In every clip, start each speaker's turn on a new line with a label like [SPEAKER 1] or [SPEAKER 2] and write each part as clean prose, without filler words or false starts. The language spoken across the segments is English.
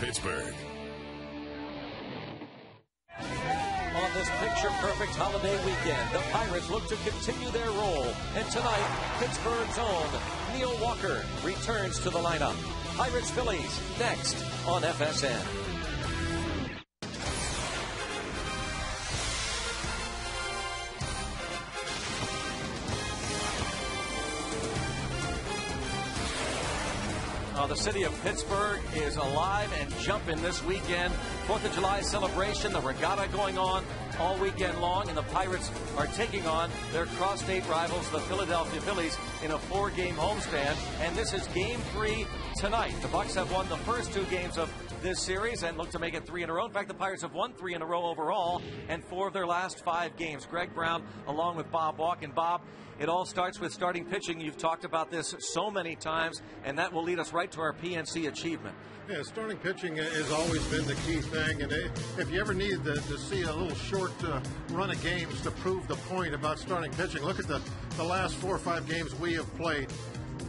[SPEAKER 1] Pittsburgh.
[SPEAKER 2] On this picture-perfect holiday weekend, the Pirates look to continue their role. And tonight, Pittsburgh's own Neil Walker returns to the lineup. Pirates-Phillies next on FSN. The city of Pittsburgh is alive and jumping this weekend. 4th of July celebration, the regatta going on all weekend long, and the Pirates are taking on their cross-state rivals, the Philadelphia Phillies, in a 4-game homestand. And this is Game 3 tonight. The Bucs have won the first 2 games of this series and look to make it 3 in a row. In fact, the Pirates have won 3 in a row overall and 4 of their last 5 games. Greg Brown along with Bob Walk. And Bob, it all starts with starting pitching. You've talked about this so many times, and that will lead us right to our PNC achievement.
[SPEAKER 3] Yeah, starting pitching has always been the key thing, and if you ever need to see a little short run of games to prove the point about starting pitching, look at the last 4 or 5 games we have played.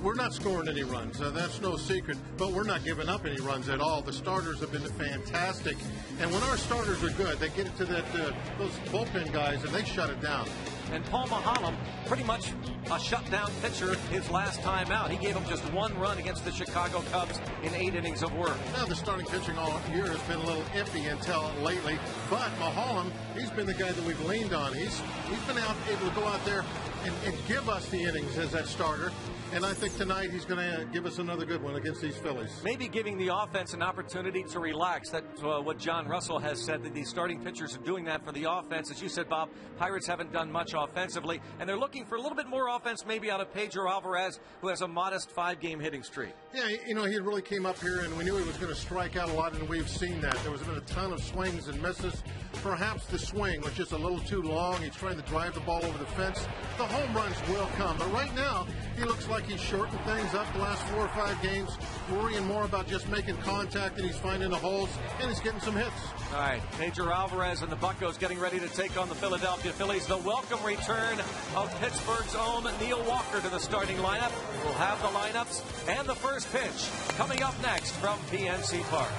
[SPEAKER 3] We're not scoring any runs. That's no secret, but we're not giving up any runs at all. The starters have been fantastic, and when our starters are good, they get it to those bullpen guys, and they shut it down.
[SPEAKER 2] And Paul Maholm, pretty much a shutdown pitcher his last time out. He gave them just 1 run against the Chicago Cubs in 8 innings of work.
[SPEAKER 3] Now, the starting pitching all year has been a little iffy until lately, but Maholm, he's been the guy that we've leaned on. He's been able to go out there and give us the innings as that starter. And I think tonight he's going to give us another good one against these Phillies.
[SPEAKER 2] Maybe giving the offense an opportunity to relax. That's what John Russell has said, that these starting pitchers are doing that for the offense. As you said, Bob, Pirates haven't done much offensively, and they're looking for a little bit more offense maybe out of Pedro Alvarez, who has a modest 5-game hitting streak.
[SPEAKER 3] Yeah, you know, he really came up here, and we knew he was going to strike out a lot, and we've seen that. There was been a ton of swings and misses. Perhaps the swing was just a little too long. He's trying to drive the ball over the fence. The home runs will come, but right now he looks like he's shortened things up the last 4 or 5 games, worrying more about just making contact, and he's finding the holes, and he's getting some hits.
[SPEAKER 2] All right, Pedro Alvarez and the Buccos getting ready to take on the Philadelphia Phillies. The welcome return of Pittsburgh's own Neil Walker to the starting lineup. We'll have the lineups and the first pitch coming up next from PNC Park.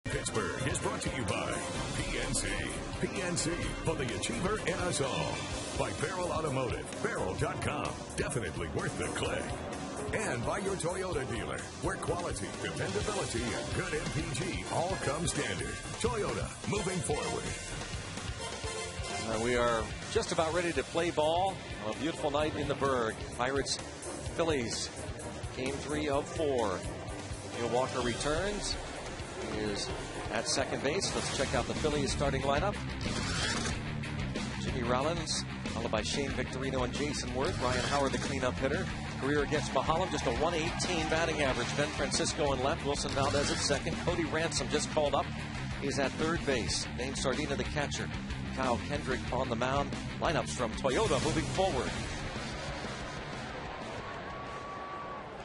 [SPEAKER 1] Pittsburgh is brought to you by PNC. PNC for the achiever in us all. By Barrel Automotive. Barrel.com. Definitely worth the click. And by your Toyota dealer, where quality, dependability, and good MPG all come standard. Toyota, moving forward.
[SPEAKER 2] We are just about ready to play ball on a beautiful night in the Berg. Pirates, Phillies, Game 3 of 4. Neil Walker returns. He is at second base. Let's check out the Phillies starting lineup. Jimmy Rollins, followed by Shane Victorino and Jason Worth. Ryan Howard, the cleanup hitter. Career against Maholm, just a 118 batting average. Ben Francisco in left. Wilson Valdez at second. Cody Ransom just called up is at third base. Dane Sardina, the catcher. Kyle Kendrick on the mound. Lineups from Toyota moving forward.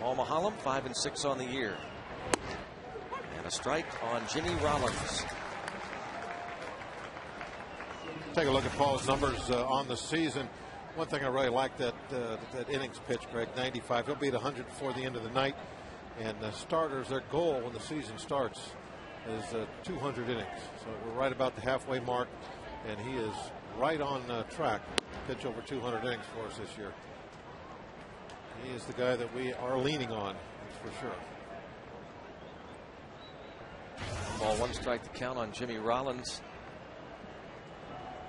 [SPEAKER 2] Paul Mahallam, 5-6 on the year. And a strike on Jimmy Rollins.
[SPEAKER 3] Take a look at Paul's numbers on the season. One thing I really like that innings pitch, Greg, 95. He'll beat 100 before the end of the night. And starters, their goal when the season starts is 200 innings. So we're right about the halfway mark, and he is right on track to pitch over 200 innings for us this year. He is the guy that we are leaning on, that's for sure.
[SPEAKER 2] Ball, one strike to count on Jimmy Rollins.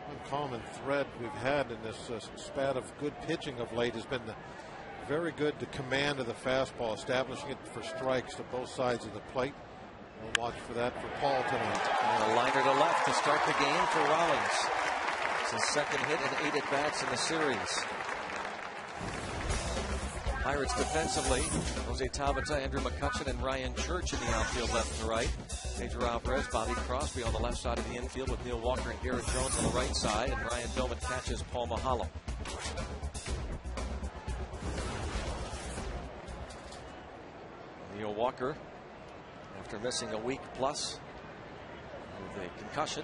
[SPEAKER 3] One common thread we've had in this spat of good pitching of late has been the very good command of the fastball, establishing it for strikes to both sides of the plate. We'll watch for that for Paul tonight.
[SPEAKER 2] And a liner to left to start the game for Rollins. It's his second hit and 8 at-bats in the series. Pirates defensively, Jose Tabata, Andrew McCutcheon, and Ryan Church in the outfield left to right. Pedro Alvarez, Bobby Crosby on the left side of the infield with Neil Walker and Garrett Jones on the right side, and Ryan Billman catches Paul Mahallam. Neil Walker, after missing a week plus with a concussion,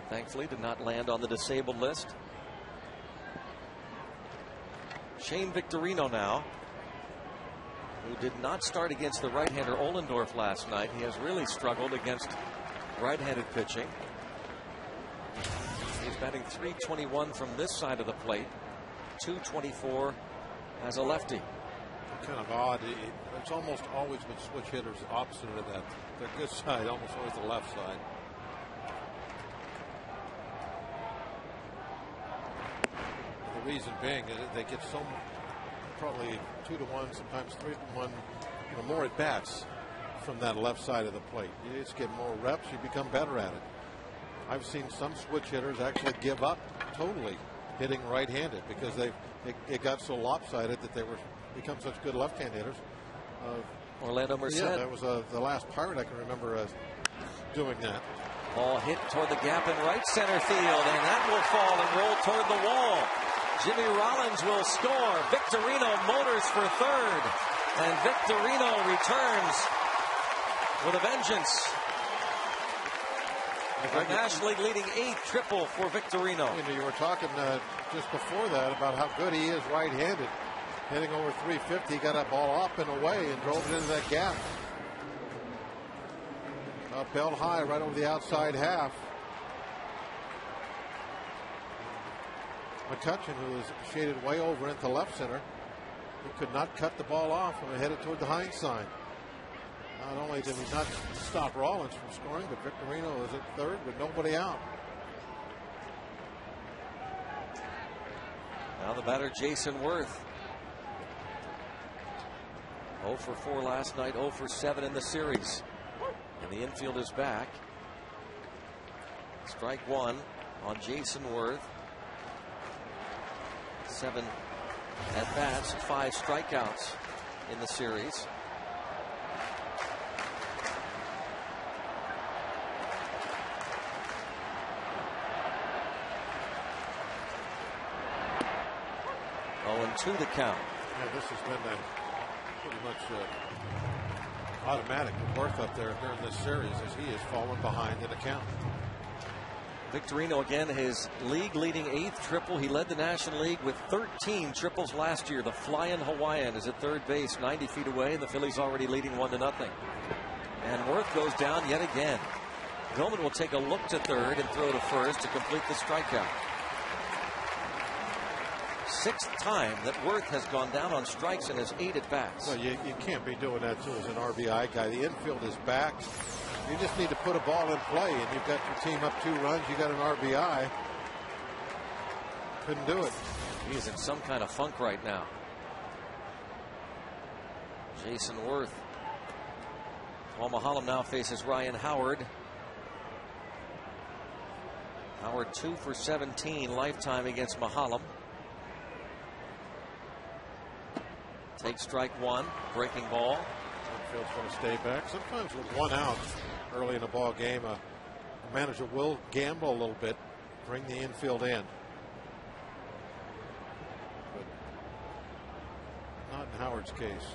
[SPEAKER 2] thankfully did not land on the disabled list. Shane Victorino now, who did not start against the right-hander Ohlendorf last night. He has really struggled against right-handed pitching. He's batting .321 from this side of the plate, .224 as a lefty.
[SPEAKER 3] Kind of odd. It's almost always been switch hitters opposite of that. Their good side, almost always the left side. The reason being is they get so probably 2-1, sometimes 3-1, more at bats from that left side of the plate. You just get more reps, you become better at it. I've seen some switch hitters actually give up totally hitting right-handed because it got so lopsided that they were become such good left-hand hitters.
[SPEAKER 2] Orlando Merced.
[SPEAKER 3] Yeah, that was the last Pirate I can remember doing that.
[SPEAKER 2] Ball hit toward the gap in right center field, and that will fall and roll toward the wall. Jimmy Rollins will score. Victorino motors for third, and Victorino returns with a vengeance. The National League leading 8th triple for Victorino.
[SPEAKER 3] You were talking just before that about how good he is right-handed. Hitting over 350, got that ball up and away and drove it into that gap. Upheld high right over the outside half. McCutcheon, who was shaded way over into left center, he could not cut the ball off when it headed toward the Heinz sign. Not only did we not stop Rollins from scoring, but Victorino was at third with nobody out.
[SPEAKER 2] Now the batter, Jason Worth. 0 for 4 last night, 0 for 7 in the series. And the infield is back. Strike one on Jason Worth. 7 at-bats, 5 strikeouts in the series. Oh, and 2 the count.
[SPEAKER 3] Yeah, this has been pretty much automatic with Worth up there during this series as he has fallen behind in the count.
[SPEAKER 2] Victorino again, his league leading 8th triple. He led the National League with 13 triples last year. The Flying Hawaiian is at third base, 90 feet away. The Phillies already leading 1-0. And Worth goes down yet again. Billman will take a look to third and throw to first to complete the strikeout. 6th time that Worth has gone down on strikes in his 8 at-bats.
[SPEAKER 3] Well, you can't be doing that too as an RBI guy. The infield is back. You just need to put a ball in play, and you've got your team up 2 runs. You got an RBI. Couldn't do it.
[SPEAKER 2] He's in some kind of funk right now. Jason Worth. Paul Mahallam now faces Ryan Howard. Howard 2 for 17 lifetime against Mahallam. Take strike one. Breaking ball.
[SPEAKER 3] Infield's going to stay back. Sometimes with 1 out, early in the ball game, a manager will gamble a little bit, bring the infield in. But not in Howard's case.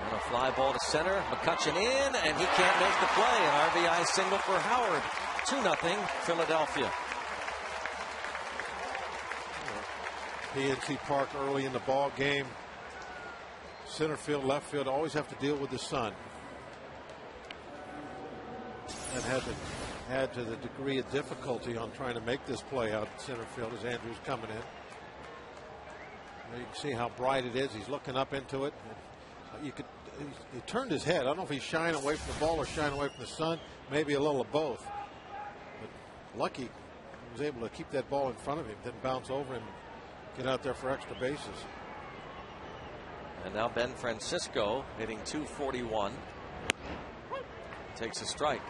[SPEAKER 2] And a fly ball to center. McCutcheon in, and he can't make the play. An RBI single for Howard. 2-0 Philadelphia.
[SPEAKER 3] PNC Park early in the ball game. Center field, left field always have to deal with the sun. That had to add to the degree of difficulty on trying to make this play out in center field as Andrew's coming in. You can see how bright it is. He's looking up into it. He turned his head. I don't know if he's shying away from the ball or shying away from the sun. Maybe a little of both. But lucky he was able to keep that ball in front of him. Didn't bounce over him. Get out there for extra bases.
[SPEAKER 2] And now Ben Francisco hitting .241. Takes a strike.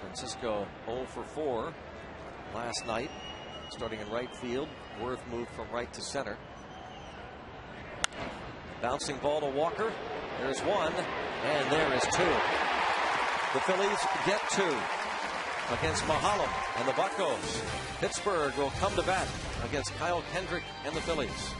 [SPEAKER 2] Francisco 0 for 4 last night. Starting in right field. Worth moved from right to center. Bouncing ball to Walker. There's one, and there is two. The Phillies get two against Mahalam and the Buccos. Pittsburgh will come to bat against Kyle Kendrick and the Phillies.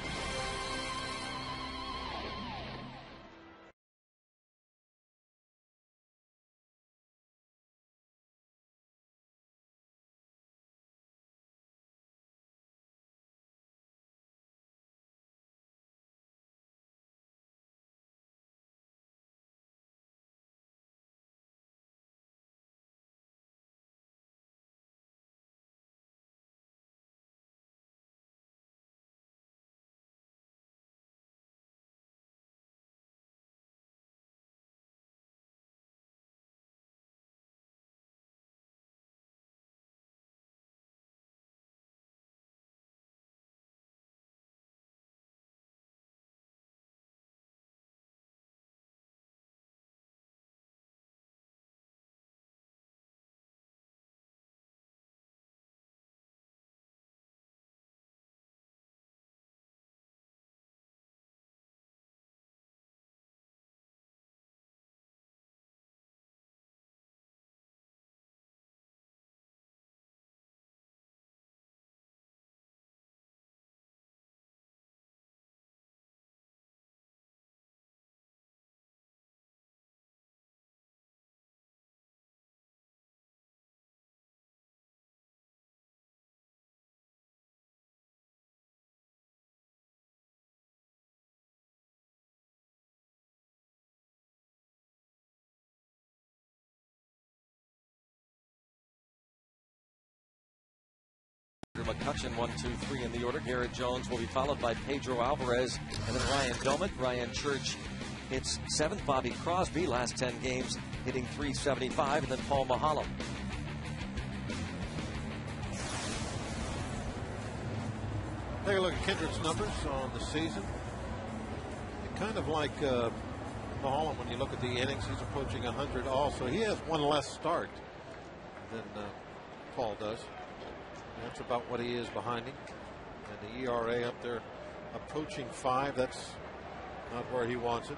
[SPEAKER 2] McCutcheon 1-2-3 in the order. Garrett Jones will be followed by Pedro Alvarez and then Ryan Doumit. Ryan Church hits 7th. Bobby Crosby last 10 games hitting .375, and then Paul Mahalam.
[SPEAKER 3] Take a look at Kendrick's numbers on the season. Kind of like Mahalam when you look at the innings. He's approaching 100 also. He has one less start than Paul does. That's about what he is behind him. And the ERA up there approaching 5. That's not where he wants it.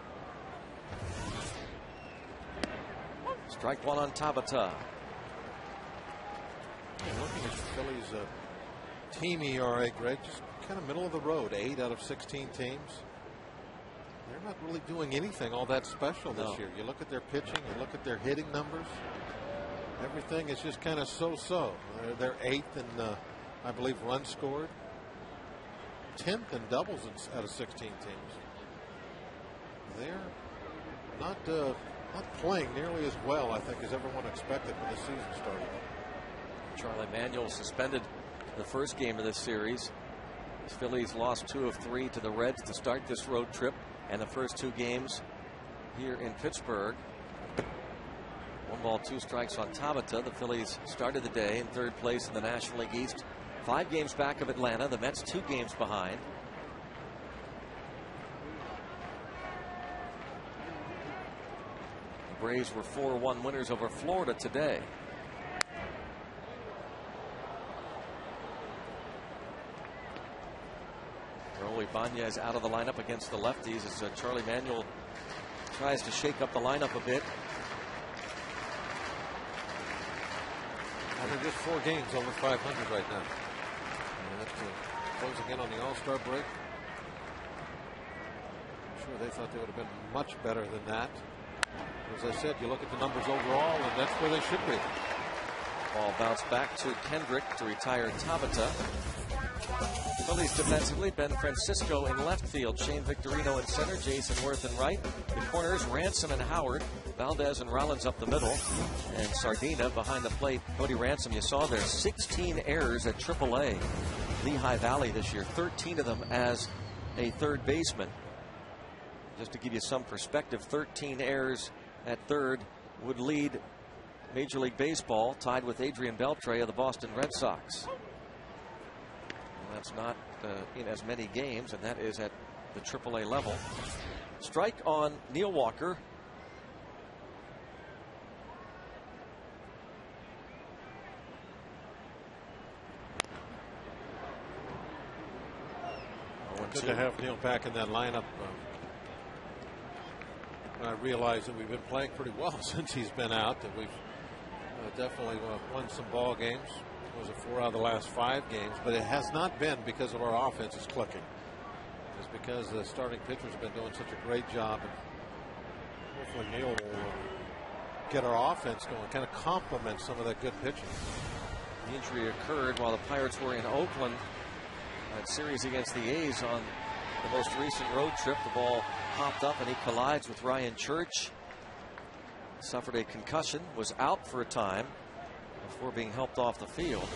[SPEAKER 2] Strike one on Tabata.
[SPEAKER 3] Looking at the Phillies team ERA, Greg, just kind of middle of the road. 8 out of 16 teams. They're not really doing anything all that special this year. You look at their pitching, you look at their hitting numbers. Everything is just kind of so-so. They're 8th in, I believe, runs scored. 10th in doubles out of 16 teams. They're not playing nearly as well, I think, as everyone expected when the season started.
[SPEAKER 2] Charlie Manuel suspended the first game of this series. The Phillies lost 2 of 3 to the Reds to start this road trip, and the first 2 games here in Pittsburgh. 1 ball, 2 strikes on Tabata. The Phillies started the day in 3rd place in the National League East. 5 games back of Atlanta. The Mets 2 games behind. Braves were 4-1 winners over Florida today. Raul Ibanez out of the lineup against the lefties as Charlie Manuel tries to shake up the lineup a bit.
[SPEAKER 4] They're just 4 games over 500 right now. And that's closing in on the All-Star break. I'm sure they thought they would have been much better than that. As I said, you look at the numbers overall, and that's where they should be.
[SPEAKER 2] Ball bounced back to Kendrick to retire Tabata. Phillies defensively, Ben Francisco in left field, Shane Victorino in center, Jason Worth in right. The corners, Ransom and Howard, Valdez and Rollins up the middle, and Sardina behind the plate. Cody Ransom, you saw there, 16 errors at AAA. Lehigh Valley this year, 13 of them as a third baseman. Just to give you some perspective, 13 errors at third would lead Major League Baseball, tied with Adrian Beltre of the Boston Red Sox. That's not in as many games, and that is at the AAA level. Strike on Neil Walker.
[SPEAKER 4] Good to have Neil back in that lineup. I realize that we've been playing pretty well since he's been out, that we've definitely won some ball games. Was it 4 out of the last 5 games, but it has not been because of our offense is clicking. It's because the starting pitchers have been doing such a great job. And hopefully Neil will get our offense going, kind of complement some of that good pitching.
[SPEAKER 2] The injury occurred while the Pirates were in Oakland. That series against the A's on the most recent road trip. The ball popped up and he collides with Ryan Church. Suffered a concussion, was out for a time before being helped off the field.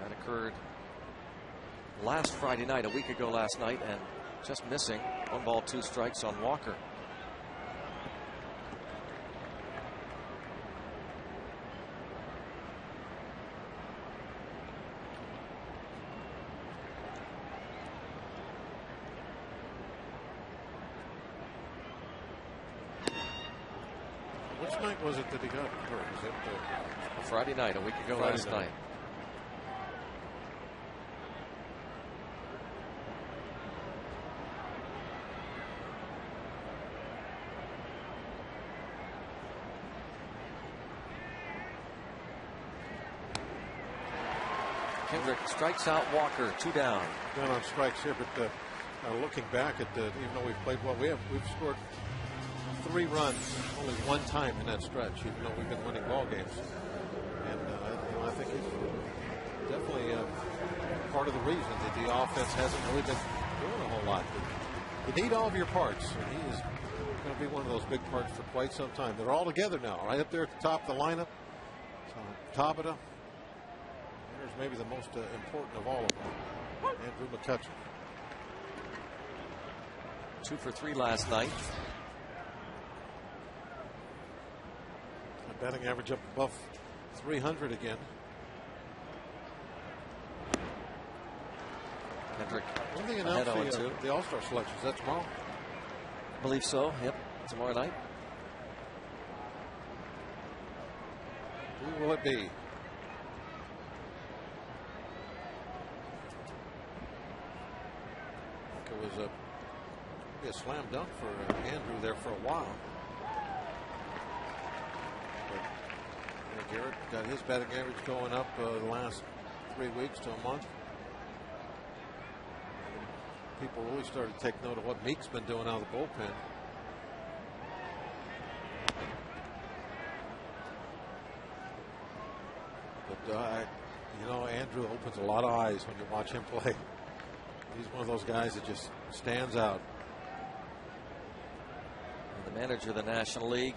[SPEAKER 2] That occurred last Friday night, a week ago last night, and just missing. 1 ball, 2 strikes on Walker.
[SPEAKER 4] Which night was it that he got hurt? Was it
[SPEAKER 2] Friday night, a week ago last night. Kendrick strikes out Walker, 2 down.
[SPEAKER 4] Down on strikes here, but looking back at even though we've played well, we've scored 3 runs only 1 time in that stretch, even though we've been winning ball games. And I think it's definitely part of the reason that the offense hasn't really been doing a whole lot. But you need all of your parts, and he is going to be one of those big parts for quite some time. They're all together now, right up there at the top of the lineup. Tabata, there's maybe the most important of all of them, Andrew McCutcheon.
[SPEAKER 2] 2 for 3 last night.
[SPEAKER 4] Batting average up above 300 again.
[SPEAKER 2] Kendrick.
[SPEAKER 4] When they announce the All-Star selections, that's tomorrow?
[SPEAKER 2] I believe so. Yep, tomorrow night.
[SPEAKER 4] Who will it be? I think it was a slam dunk for Andrew there for a while. Garrett got his batting average going up the last 3 weeks to a month. People really started to take note of what Meek's been doing out of the bullpen. But you know, Andrew opens a lot of eyes when you watch him play. He's one of those guys that just stands out.
[SPEAKER 2] And the manager of the National League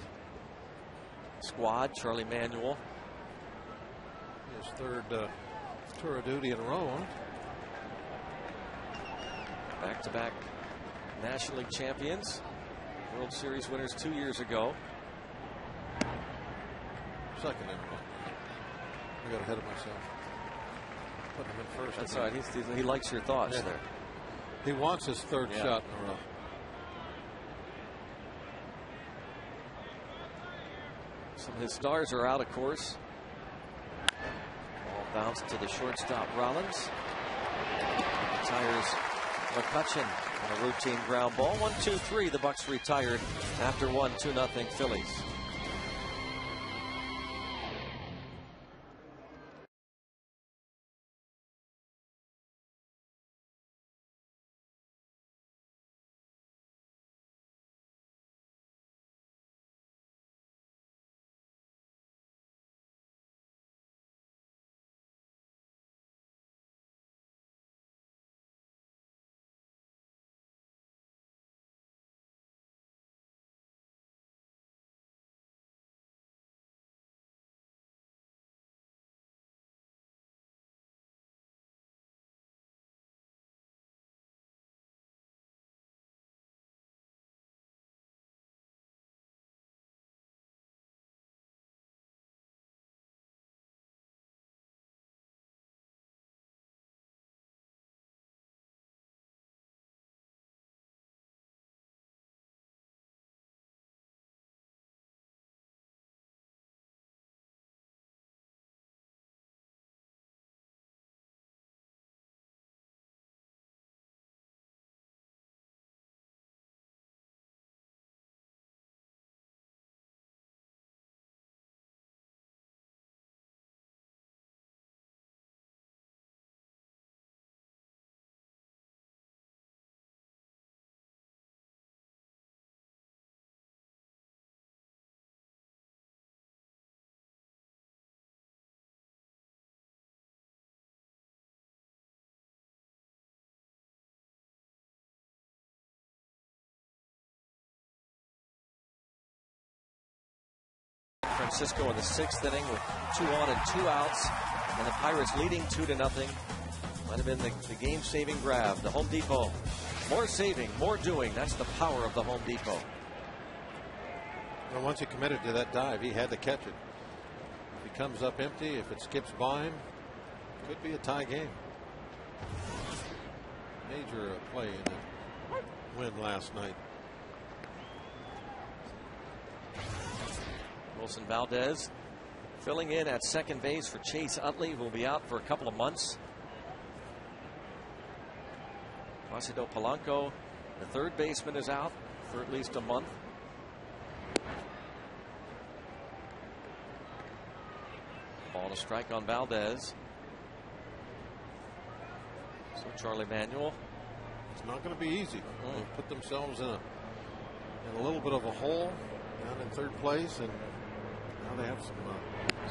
[SPEAKER 2] squad, Charlie Manuel.
[SPEAKER 4] His 3rd tour of duty in a row.
[SPEAKER 2] Back-to-back National League champions. World Series winners 2 years ago.
[SPEAKER 4] Second in a row. I got ahead of myself. Put him in first.
[SPEAKER 2] That's all right. He likes your thoughts there.
[SPEAKER 4] He wants his 3rd shot in a row.
[SPEAKER 2] Some of his stars are out, of course. Ball bounced to the shortstop, Rollins. Retires McCutcheon on a routine ground ball. 1-2-3. The Bucks retired after 1-2-0 Phillies. Francisco in the 6th inning with 2 on and 2 outs, and the Pirates leading 2-0. Might have been the game-saving grab. The Home Depot, more saving, more doing. That's the power of the Home Depot.
[SPEAKER 4] Well, once he committed to that dive, he had to catch it. If he comes up empty, if it skips by him, could be a tie game. Major play in the win last night.
[SPEAKER 2] Wilson Valdez filling in at second base for Chase Utley, who will be out for a couple of months. Placido Polanco, the third baseman, is out for at least a month. Ball to strike on Valdez. So Charlie Manuel.
[SPEAKER 4] It's not going to be easy. They put themselves in a little bit of a hole down in third place, and now they have some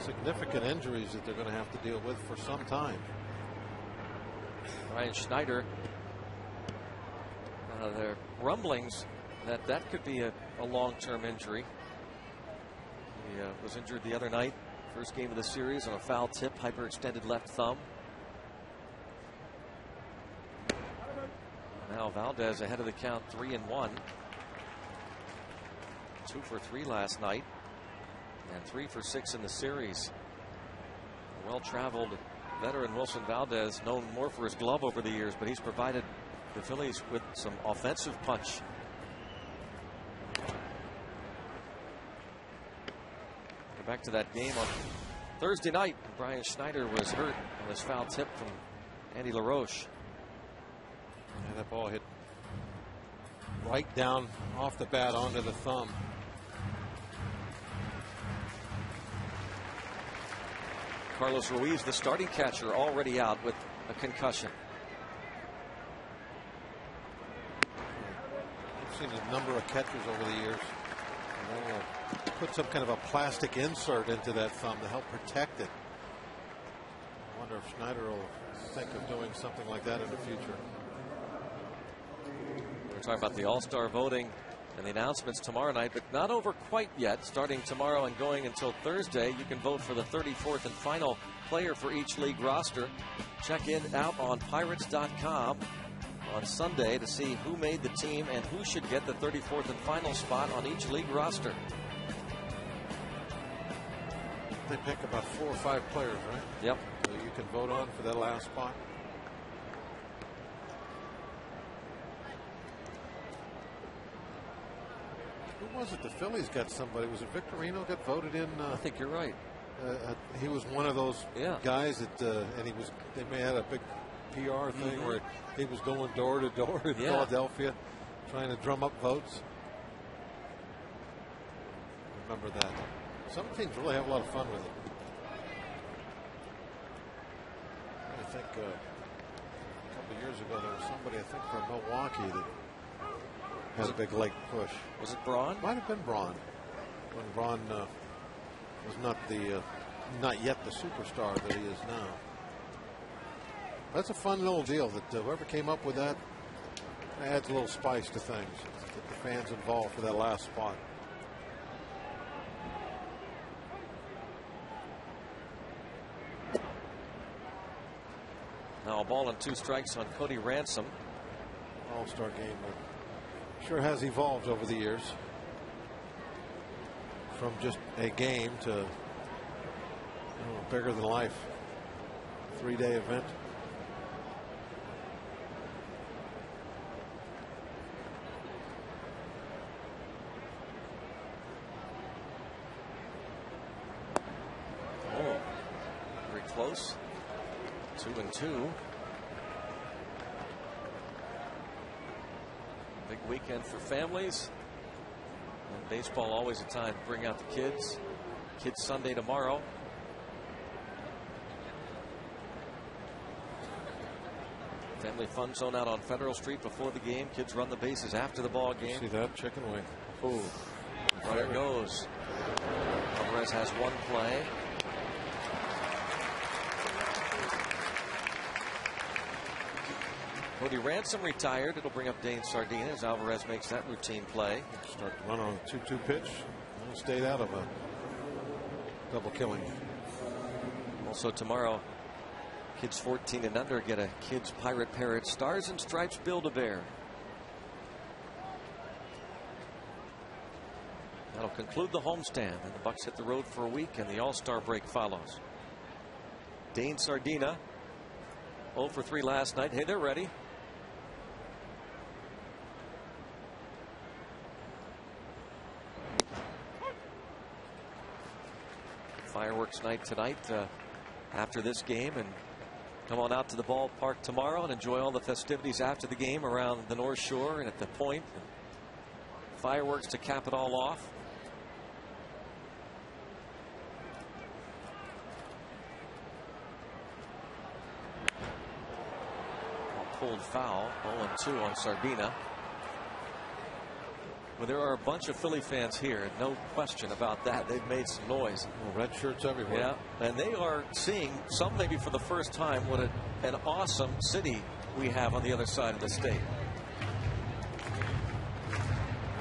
[SPEAKER 4] significant injuries that they're going to have to deal with for some time.
[SPEAKER 2] Ryan Schneider. There are rumblings that could be a long-term injury. He was injured the other night, first game of the series, on a foul tip, hyperextended left thumb. Now Valdez ahead of the count, 3-1. 2 for 3 last night, and 3 for 6 in the series. A well-traveled veteran Wilson Valdez, known more for his glove over the years, but he's provided the Phillies with some offensive punch. Go back to that game on Thursday night. Brian Schneider was hurt on this foul tip from Andy LaRoche.
[SPEAKER 4] Yeah, that ball hit right down off the bat onto the thumb.
[SPEAKER 2] Carlos Ruiz, the starting catcher, already out with a concussion.
[SPEAKER 4] I've seen a number of catchers over the years. And they'll put some kind of a plastic insert into that thumb to help protect it. I wonder if Schneider will think of doing something like that in the future.
[SPEAKER 2] We're talking about the All-Star voting and the announcements tomorrow night, but not over quite yet. Starting tomorrow and going until Thursday, you can vote for the 34th and final player for each league roster. Check it out on Pirates.com on Sunday to see who made the team and who should get the 34th and final spot on each league roster.
[SPEAKER 4] They pick about 4 or 5 players, right?
[SPEAKER 2] Yep.
[SPEAKER 4] So you can vote on for that last spot. Who was it? The Phillies got somebody. Was it Victorino got voted in?
[SPEAKER 2] I think you're right.
[SPEAKER 4] He was one of those guys that, and they may have had a big PR thing where he was going door to door in Philadelphia trying to drum up votes. Remember that. Some teams really have a lot of fun with it. I think a couple of years ago there was somebody, I think from Milwaukee, that had a big late push.
[SPEAKER 2] Was it Braun?
[SPEAKER 4] Might have been Braun. When Braun was not yet the superstar that he is now. That's a fun little deal that whoever came up with that adds a little spice to things. Get the fans involved for that last spot.
[SPEAKER 2] Now a ball and 2 strikes on Cody Ransom.
[SPEAKER 4] All-star game sure has evolved over the years from just a game to bigger than life 3-day event.
[SPEAKER 2] Oh, very close. 2-2. Big weekend for families. And baseball always a time to bring out the kids. Kids Sunday tomorrow. Family fun zone out on Federal Street before the game. Kids run the bases after the ball game.
[SPEAKER 4] See that chicken wing?
[SPEAKER 2] Ooh, there it goes. Alvarez has 1 play. Cody Ransom retired. It'll bring up Dane Sardina as Alvarez makes that routine play.
[SPEAKER 4] Start to run on a 2-2 pitch. Stayed out of a double killing.
[SPEAKER 2] Also tomorrow, kids 14 and under get a Kids Pirate Parrot Stars and Stripes Build-A-Bear. That'll conclude the homestand, and the Bucks hit the road for a week, and the All-Star break follows. Dane Sardina 0 for 3 last night. Hey, they're ready. Fireworks night tonight after this game, and come on out to the ballpark tomorrow and enjoy all the festivities after the game around the North Shore and at the Point. Fireworks to cap it all off. Pulled foul. 0-2 on Sardina. Well, there are a bunch of Philly fans here, no question about that. They've made some noise.
[SPEAKER 4] Well, red shirts everywhere.
[SPEAKER 2] Yeah, and they are seeing, some maybe for the first time, what an awesome city we have on the other side of the state.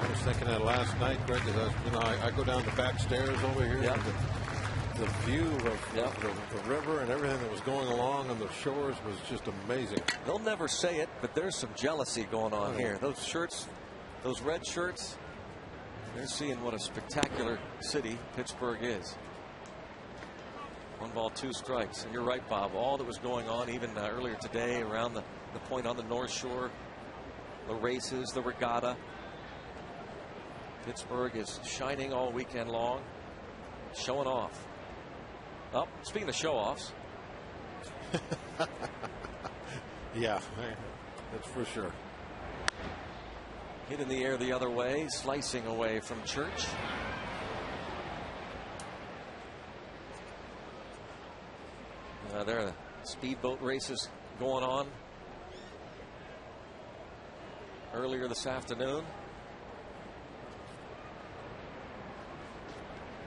[SPEAKER 4] I was thinking that last night, Greg, because I go down the back stairs over here.
[SPEAKER 2] Yep.
[SPEAKER 4] The view of the river and everything that was going along on the shores was just amazing.
[SPEAKER 2] They'll never say it, but there's some jealousy going on here. Those shirts, those red shirts, they're seeing what a spectacular city Pittsburgh is. 1 ball, 2 strikes. And you're right, Bob. All that was going on even earlier today around the Point on the North Shore, the races, the regatta. Pittsburgh is shining all weekend long, showing off. Oh, speaking of show-offs.
[SPEAKER 4] Yeah, that's for sure.
[SPEAKER 2] Hit in the air the other way, slicing away from Church. There are the speedboat races going on earlier this afternoon.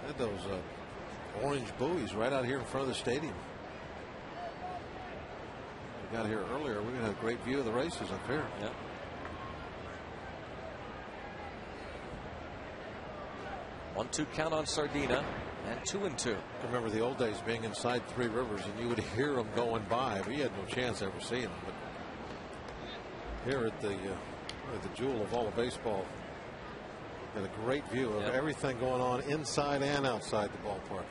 [SPEAKER 4] Had those orange buoys right out here in front of the stadium. We got here earlier. We're going to have a great view of the races up here.
[SPEAKER 2] Yep. One, 2 count on Sardina, and 2-2.
[SPEAKER 4] I remember the old days being inside Three Rivers, and you would hear them going by. We had no chance ever seeing them. But here at the jewel of all of baseball, got a great view of everything going on inside and outside the ballpark.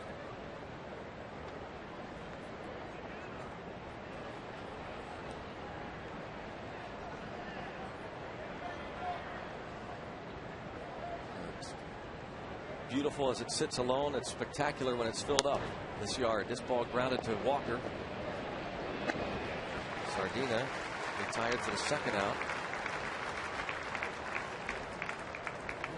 [SPEAKER 2] beautiful as it sits alone. It's spectacular when it's filled up. This yard. This ball grounded to Walker. Sardina retired for the second out.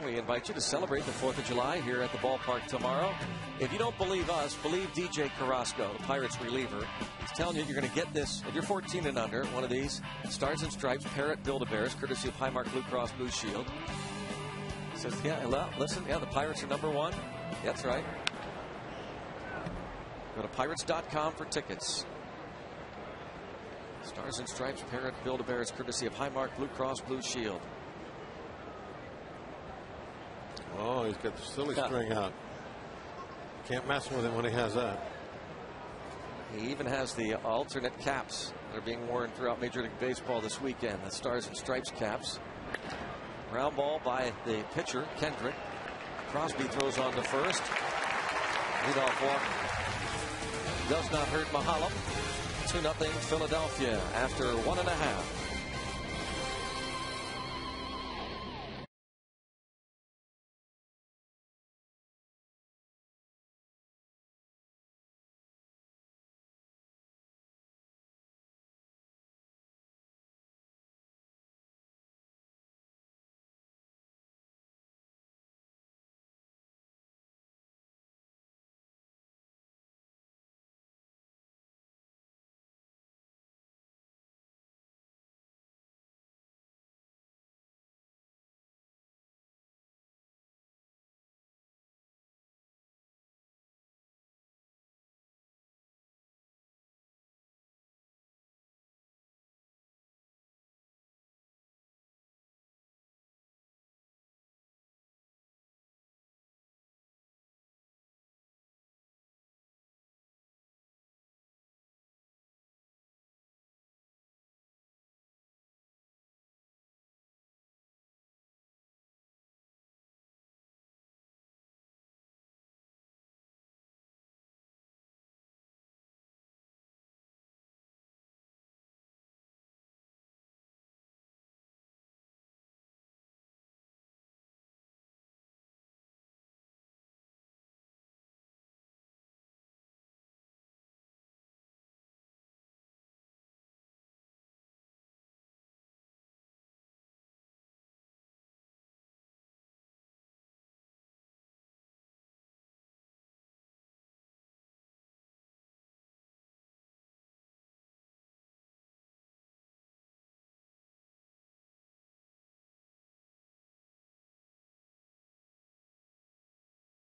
[SPEAKER 2] We invite you to celebrate the 4th of July here at the ballpark tomorrow. If you don't believe us, believe DJ Carrasco, the Pirates reliever. He's telling you you're going to get this. If you're 14 and under, one of these Stars and Stripes Parrot Build-A-Bears, courtesy of Highmark Blue Cross Blue Shield. He says, yeah, well, listen, yeah, the Pirates are #1. That's right. Go to pirates.com for tickets. Stars and Stripes Parrot Build-A-Bears, courtesy of Highmark Blue Cross Blue Shield.
[SPEAKER 4] Oh, he's got the silly string out. Can't mess with him when he has that.
[SPEAKER 2] He even has the alternate caps that are being worn throughout Major League Baseball this weekend. The Stars and Stripes caps. Ground ball by the pitcher, Kendrick. Crosby throws on to first. Leadoff walk does not hurt Mahalam. 2-0 Philadelphia after 1.5.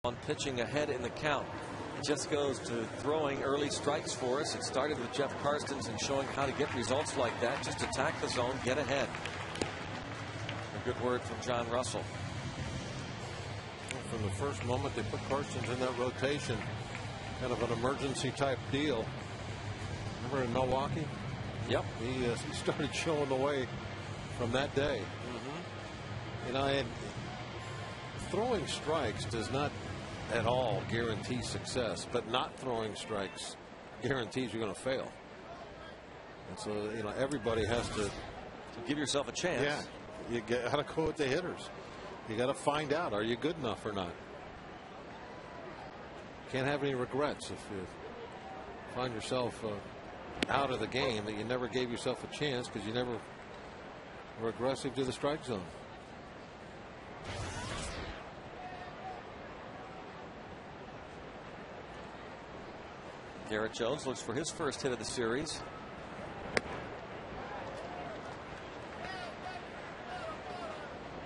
[SPEAKER 2] On pitching ahead in the count. It just goes to throwing early strikes for us. It started with Jeff Karstens and showing how to get results like that. Just attack the zone, get ahead. A good word from John Russell.
[SPEAKER 4] From the first moment they put Karstens in that rotation, kind of an emergency type deal. Remember in Milwaukee?
[SPEAKER 2] Yep.
[SPEAKER 4] He started showing the way from that day. You know, and throwing strikes does not at all guarantee success, but not throwing strikes guarantees you're going to fail. And so, you know, everybody has to
[SPEAKER 2] give yourself a chance.
[SPEAKER 4] Yeah, you got to go with the hitters. You got to find out, are you good enough or not? Can't have any regrets if you find yourself out of the game, that you never gave yourself a chance because you never were aggressive to the strike zone.
[SPEAKER 2] Garrett Jones looks for his first hit of the series.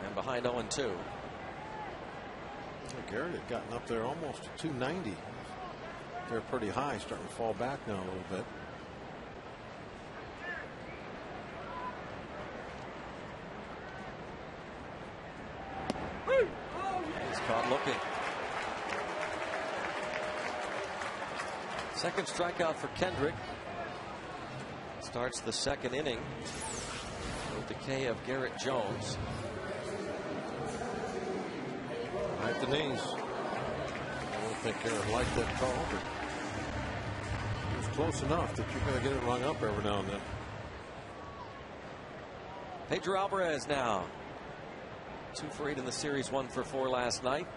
[SPEAKER 2] And behind 0-2.
[SPEAKER 4] Garrett had gotten up there almost to 290. They're pretty high, starting to fall back now a little bit.
[SPEAKER 2] He's caught looking. Second strikeout for Kendrick. Starts the second inning. No decay of Garrett Jones.
[SPEAKER 4] Right the knees. I don't think Garrett liked that call, but it was close enough that you're going to get it rung up every now and then.
[SPEAKER 2] Pedro Alvarez now. 2 for 8 in the series, 1 for 4 last night.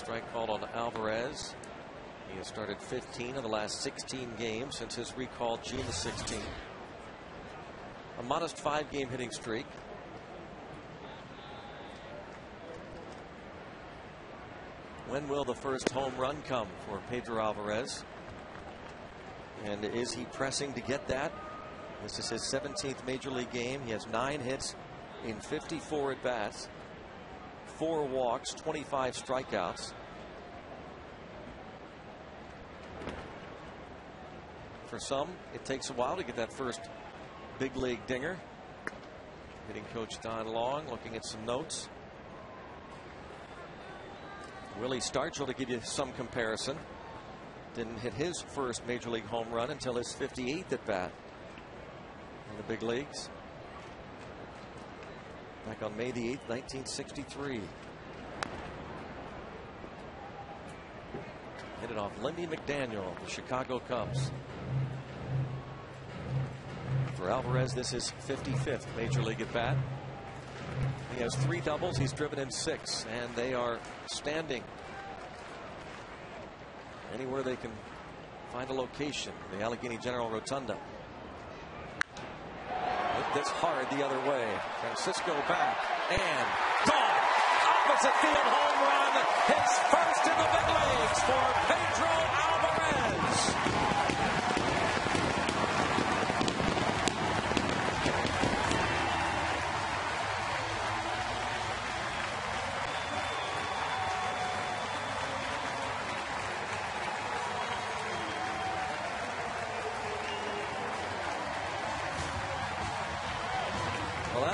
[SPEAKER 2] strike called on Alvarez. He has started 15 of the last 16 games since his recall June the 16th. A modest 5-game hitting streak. When will the first home run come for Pedro Alvarez? And is he pressing to get that? This is his 17th major league game. He has 9 hits in 54 at bats, 4 walks, 25 strikeouts. For some, it takes a while to get that first big league dinger. Hitting coach Don Long looking at some notes. Willie Stargell, to give you some comparison, didn't hit his first major league home run until his 58th at bat in the big leagues back on May the 8th, 1963. Hit it off Lindy McDaniel, the Chicago Cubs. For Alvarez, this is 55th major league at bat. He has 3 doubles. He's driven in 6, and they are standing anywhere they can find a location. The Allegheny General Rotunda. Hit this hard the other way. Francisco back and gone. Opposite field home run. His first in the big leagues for Pedro Alvarez.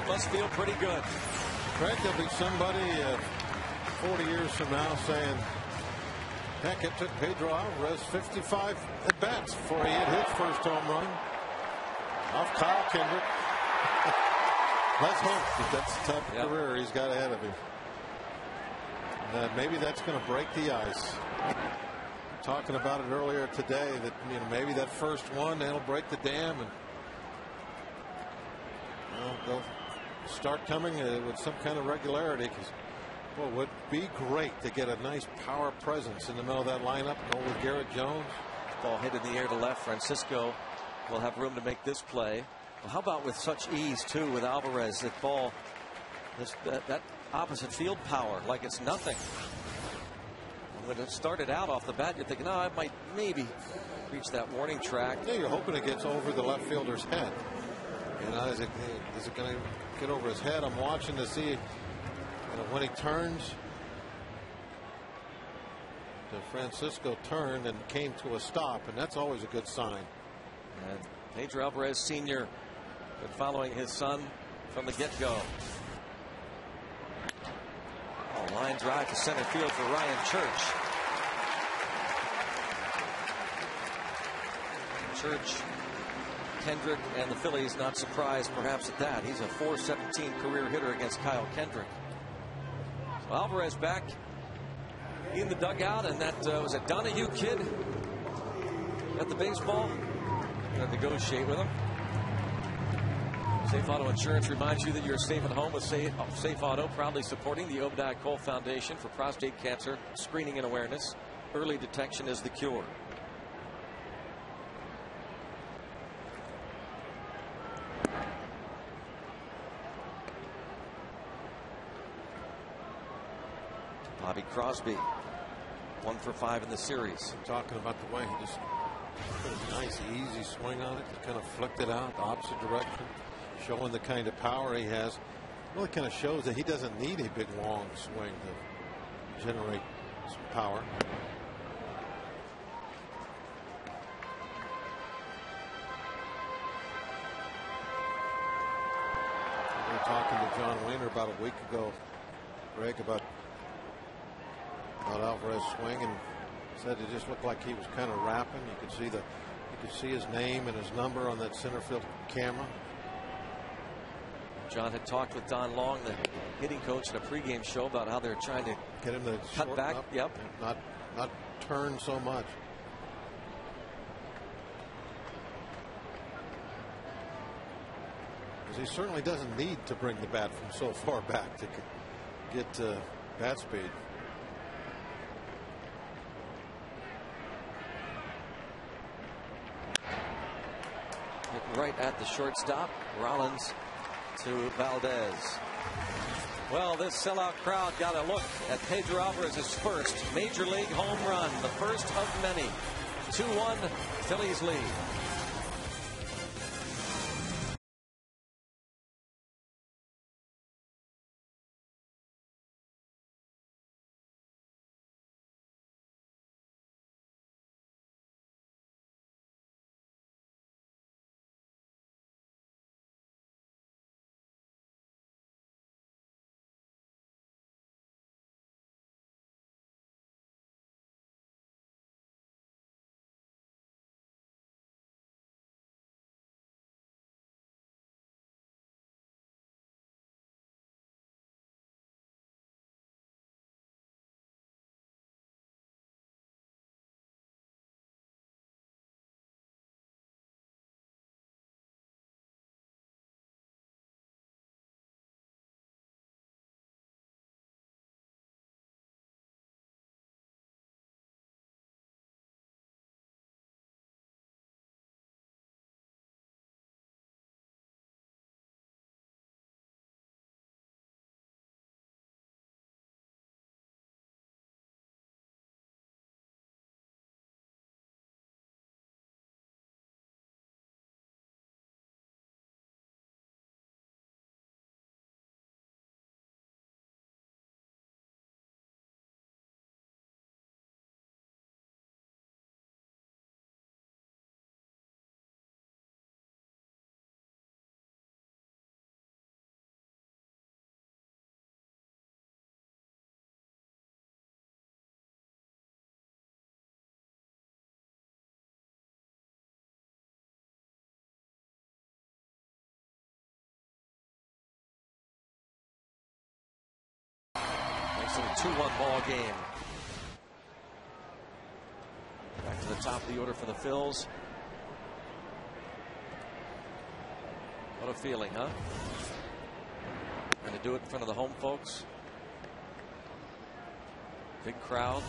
[SPEAKER 2] Must feel pretty good.
[SPEAKER 4] Craig, there'll be somebody 40 years from now saying, heck, it took Pedro Alvarez 55 at bats before he hit his first home run off Kyle Kendrick. Let's hope that that's the type of career he's got ahead of him. And maybe that's going to break the ice. Talking about it earlier today, that maybe that first one, that'll break the dam, and they'll start coming with some kind of regularity, because it would be great to get a nice power presence in the middle of that lineup. Go with Garrett Jones.
[SPEAKER 2] Ball hit in the air to left. Francisco will have room to make this play. Well, how about with such ease too with Alvarez? That ball, that opposite field power, like it's nothing. When it started out off the bat, you're thinking, oh, it might maybe reach that warning track.
[SPEAKER 4] Yeah, you're hoping it gets over the left fielder's head. Is it going to get over his head? I'm watching to see when he turns. The Francisco turned and came to a stop, and that's always a good sign.
[SPEAKER 2] And Pedro Alvarez Sr. been following his son from the get-go. A line drive to center field for Ryan Church. Church, Kendrick, and the Phillies not surprised perhaps at that. He's a .417 career hitter against Kyle Kendrick. So Alvarez back in the dugout, and that was a Donahue kid at the baseball. Going to negotiate with him. Safe Auto Insurance reminds you that you're safe at home with Safe Auto, proudly supporting the Obadiah Cole Foundation for prostate cancer screening and awareness. Early detection is the cure. Bobby Crosby, 1 for 5 in the series.
[SPEAKER 4] Talking about the way he just put a nice easy swing on it, just kind of flicked it out the opposite direction, showing the kind of power he has. Really kind of shows that he doesn't need a big long swing to generate some power. We were talking to John Wayner about a week ago, Greg, about Alvarez's swing, and said it just looked like he was kind of rapping. You could see his name and his number on that center field camera.
[SPEAKER 2] John had talked with Don Long, the hitting coach, in a pregame show about how they're trying to
[SPEAKER 4] get him to
[SPEAKER 2] cut back.
[SPEAKER 4] Up,
[SPEAKER 2] yep.
[SPEAKER 4] Not turn so much. Because he certainly doesn't need to bring the bat from so far back to get bat speed.
[SPEAKER 2] right at the shortstop. Rollins to Valdez. Well, this sellout crowd got a look at Pedro Alvarez's first major league home run, the first of many. 2-1 Phillies lead. Makes it a 2-1 ball game. Back to the top of the order for the Phils. What a feeling, huh? Going to do it in front of the home folks. Big crowd.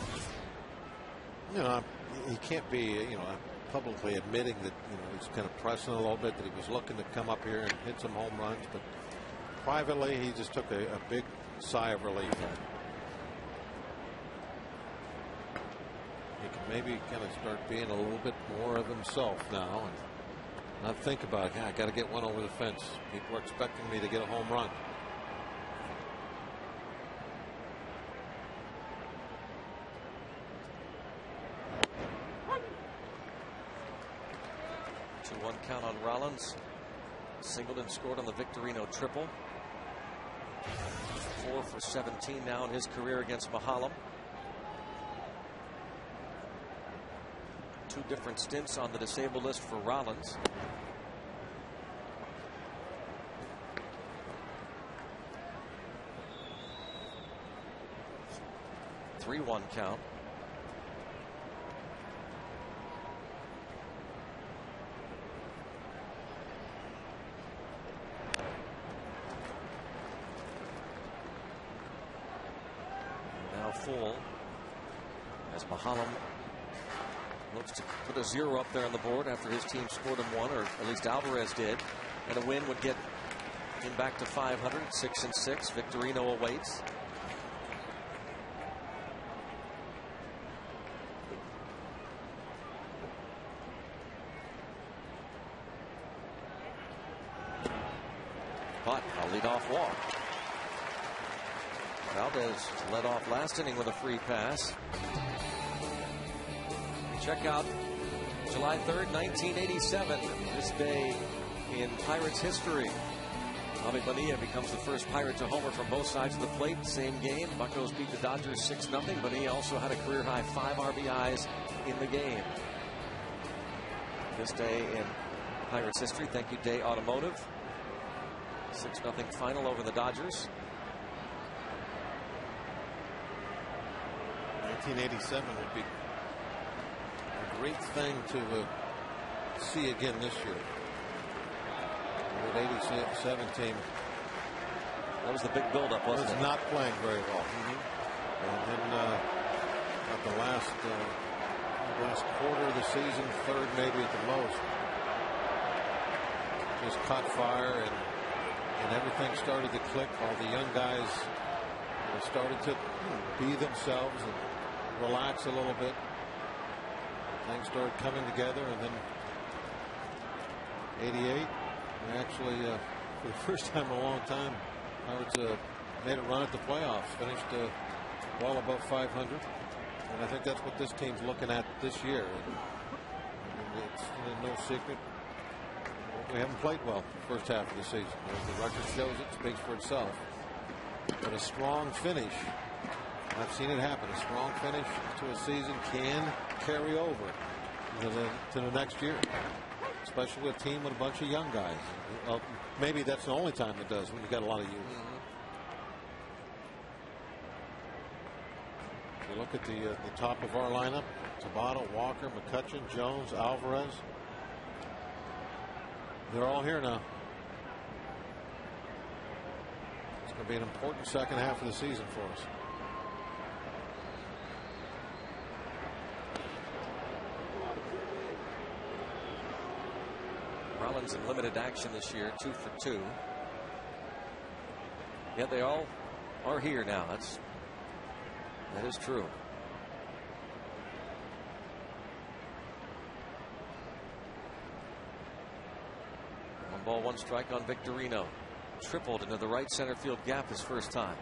[SPEAKER 4] You know, he can't be, you know, publicly admitting that, you know, he's kind of pressing a little bit, that he was looking to come up here and hit some home runs, but privately he just took a big sigh of relief. He can maybe kind of start being a little bit more of himself now and not think about, I got to get one over the fence. People are expecting me to get a home run.
[SPEAKER 2] One count on Rollins. Singleton scored on the Victorino triple. 4 for 17 now in his career against Mahalam. 2 different stints on the disabled list for Rollins. A 3-1 count. Full as Mahalam looks to put a 0 up there on the board after his team scored him 1, or at least Alvarez did, and a win would get him back to 500. 6-6. Victorino awaits. But a leadoff walk. Valdez led off last inning with a free pass. Check out July 3rd, 1987. This day in Pirates history. Bobby Bonilla becomes the first Pirate to homer from both sides of the plate. Same game. Buccos beat the Dodgers 6-0. Bonilla also had a career high 5 RBIs in the game. This day in Pirates history. Thank you, Day Automotive. 6-0 final over the Dodgers.
[SPEAKER 4] 1987 would be a great thing to see again this year. The 87 team.
[SPEAKER 2] That was the big buildup, wasn't it?
[SPEAKER 4] Was not playing very well. And then at the last quarter of the season, third maybe at the most. just caught fire, and everything started to click. All the young guys started to be themselves and relax a little bit. Things started coming together, and then 88, we actually, for the first time in a long time, Pirates made a run at the playoffs, finished well above 500. And I think that's what this team's looking at this year. It's no secret. We haven't played well the first half of the season. The record shows it, speaks for itself. But a strong finish, I've seen it happen. A strong finish to a season can carry over to the next year, especially with a team with a bunch of young guys. Maybe that's the only time it does, when you got a lot of youth. You look at the top of our lineup: Tabata, Walker, McCutcheon, Jones, Alvarez. They're all here now. It's going to be an important second half of the season for us.
[SPEAKER 2] Rollins in limited action this year, 2 for 2. Yet they all are here now. That is true. 1 ball, 1 strike on Victorino. Tripled into the right center field gap his first time.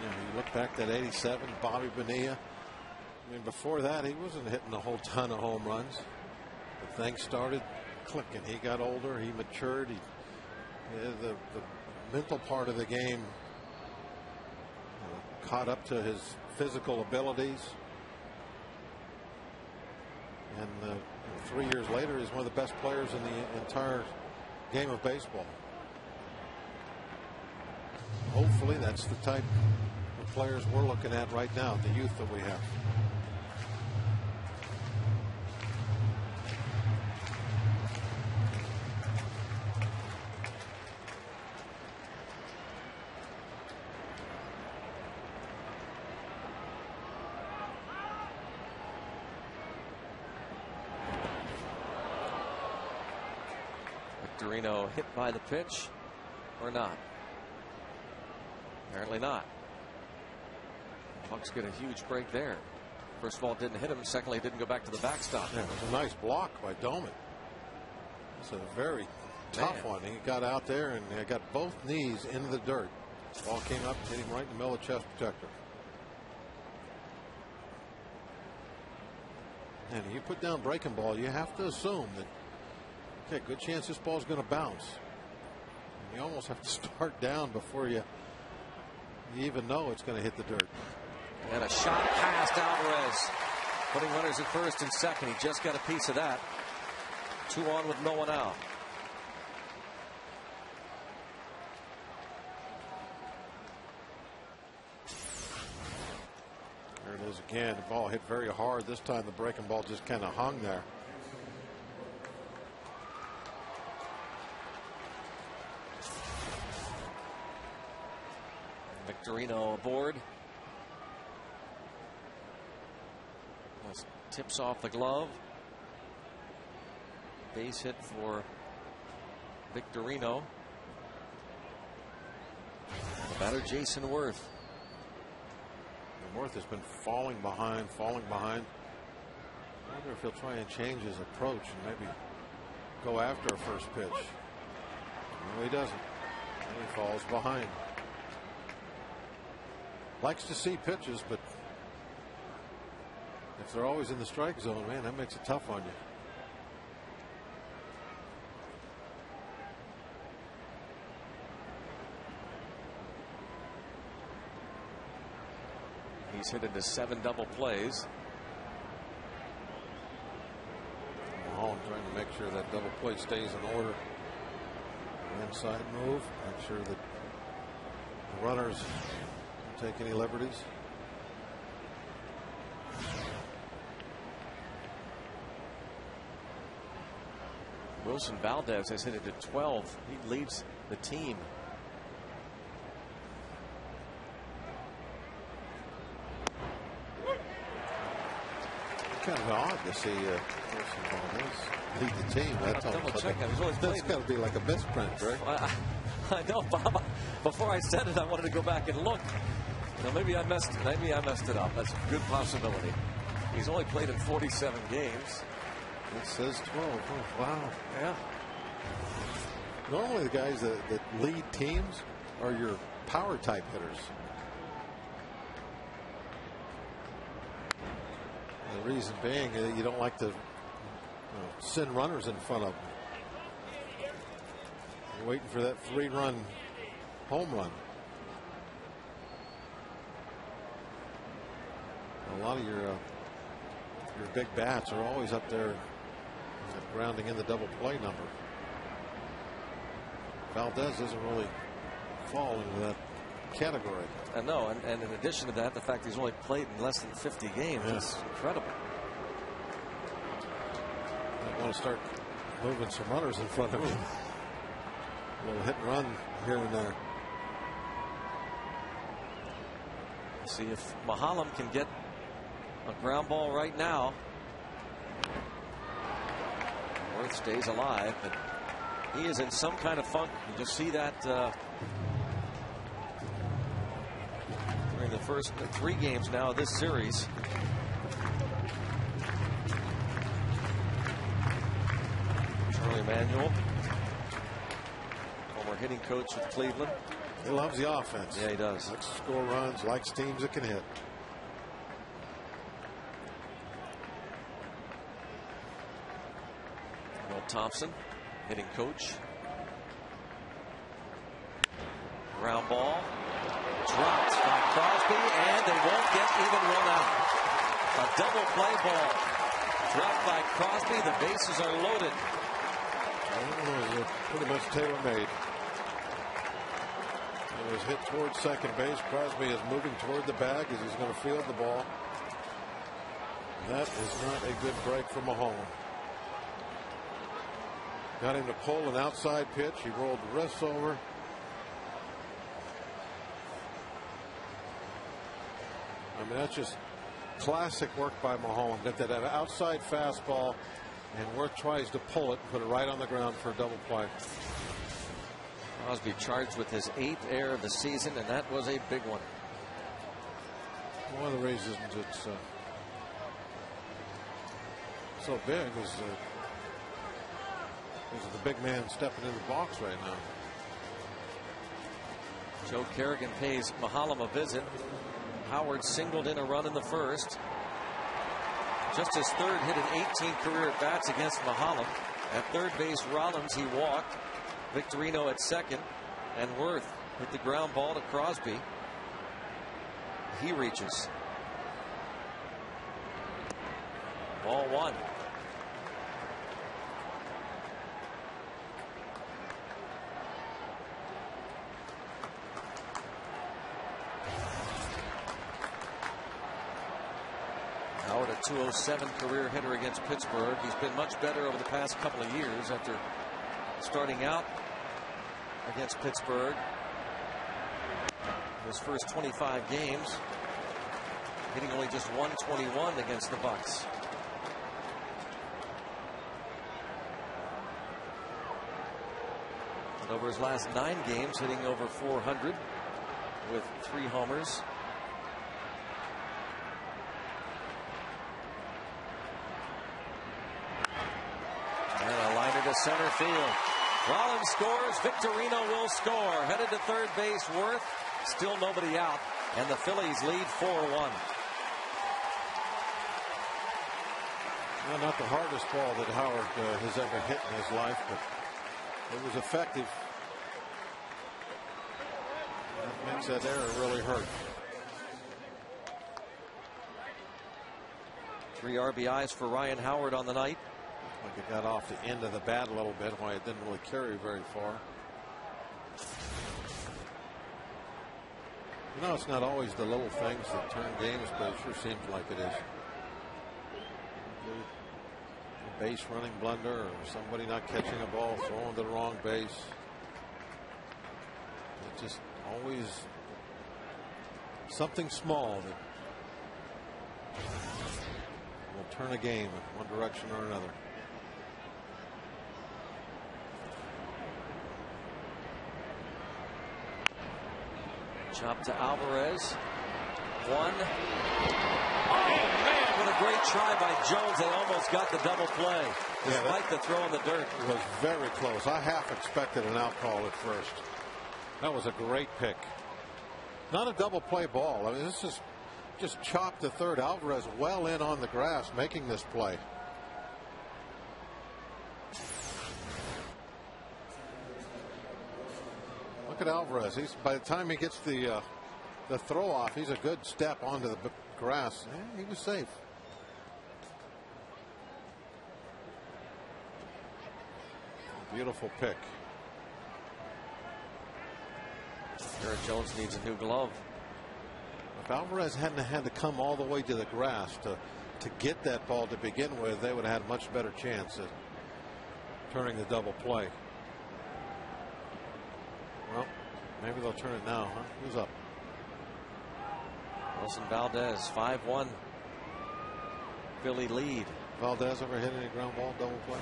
[SPEAKER 4] You look back at 87, Bobby Bonilla. I mean, before that, he wasn't hitting a whole ton of home runs. But things started clicking. He got older. He matured. The mental part of the game caught up to his physical abilities. And 3 years later, he's one of the best players in the entire game of baseball. Hopefully, that's the type of players we're looking at right now, the youth that we have.
[SPEAKER 2] Victorino hit by the pitch or not? Apparently not. Bucks get a huge break there. First of all, it didn't hit him. Secondly, it didn't go back to the backstop.
[SPEAKER 4] Yeah, it was a nice block by Doman. It's a very tough one. He got out there and got both knees into the dirt. Ball came up, hit him right in the middle of the chest protector. And you put down breaking ball, you have to assume that, okay, good chance this ball's going to bounce. And you almost have to start down before you even know it's going to hit the dirt.
[SPEAKER 2] And a shot past Alvarez, putting runners at first and second. He just got a piece of that. 2 on with no one out.
[SPEAKER 4] There it is again. The ball hit very hard. This time the breaking ball just kind of hung there.
[SPEAKER 2] Victorino aboard. Tips off the glove. Base hit for Victorino. The batter, Jason Worth.
[SPEAKER 4] And Worth has been falling behind. I wonder if he'll try and change his approach and maybe go after a first pitch. No, he doesn't. And he falls behind. Likes to see pitches, but if they're always in the strike zone, man, that makes it tough on you.
[SPEAKER 2] He's hit into 7 double plays.
[SPEAKER 4] Mahone trying to make sure that double play stays in order. Inside move, make sure that the runners don't take any liberties.
[SPEAKER 2] Wilson Valdez has hit it to 12. He leads the team.
[SPEAKER 4] Kind of odd to see Wilson Valdez lead the team. That's got to be like a misprint, right?
[SPEAKER 2] I know, Bob. Before I said it, I wanted to go back and look. Maybe I messed it up. That's a good possibility. He's only played in 47 games.
[SPEAKER 4] It says 12. Oh, wow.
[SPEAKER 2] Yeah.
[SPEAKER 4] Normally the guys that lead teams are your power type hitters. The reason being you don't like to send runners in front of them. You're waiting for that 3-run home run. A lot of your big bats are always up there grounding in the double play number. Valdez doesn't really fall into that category.
[SPEAKER 2] I know, and in addition to that, the fact he's only played in less than 50 games is incredible.
[SPEAKER 4] I want to start moving some runners in front of him. A little hit and run here and there.
[SPEAKER 2] See if Mahalam can get a ground ball right now. Worth stays alive, but he is in some kind of funk. You just see that during the first 3 games now of this series. Charlie Manuel, former hitting coach with Cleveland.
[SPEAKER 4] He loves the offense.
[SPEAKER 2] Yeah, he does.
[SPEAKER 4] Likes to score runs, likes teams that can hit.
[SPEAKER 2] Will Thompson, hitting coach. Ground ball. Dropped by Crosby, and they won't get even one out. A double play ball. Dropped by Crosby. The bases are loaded.
[SPEAKER 4] It was pretty much tailor-made. It was hit towards second base. Crosby is moving toward the bag as he's going to field the ball. That is not a good break for Mahalam. Got him to pull an outside pitch. He rolled the wrists over. I mean, that's just classic work by Mahalam. Got that outside fastball, and Worth tries to pull it and put it right on the ground for a double play.
[SPEAKER 2] Crosby charged with his 8th error of the season, and that was a big one.
[SPEAKER 4] One of the reasons it's so big is the big man stepping in the box right now.
[SPEAKER 2] Joe Kerrigan pays Mahalam a visit. Howard singled in a run in the first. Just his 3rd hit in 18 career at-bats against Mahalam. At third base, Rollins, he walked. Victorino at second. And Worth hit the ground ball to Crosby. He reaches. Ball 1. Howard, a .207 career hitter against Pittsburgh. He's been much better over the past couple of years after starting out against Pittsburgh. His first 25 games, hitting only just .121 against the Bucks. And over his last 9 games, hitting over .400 with 3 homers. To center field. Rollins scores. Victorino will score. Headed to third base. Worth. Still nobody out. And the Phillies lead 4-1.
[SPEAKER 4] Well, not the hardest ball that Howard has ever hit in his life, but it was effective. That makes that error really hurt.
[SPEAKER 2] 3 RBIs for Ryan Howard on the night.
[SPEAKER 4] Like it got off the end of the bat a little bit, why it didn't really carry very far. You know, it's not always the little things that turn games, but it sure seems like it is. A base running blunder, or somebody not catching a ball, throwing to the wrong base. It's just always something small that will turn a game in one direction or another.
[SPEAKER 2] Chop to Alvarez. One. Oh, man, what a great try by Jones. They almost got the double play, despite the throw in the dirt.
[SPEAKER 4] It was very close. I half expected an out call at first. That was a great pick. Not a double play ball. I mean, this is just chopped to third. Alvarez well in on the grass making this play. Look at Alvarez. He's, by the time he gets the throw off, he's a good step onto the grass. He was safe. Beautiful pick.
[SPEAKER 2] Garrett Jones needs a new glove.
[SPEAKER 4] If Alvarez hadn't had to come all the way to the grass to get that ball to begin with, they would have had a much better chance at turning the double play. Well, maybe they'll turn it now, huh? Who's up?
[SPEAKER 2] Wilson Valdez, 5-1. Philly lead.
[SPEAKER 4] Valdez ever hit any ground ball double plays?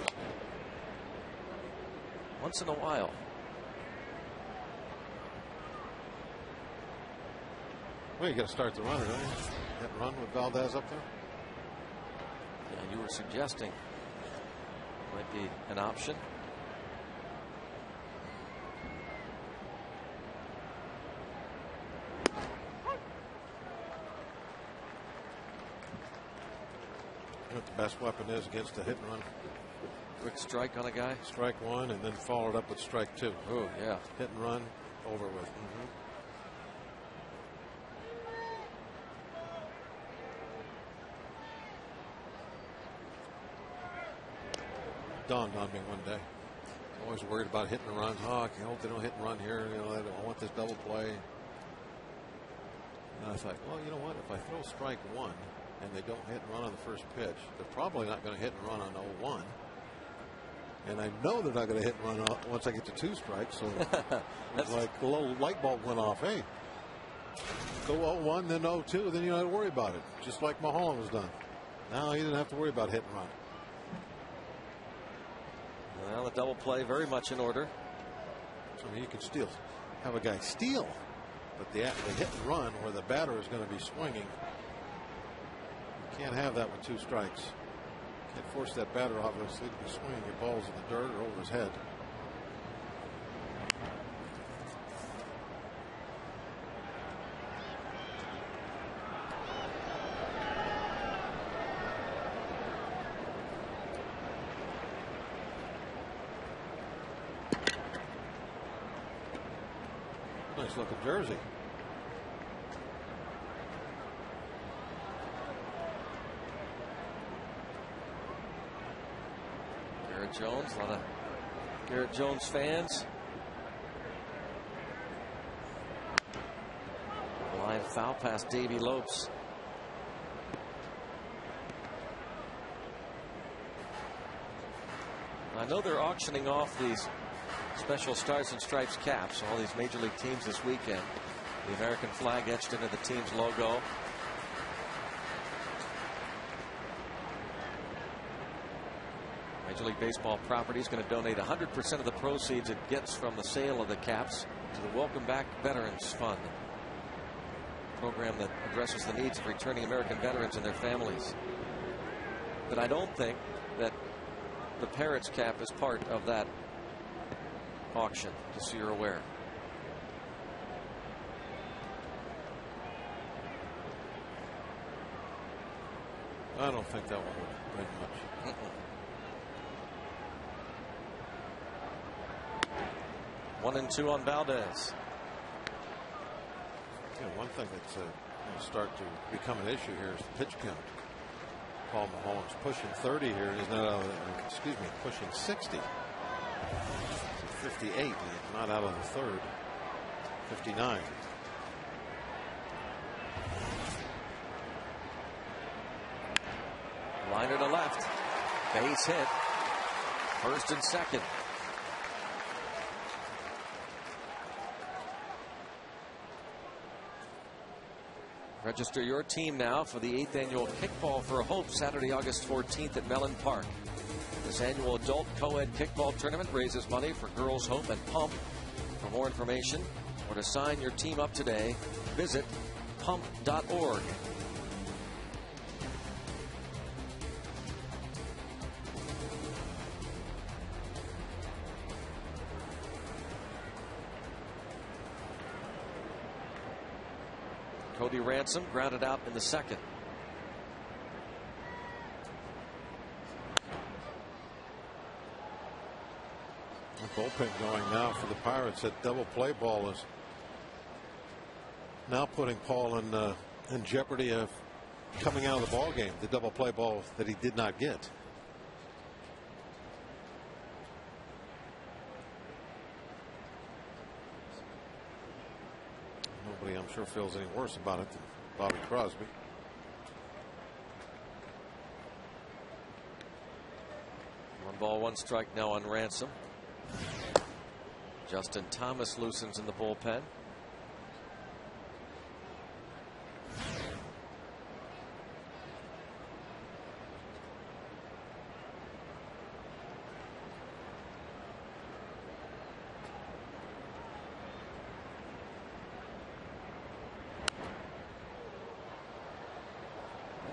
[SPEAKER 2] Once in a while.
[SPEAKER 4] Well, you got to start the runner, don't you? Hit and run with Valdez up there.
[SPEAKER 2] Yeah, you were suggesting might be an option.
[SPEAKER 4] You know what the best weapon is against a hit and run?
[SPEAKER 2] Quick strike on a guy.
[SPEAKER 4] Strike one and then followed up with strike two.
[SPEAKER 2] Oh, yeah.
[SPEAKER 4] Hit and run, over with. Dawned on me one day. Always worried about hitting and runs. Oh, I hope they don't hit and run here. You know, I want this double play. And I thought, well, you know what? If I throw strike one and they don't hit and run on the first pitch, they're probably not going to hit and run on 0-1. And I know they're not going to hit and run once I get to 2 strikes. So it's like a little light bulb went off. Hey, go 0-1, then 0-2, then you don't have to worry about it. Just like Mulholland was done. Now he didn't have to worry about hit and run.
[SPEAKER 2] Well, the double play very much in order.
[SPEAKER 4] I mean, you can still have a guy steal, but the hit and run where the batter is going to be swinging, you can't have that with 2 strikes. You can't force that batter obviously to be swinging your balls in the dirt or over his head. Nice looking jersey.
[SPEAKER 2] Garrett Jones, a lot of Garrett Jones fans. Line foul past Davey Lopes. I know they're auctioning off these special Stars and Stripes caps, all these major league teams this weekend. The American flag etched into the team's logo. Major League Baseball Property is going to donate 100% of the proceeds it gets from the sale of the caps to the Welcome Back Veterans Fund, a program that addresses the needs of returning American veterans and their families. But I don't think that the Parrots cap is part of that auction, just so you're aware.
[SPEAKER 4] I don't think that one would bring much.
[SPEAKER 2] 1-2 on Valdez.
[SPEAKER 4] You know, one thing that's going to start to become an issue here is the pitch count. Paul Mulholland's pushing 30 here. He's not out of the, pushing 60. 58, not out of the third. 59.
[SPEAKER 2] Liner to left. Base hit. First and second. Register your team now for the 8th annual Kickball for Hope, Saturday, August 14th at Mellon Park. This annual adult co-ed kickball tournament raises money for Girls Hope and Pump. For more information or to sign your team up today, visit pump.org. Cody Ransom grounded out in the second.
[SPEAKER 4] The bullpen going now for the Pirates. That double play ball is now putting Paul in jeopardy of coming out of the ball game. The double play ball that he did not get. Nobody, I'm sure, feels any worse about it than Bobby Crosby.
[SPEAKER 2] One ball, one strike now on Ransom. Justin Thomas loosens in the bullpen.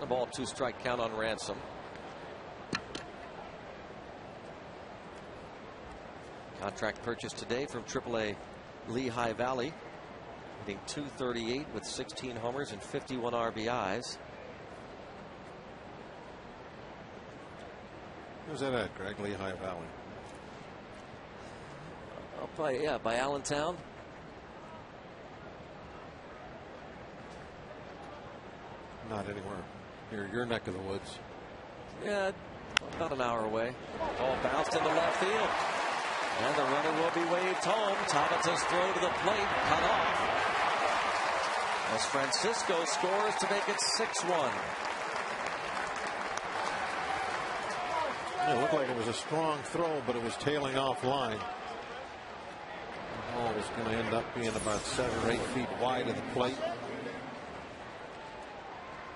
[SPEAKER 2] The ball, 2-strike count on Ransom. Contract purchase today from AAA Lehigh Valley, hitting .238 with 16 homers and 51 RBIs.
[SPEAKER 4] Where's that at, Greg? Lehigh Valley.
[SPEAKER 2] By Allentown.
[SPEAKER 4] Not anywhere near your neck of the woods.
[SPEAKER 2] Yeah, about an hour away. Ball bounced into left field. And the runner will be waved home. Tabata's throw to the plate, cut off. As Francisco scores to make it 6-1.
[SPEAKER 4] It looked like it was a strong throw, but it was tailing off line. The ball was going to end up being about 7 or 8 feet wide of the plate.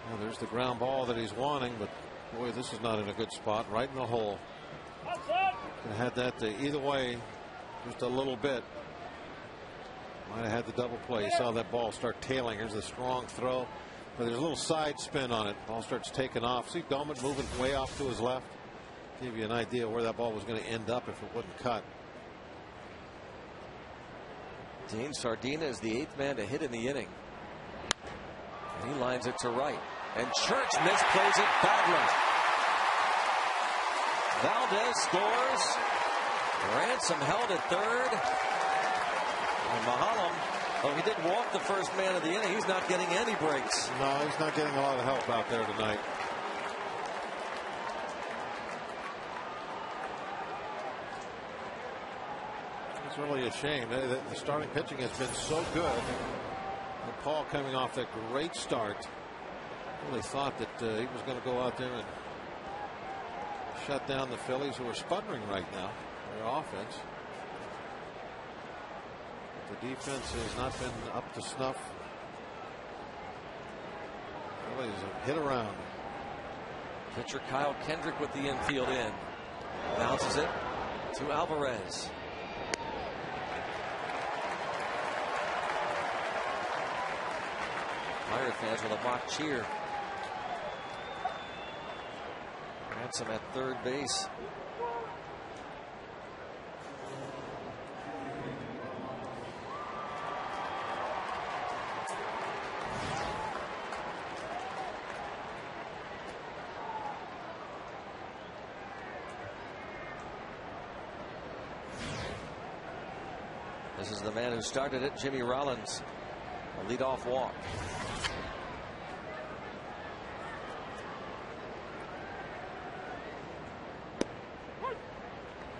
[SPEAKER 4] Well, there's the ground ball that he's wanting, but boy, this is not in a good spot. Right in the hole. Could have had that either way, just a little bit. Might have had the double play. Saw that ball start tailing. Here's the strong throw, but there's a little side spin on it. Ball starts taking off. See Doman moving way off to his left. Give you an idea where that ball was going to end up if it wasn't cut.
[SPEAKER 2] Dean Sardina is the 8th man to hit in the inning. And he lines it to right. And Church misplays it badly. Valdez scores. Ransom held at third. And Mahalam, though he did walk the first man of the inning, he's not getting any breaks.
[SPEAKER 4] No, he's not getting a lot of help out there tonight. It's really a shame. The starting pitching has been so good. And Paul coming off that great start. Really thought that he was going to go out there and shut down the Phillies, who are sputtering right now, their offense. But the defense has not been up to snuff. Phillies have hit around.
[SPEAKER 2] Pitcher Kyle Kendrick with the infield in. Bounces it to Alvarez. Pirate fans with a mock cheer. Ransom at third base. This is the man who started it, Jimmy Rollins. A leadoff walk.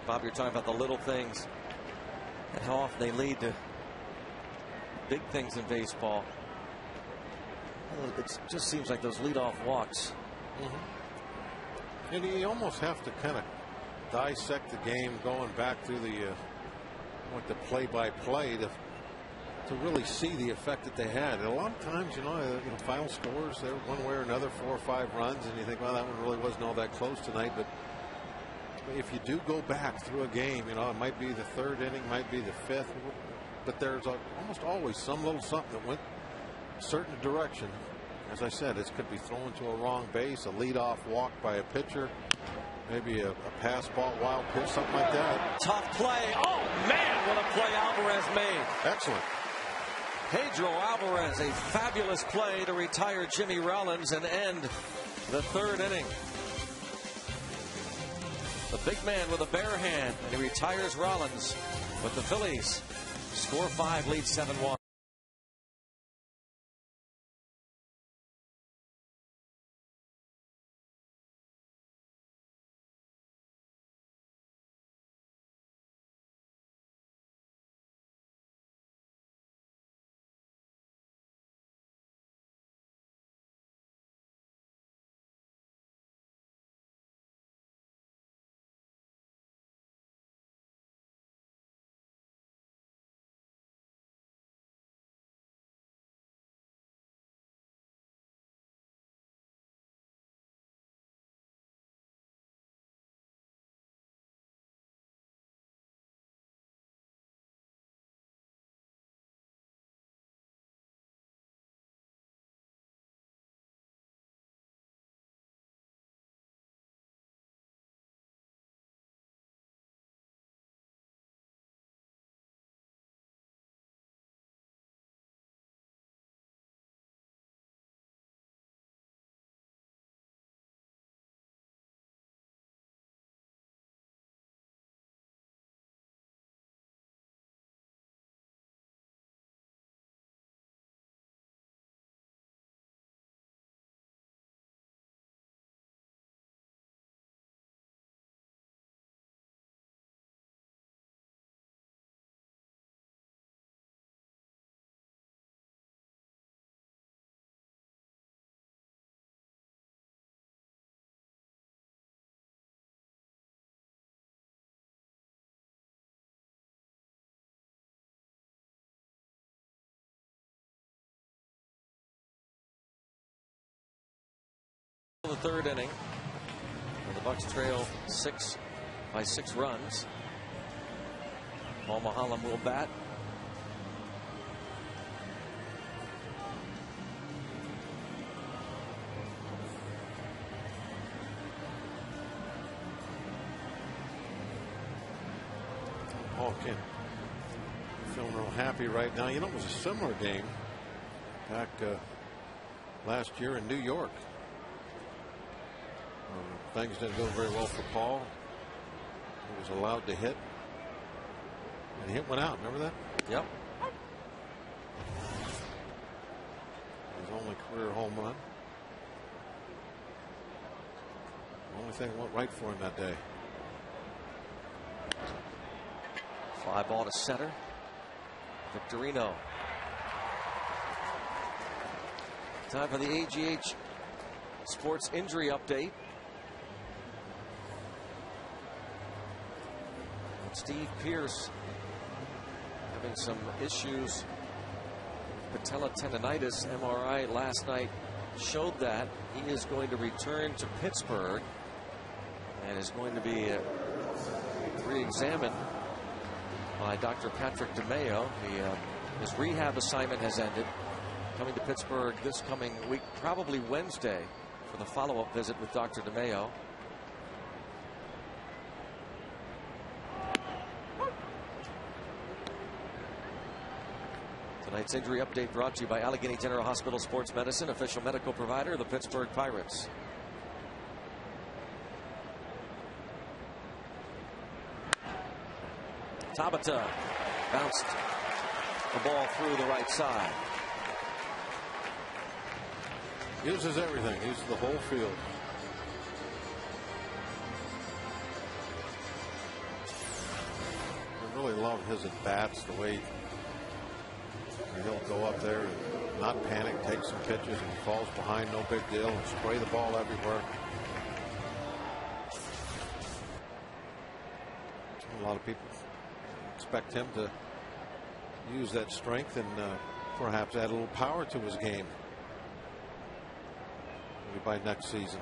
[SPEAKER 2] Bob, you're talking about the little things and how often they lead to big things in baseball. It just seems like those leadoff walks.
[SPEAKER 4] And you almost have to kind of dissect the game going back through the play-by-play to to really see the effect that they had. And a lot of times, final scores, they're one way or another, 4 or 5 runs, and you think, well, that one really wasn't all that close tonight. But if you do go back through a game, it might be the 3rd inning, might be the 5th, but there's almost always some little something that went a certain direction. As I said, it could be thrown to a wrong base, a leadoff walk by a pitcher, maybe a pass ball, wild pitch, something like that.
[SPEAKER 2] Tough play. Oh, man, what a play Alvarez made.
[SPEAKER 4] Excellent.
[SPEAKER 2] Pedro Alvarez, a fabulous play to retire Jimmy Rollins and end the 3rd inning. The big man with a bare hand, and he retires Rollins. But the Phillies score 5, lead 7-1. The 3rd inning, and the Bucks trail 6 by 6 runs. Paul Maholm will bat.
[SPEAKER 4] Paul feeling real happy right now. It was a similar game back last year in New York. Things didn't go very well for Paul. He was allowed to hit, and he hit one out. Remember that?
[SPEAKER 2] Yep.
[SPEAKER 4] His only career home run. The only thing that went right for him that day.
[SPEAKER 2] Fly ball to center. Victorino. Time for the AGH Sports Injury Update. Steve Pierce having some issues with patella tendonitis. MRI last night showed that. He is going to return to Pittsburgh and is going to be re-examined by Dr. Patrick DeMeo. His rehab assignment has ended. Coming to Pittsburgh this coming week, probably Wednesday, for the follow-up visit with Dr. DeMeo. Tonight's injury update brought to you by Allegheny General Hospital Sports Medicine, official medical provider of the Pittsburgh Pirates. Tabata bounced the ball through the right side.
[SPEAKER 4] Uses everything. Uses the whole field. I really love his at-bats, the way he'll go up there and not panic, take some pitches, and he falls behind, no big deal, and spray the ball everywhere. A lot of people expect him to use that strength and perhaps add a little power to his game maybe by next season.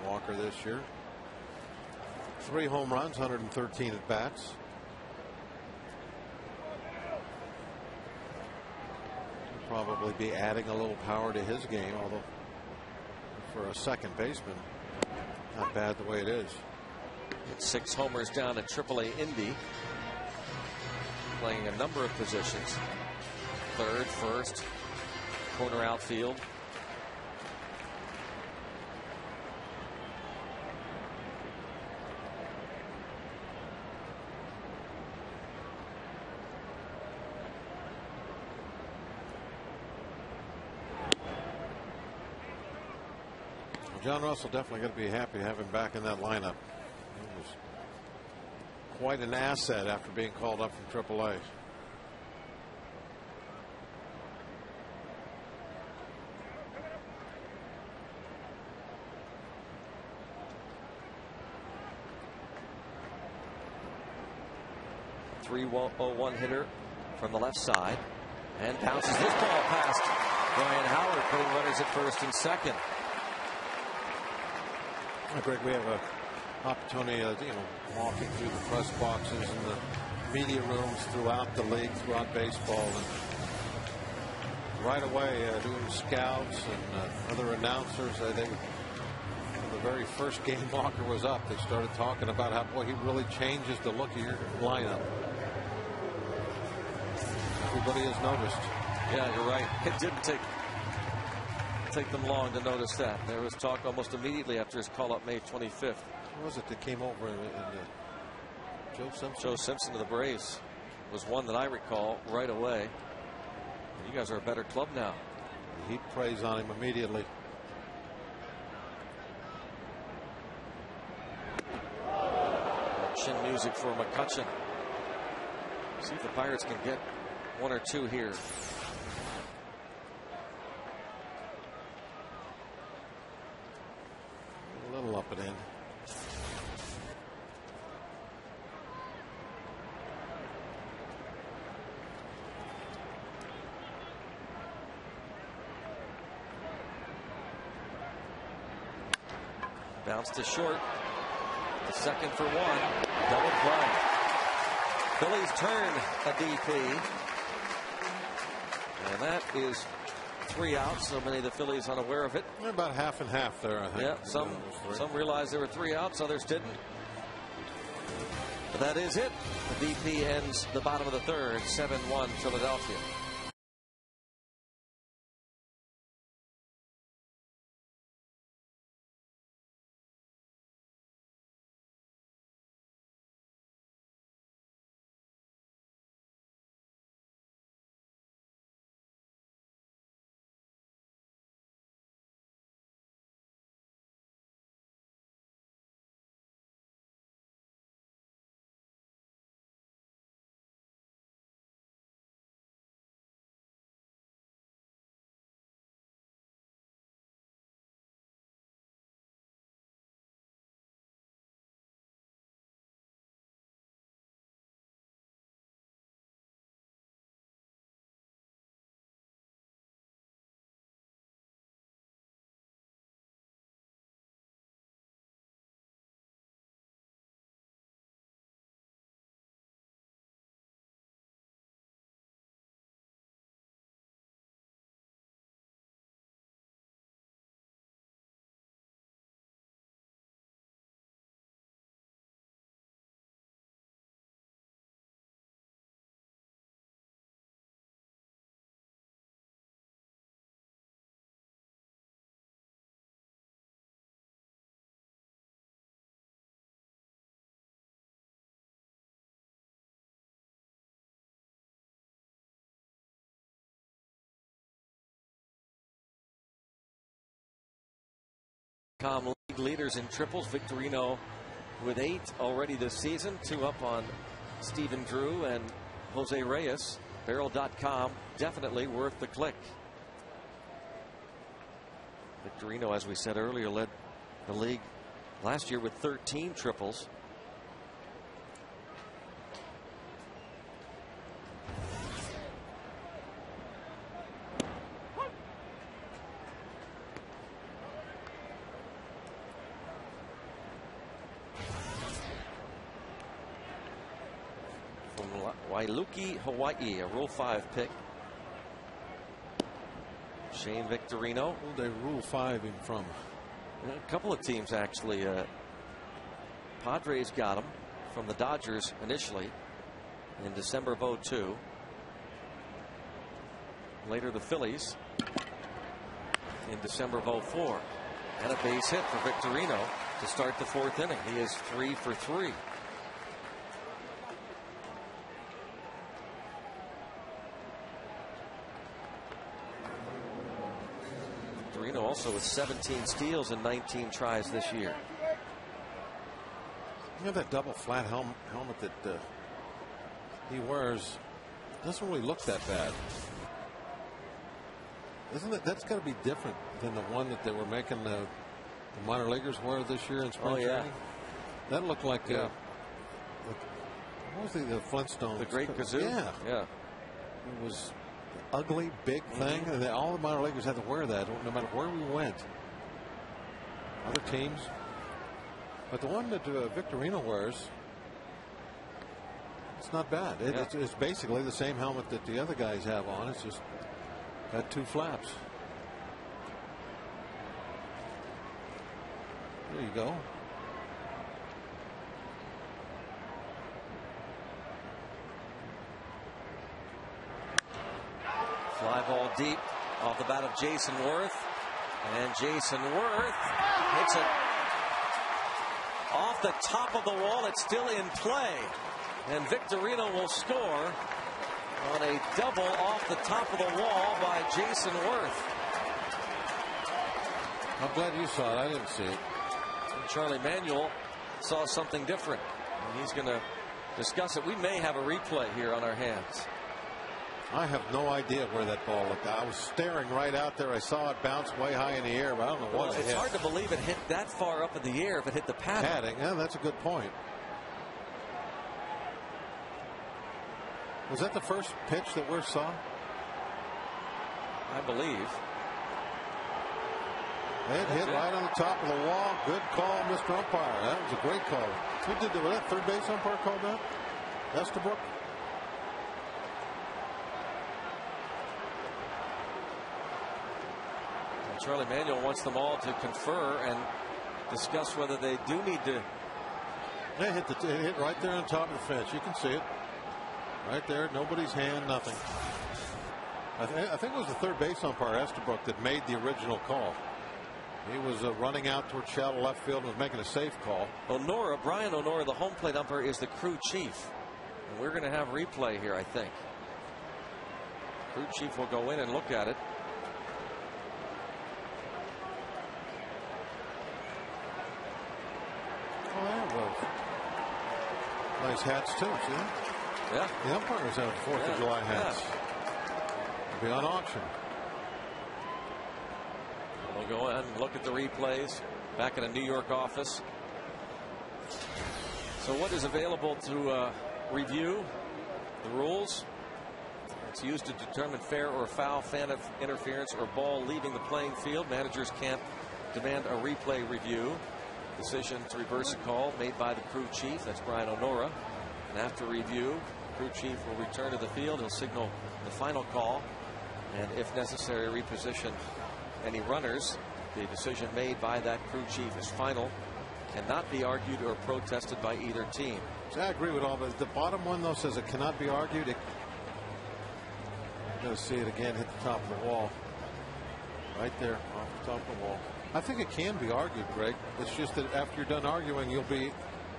[SPEAKER 4] Walker this year, 3 home runs, 113 at bats. Probably be adding a little power to his game, although for a second baseman, not bad the way it is.
[SPEAKER 2] 6 homers down at AAA Indy, playing a number of positions: third, first, corner outfield.
[SPEAKER 4] John Russell definitely going to be happy to have him back in that lineup. He was quite an asset after being called up from AAA.
[SPEAKER 2] .301 hitter from the left side, and bounces this ball past Brian Howard, putting runners at first and second.
[SPEAKER 4] Greg, we have an opportunity, walking through the press boxes and the media rooms throughout the league, throughout baseball, and right away, doing scouts and other announcers, when the very first game Walker was up, they started talking about how, boy, he really changes the look of your lineup. Everybody has noticed.
[SPEAKER 2] Yeah, you're right. It didn't take them long to notice that. There was talk almost immediately after his call up May 25th.
[SPEAKER 4] Who was it that came over in Joe Simpson?
[SPEAKER 2] Joe Simpson to the Braves was one that I recall right away. You guys are a better club now.
[SPEAKER 4] He preys on him immediately.
[SPEAKER 2] Chin music for McCutcheon. See if the Pirates can get 1 or 2 here.
[SPEAKER 4] A little up and in.
[SPEAKER 2] Bounce to short. The second for 1. Double play. Phillies turn a DP. And that is 3 outs. So many of the Phillies unaware of it.
[SPEAKER 4] They're about half and half there, I think.
[SPEAKER 2] Yeah, some realized there were 3 outs, others didn't. But that is it. The DP ends the bottom of the third, 7-1 Philadelphia. League leaders in triples. Victorino with 8 already this season. 2 up on Stephen Drew and Jose Reyes. Barrel.com, definitely worth the click. Victorino, as we said earlier, led the league last year with 13 triples. From Wailuki, Hawaii, a Rule 5 pick. Shane Victorino.
[SPEAKER 4] Who they Rule 5 him from?
[SPEAKER 2] A couple of teams, actually. Padres got him from the Dodgers initially in December of '02. Later, the Phillies in December of '04. And a base hit for Victorino to start the 4th inning. He is 3 for 3. Victorino also with 17 steals and 19 tries this year.
[SPEAKER 4] You know, that double flat helmet that he wears doesn't really look that bad. Isn't it? That's got to be different than the one that they were making the minor leaguers wear this year in spring training. That looked like what was the Flintstones?
[SPEAKER 2] The Great Kazoo?
[SPEAKER 4] Yeah. It was an ugly, big thing, and all the minor leaguers had to wear that no matter where we went. Other teams. But the one that Victorino wears, it's not bad. It's basically the same helmet that the other guys have on. It's just got 2 flaps. There you go.
[SPEAKER 2] Fly ball deep off the bat of Jason Worth. And Jason Worth hits it off the top of the wall. It's still in play. And Victorino will score on a double off the top of the wall by Jason Worth.
[SPEAKER 4] I'm glad you saw it. I didn't see it.
[SPEAKER 2] And Charlie Manuel saw something different. And he's going to discuss it. We may have a replay here on our hands.
[SPEAKER 4] I have no idea where that ball looked. I was staring right out there. I saw it bounce way high in the air, but I don't know what it hit.
[SPEAKER 2] It's hard to believe it hit that far up in the air if it hit the padding.
[SPEAKER 4] Yeah, that's a good point. Was that the first pitch that we saw?
[SPEAKER 2] I believe.
[SPEAKER 4] It hit right on the top of the wall. Good call, Mr. Umpire. That was a great call. Who did that? Was that third base umpire called that? Estabrook?
[SPEAKER 2] Charlie Manuel wants them all to confer and discuss whether they do need to.
[SPEAKER 4] They hit right there on top of the fence. You can see it. Right there. Nobody's hand, nothing. I think it was the third base umpire, Estabrook, that made the original call. He was running out toward shallow left field and was making a safe call.
[SPEAKER 2] Brian Onora, the home plate umpire, is the crew chief. And we're going to have replay here, I think. Crew chief will go in and look at it.
[SPEAKER 4] Nice hats too, see that?
[SPEAKER 2] Yeah.
[SPEAKER 4] The umpires have 4th of July hats. They'll be on auction.
[SPEAKER 2] We'll go and look at the replays back in a New York office. So what is available to review? The rules. It's used to determine fair or foul, fan of interference, or ball leaving the playing field. Managers can't demand a replay review. Decision to reverse a call made by the crew chief. That's Brian Onora. And after review, crew chief will return to the field. He'll signal the final call, and if necessary, reposition any runners. The decision made by that crew chief is final, cannot be argued or protested by either team.
[SPEAKER 4] So I agree with all, but the bottom one though says it cannot be argued. You're going to see it again hit the top of the wall. Right there off the top of the wall. I think it can be argued, Greg. It's just that after you're done arguing, you'll be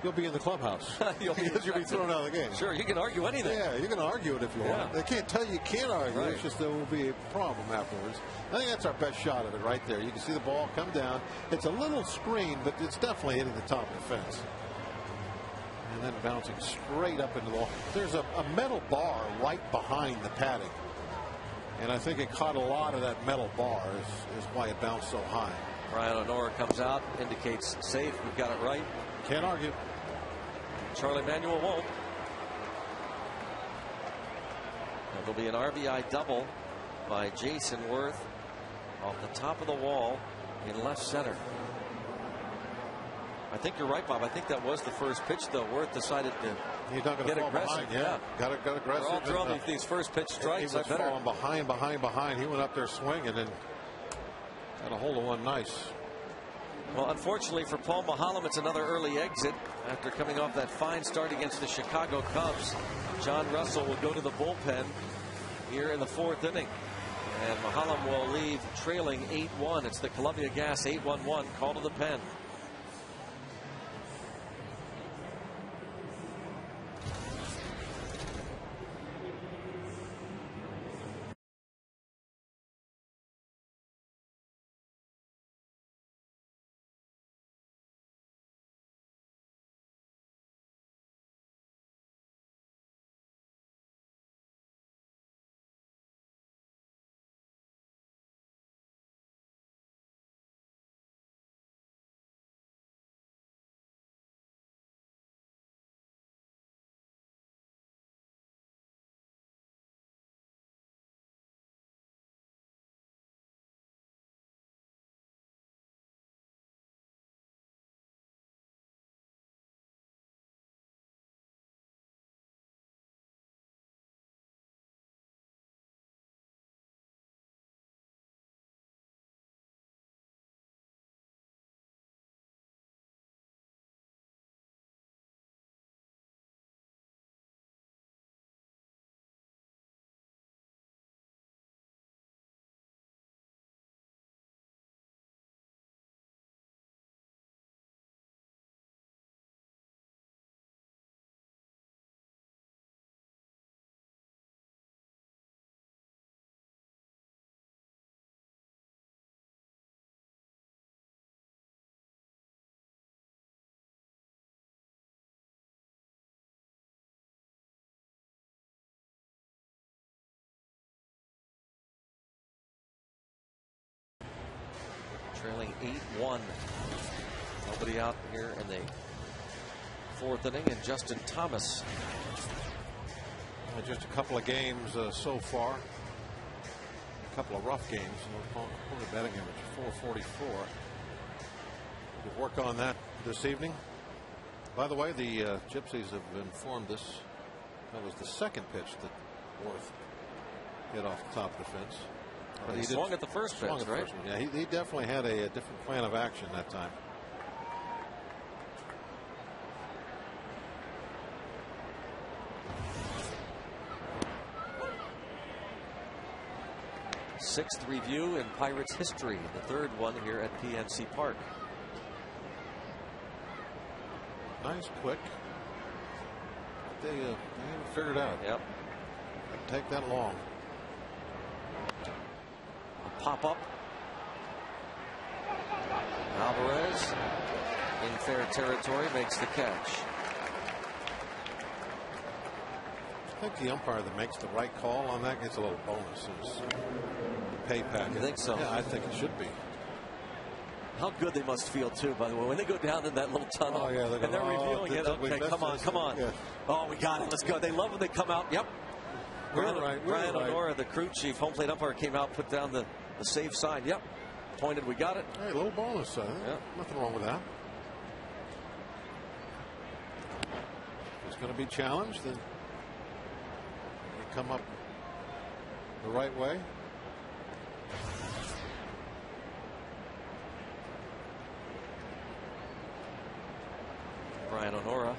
[SPEAKER 4] in the clubhouse. you'll be thrown out of the game.
[SPEAKER 2] Sure, you can argue anything.
[SPEAKER 4] Yeah, you can argue it if you want. They can't tell you can't argue. Right. It's just there will be a problem afterwards. I think that's our best shot of it right there. You can see the ball come down. It's a little screen, but it's definitely hitting the top of the fence. And then bouncing straight up into the wall. There's a metal bar right behind the padding. And I think it caught a lot of that metal bar is why it bounced so high.
[SPEAKER 2] Brian Honora comes out, indicates safe. We've got it right.
[SPEAKER 4] Can't argue.
[SPEAKER 2] Charlie Manuel won't. There'll be an RBI double by Jason Worth off the top of the wall in left center. I think you're right, Bob. I think that was the first pitch, though. Worth decided to get aggressive.
[SPEAKER 4] Yeah, got aggressive.
[SPEAKER 2] They're all throwing these first pitch strikes.
[SPEAKER 4] He was falling behind. He went up there swinging and got a hold of one nice.
[SPEAKER 2] Well, unfortunately for Paul Mahalam, it's another early exit after coming off that fine start against the Chicago Cubs. John Russell will go to the bullpen here in the 4th inning. And Mahalam will leave trailing 8-1. It's the Columbia Gas 8-1-1 call to the pen. Trailing 8-1. Nobody out here in the 4th inning, and Justin Thomas.
[SPEAKER 4] Just a couple of games so far. A couple of rough games. Opponent batting average 444. We'll work on that this evening. By the way, the Gypsies have informed us that was the second pitch that Worth hit off the top of the fence.
[SPEAKER 2] But he swung at the first pitch, right?
[SPEAKER 4] Yeah, he definitely had a different plan of action that time.
[SPEAKER 2] Sixth review in Pirates history, the 3rd one here at PNC Park.
[SPEAKER 4] Nice, quick. They haven't figured out.
[SPEAKER 2] Yep.
[SPEAKER 4] It'd take that long.
[SPEAKER 2] Pop up. Alvarez in fair territory makes the catch.
[SPEAKER 4] I think the umpire that makes the right call on that gets a little bonus. The pay packet.
[SPEAKER 2] You think so?
[SPEAKER 4] Yeah, I think it should be.
[SPEAKER 2] How good they must feel too, by the way, when they go down in that little tunnel.
[SPEAKER 4] Oh, yeah,
[SPEAKER 2] and they're reviewing it. Okay, come on.
[SPEAKER 4] Yeah.
[SPEAKER 2] Oh, we got it. Let's go. They love when they come out. Yep. Brian Honora, the crew chief, home plate umpire, came out, put down the safe sign. Yep. Pointed, we got it.
[SPEAKER 4] Hey, a little bonus.
[SPEAKER 2] Yep.
[SPEAKER 4] Nothing wrong with that. If it's going to be challenged, then they come up the right way.
[SPEAKER 2] Brian Honora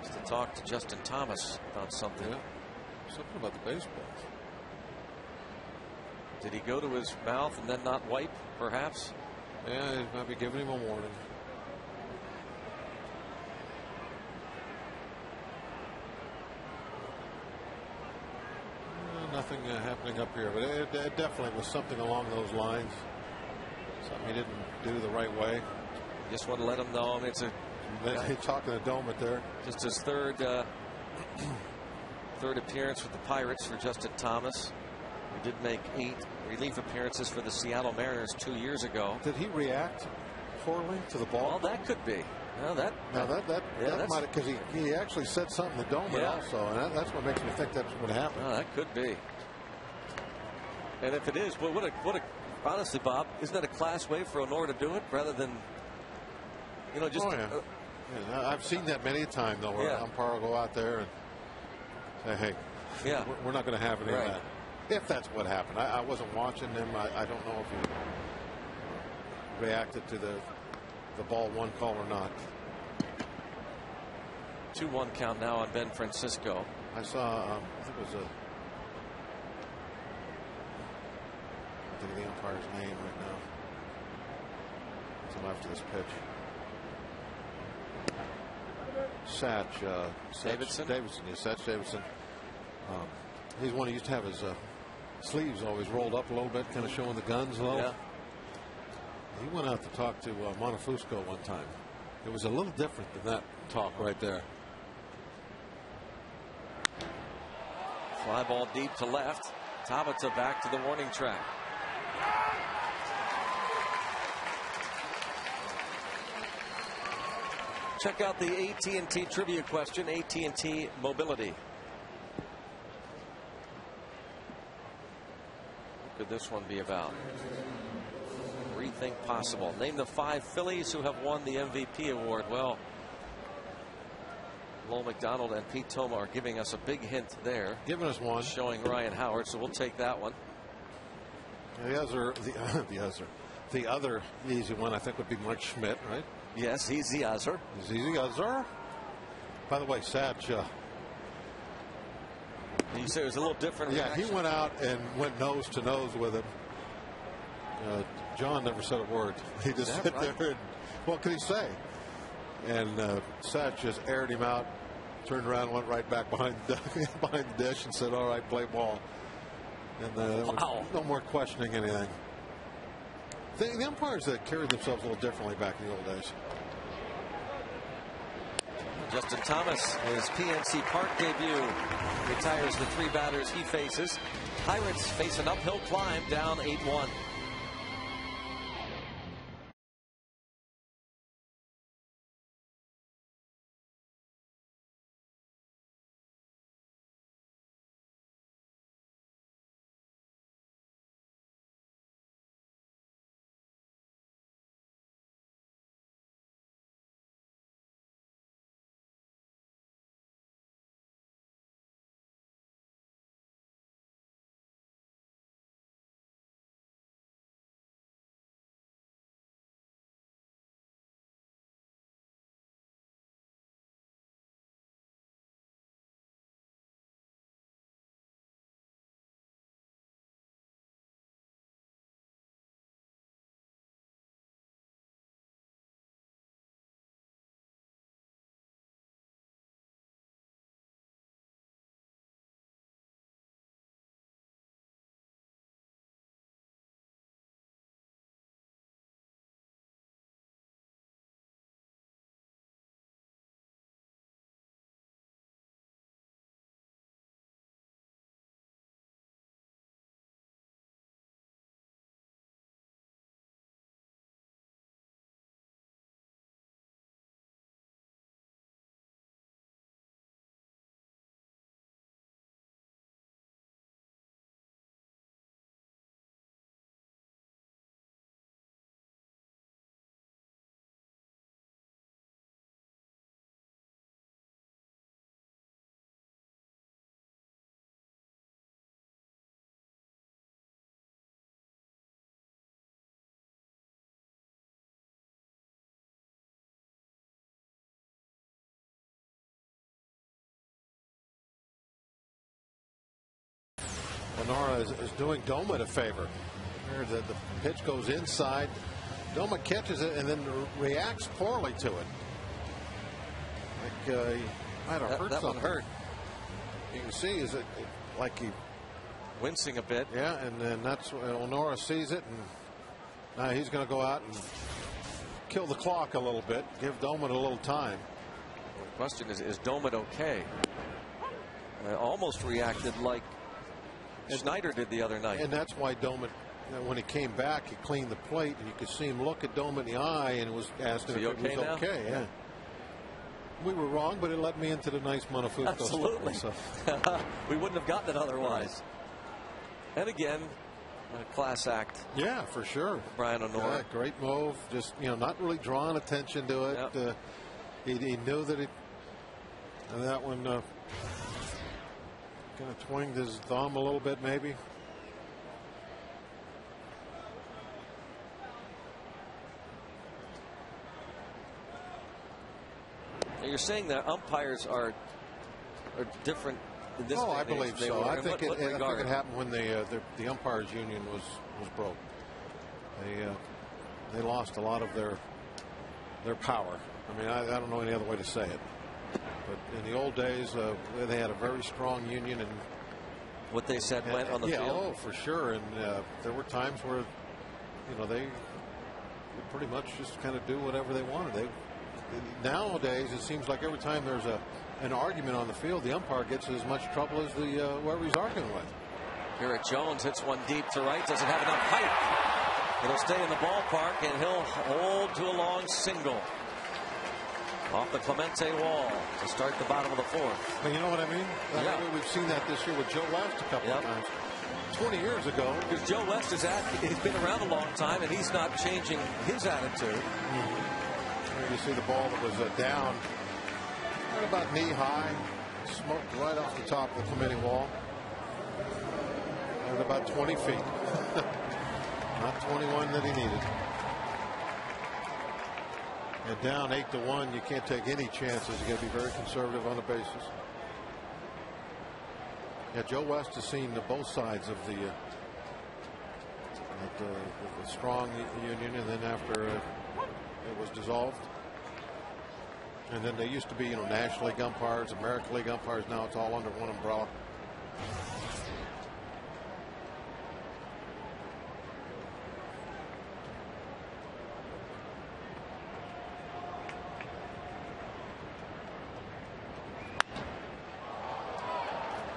[SPEAKER 2] to talk to Justin Thomas about something.
[SPEAKER 4] Yeah. Something about the baseballs.
[SPEAKER 2] Did he go to his mouth and then not wipe, perhaps?
[SPEAKER 4] Yeah, he might be giving him a warning. Nothing happening up here, but it definitely was something along those lines. Something he didn't do the right way.
[SPEAKER 2] Just want to let him know. I mean, it's
[SPEAKER 4] He's talking to Dome it there.
[SPEAKER 2] just his third Third appearance with the Pirates for Justin Thomas, who did make 8 relief appearances for the Seattle Mariners 2 years ago.
[SPEAKER 4] Did he react poorly to the ball?
[SPEAKER 2] Well, that could be. No, that
[SPEAKER 4] might, because he actually said something to Doman also, and that's what makes me think that's what happened.
[SPEAKER 2] No, that could be. And if it is, well, what a honestly, Bob, isn't that a class way for Honora to do it rather than, you know, just.
[SPEAKER 4] Yeah, I've seen that many a time though, where an umpire will go out there and say, hey, we're not going to have any of that. If that's what happened. I wasn't watching them. I don't know if he reacted to the ball one call or not.
[SPEAKER 2] 2-1 count now on Ben Francisco.
[SPEAKER 4] I saw, I think it was I think of the umpire's name right now. Until after this pitch.
[SPEAKER 2] Davidson?
[SPEAKER 4] Davidson, yes, Satch Davidson. He's one who used to have his sleeves always rolled up a little bit, kind of showing the guns low.
[SPEAKER 2] Yeah.
[SPEAKER 4] He went out to talk to Montefusco one time. It was a little different than that talk right there.
[SPEAKER 2] Fly ball deep to left. Tabata back to the warning track. Check out the AT&T trivia question, AT&T mobility. What could this one be about? Rethink possible. Name the 5 Phillies who have won the MVP award. Well, Lowell McDonald and Pete Toma are giving us a big hint there.
[SPEAKER 4] Giving us one.
[SPEAKER 2] Showing Ryan Howard, so we'll take that one.
[SPEAKER 4] The other easy one I think would be Mike Schmidt, right?
[SPEAKER 2] Yes, he's the other.
[SPEAKER 4] By the way, Satch.
[SPEAKER 2] You say it was a little different.
[SPEAKER 4] Yeah,
[SPEAKER 2] reaction.
[SPEAKER 4] he went out and went nose to nose with him. John never said a word. He just sat there and what could he say? And Satch just aired him out, turned around, went right back behind the dish and said, "All right, play ball." And no more questioning anything. The umpires that carried themselves a little differently back in the old days.
[SPEAKER 2] Justin Thomas, his PNC Park debut, retires the 3 batters he faces. Pirates face an uphill climb, down 8-1.
[SPEAKER 4] Honora is doing Doma a favor. The pitch goes inside. Doma catches it and then reacts poorly to it. Like he might have hurt
[SPEAKER 2] that
[SPEAKER 4] something.
[SPEAKER 2] One hurt.
[SPEAKER 4] You can see is it like he
[SPEAKER 2] wincing a bit.
[SPEAKER 4] Yeah, and then that's when Honora sees it, and now he's going to go out and kill the clock a little bit, give Doma a little time.
[SPEAKER 2] The question is Doma okay? almost reacted like Schneider did the other night.
[SPEAKER 4] And that's why Doman, when he came back, he cleaned the plate, and you could see him look at Doman in the eye and was asking if it was okay. Yeah. We were wrong, but it led me into the nice Montefusco.
[SPEAKER 2] Absolutely.
[SPEAKER 4] So.
[SPEAKER 2] We wouldn't have gotten it otherwise. And again, a class act.
[SPEAKER 4] Yeah, for sure.
[SPEAKER 2] Brian O'Nora.
[SPEAKER 4] Yeah, great move. Just, not really drawing attention to it.
[SPEAKER 2] Yep.
[SPEAKER 4] He knew that that one kind of twinged his thumb a little bit, maybe.
[SPEAKER 2] You're saying that umpires are different in this.
[SPEAKER 4] I believe so. I think it happened when the umpires union was broke. They lost a lot of their power. I mean, I don't know any other way to say it. But in the old days, they had a very strong union, and
[SPEAKER 2] what they said went on the field.
[SPEAKER 4] Oh, for sure. And there were times where they would pretty much just kind of do whatever they wanted. Nowadays, it seems like every time there's an argument on the field, the umpire gets as much trouble as whoever he's arguing with.
[SPEAKER 2] Garrett Jones hits one deep to right, doesn't have enough height. It'll stay in the ballpark, and he'll hold to a long single off the Clemente wall to start the bottom of the fourth.
[SPEAKER 4] But you know what I mean? We've seen that this year with Joe West a couple of times. 20 years ago.
[SPEAKER 2] Because Joe West he's been around a long time, and he's not changing his attitude.
[SPEAKER 4] You see the ball that was down right about knee high, smoked right off the top of the Clemente wall, at about 20 feet. Not 21 that he needed. And down 8-1, you can't take any chances. You got to be very conservative on the bases. Yeah, Joe West has seen both sides of the strong union, and then after it was dissolved. And then they used to be, National League umpires, American League umpires. Now it's all under one umbrella.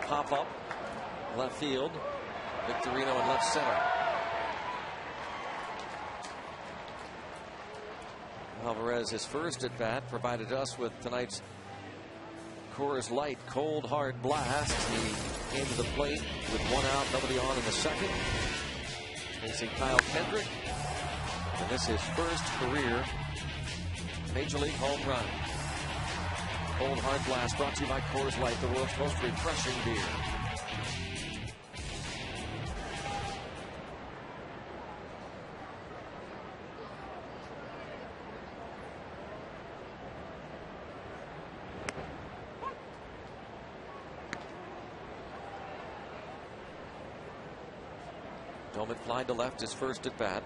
[SPEAKER 2] Pop up, left field, Victorino in left center. Alvarez, his first at bat, provided us with tonight's Coors Light cold hard blast. He came to the plate with one out, nobody on in the second, facing Kyle Kendrick, and this is his first career Major League home run. Cold hard blast brought to you by Coors Light, the world's most refreshing beer. Doman flying to left, his first at bat.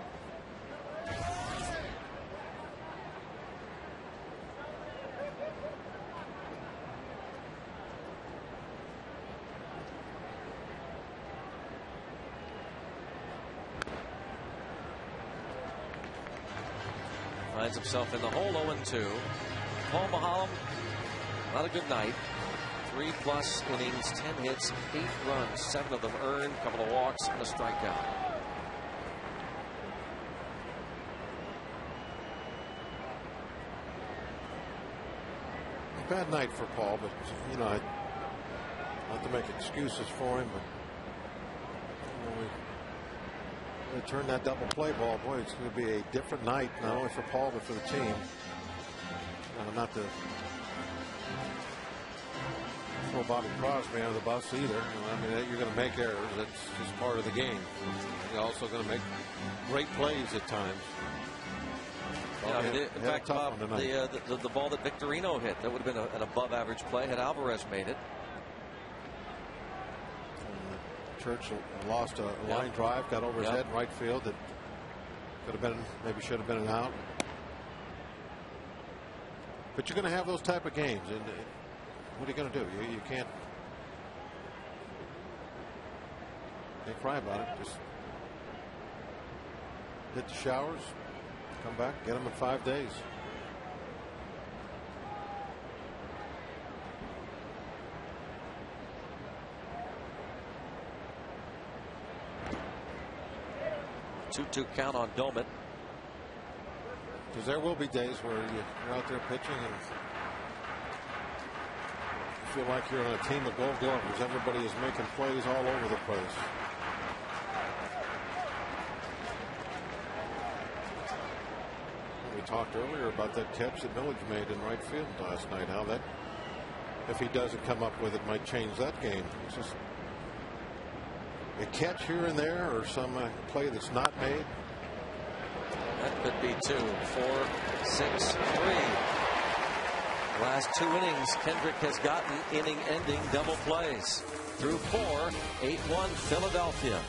[SPEAKER 2] Finds himself in the hole, 0-2. Paul Maholm, not a good night. 3+ innings, 10 hits, 8 runs, 7 of them earned, a couple of walks, and a strikeout.
[SPEAKER 4] Bad night for Paul, but not to make excuses for him, but we turned that double play ball. Boy, it's going to be a different night, not only for Paul but for the team. Not to throw Bobby Crosby under the bus either. You're going to make errors. That's just part of the game. You're also going to make great plays at times.
[SPEAKER 2] In fact, Bob, the ball that Victorino hit, that would have been an above average play had Alvarez made it.
[SPEAKER 4] Church lost a line drive, got over his head in right field. That could have been, maybe should have been an out. But you're going to have those type of games, and what are you going to do? You can't cry about it. Just hit the showers, come back, get them in 5 days.
[SPEAKER 2] 2-2 count on Domet.
[SPEAKER 4] Because there will be days where you're out there pitching and you feel like you're on a team of Gold Glovers. Everybody is making plays all over the place. We talked earlier about that catch that Millage made in right field last night. How that, if he doesn't come up with it, might change that game. It's just a catch here and there, or some play that's not made.
[SPEAKER 2] That could be 2, 4, 6, 3. Last 2 innings, Kendrick has gotten inning-ending double plays. Through 4, 8-1 Philadelphia.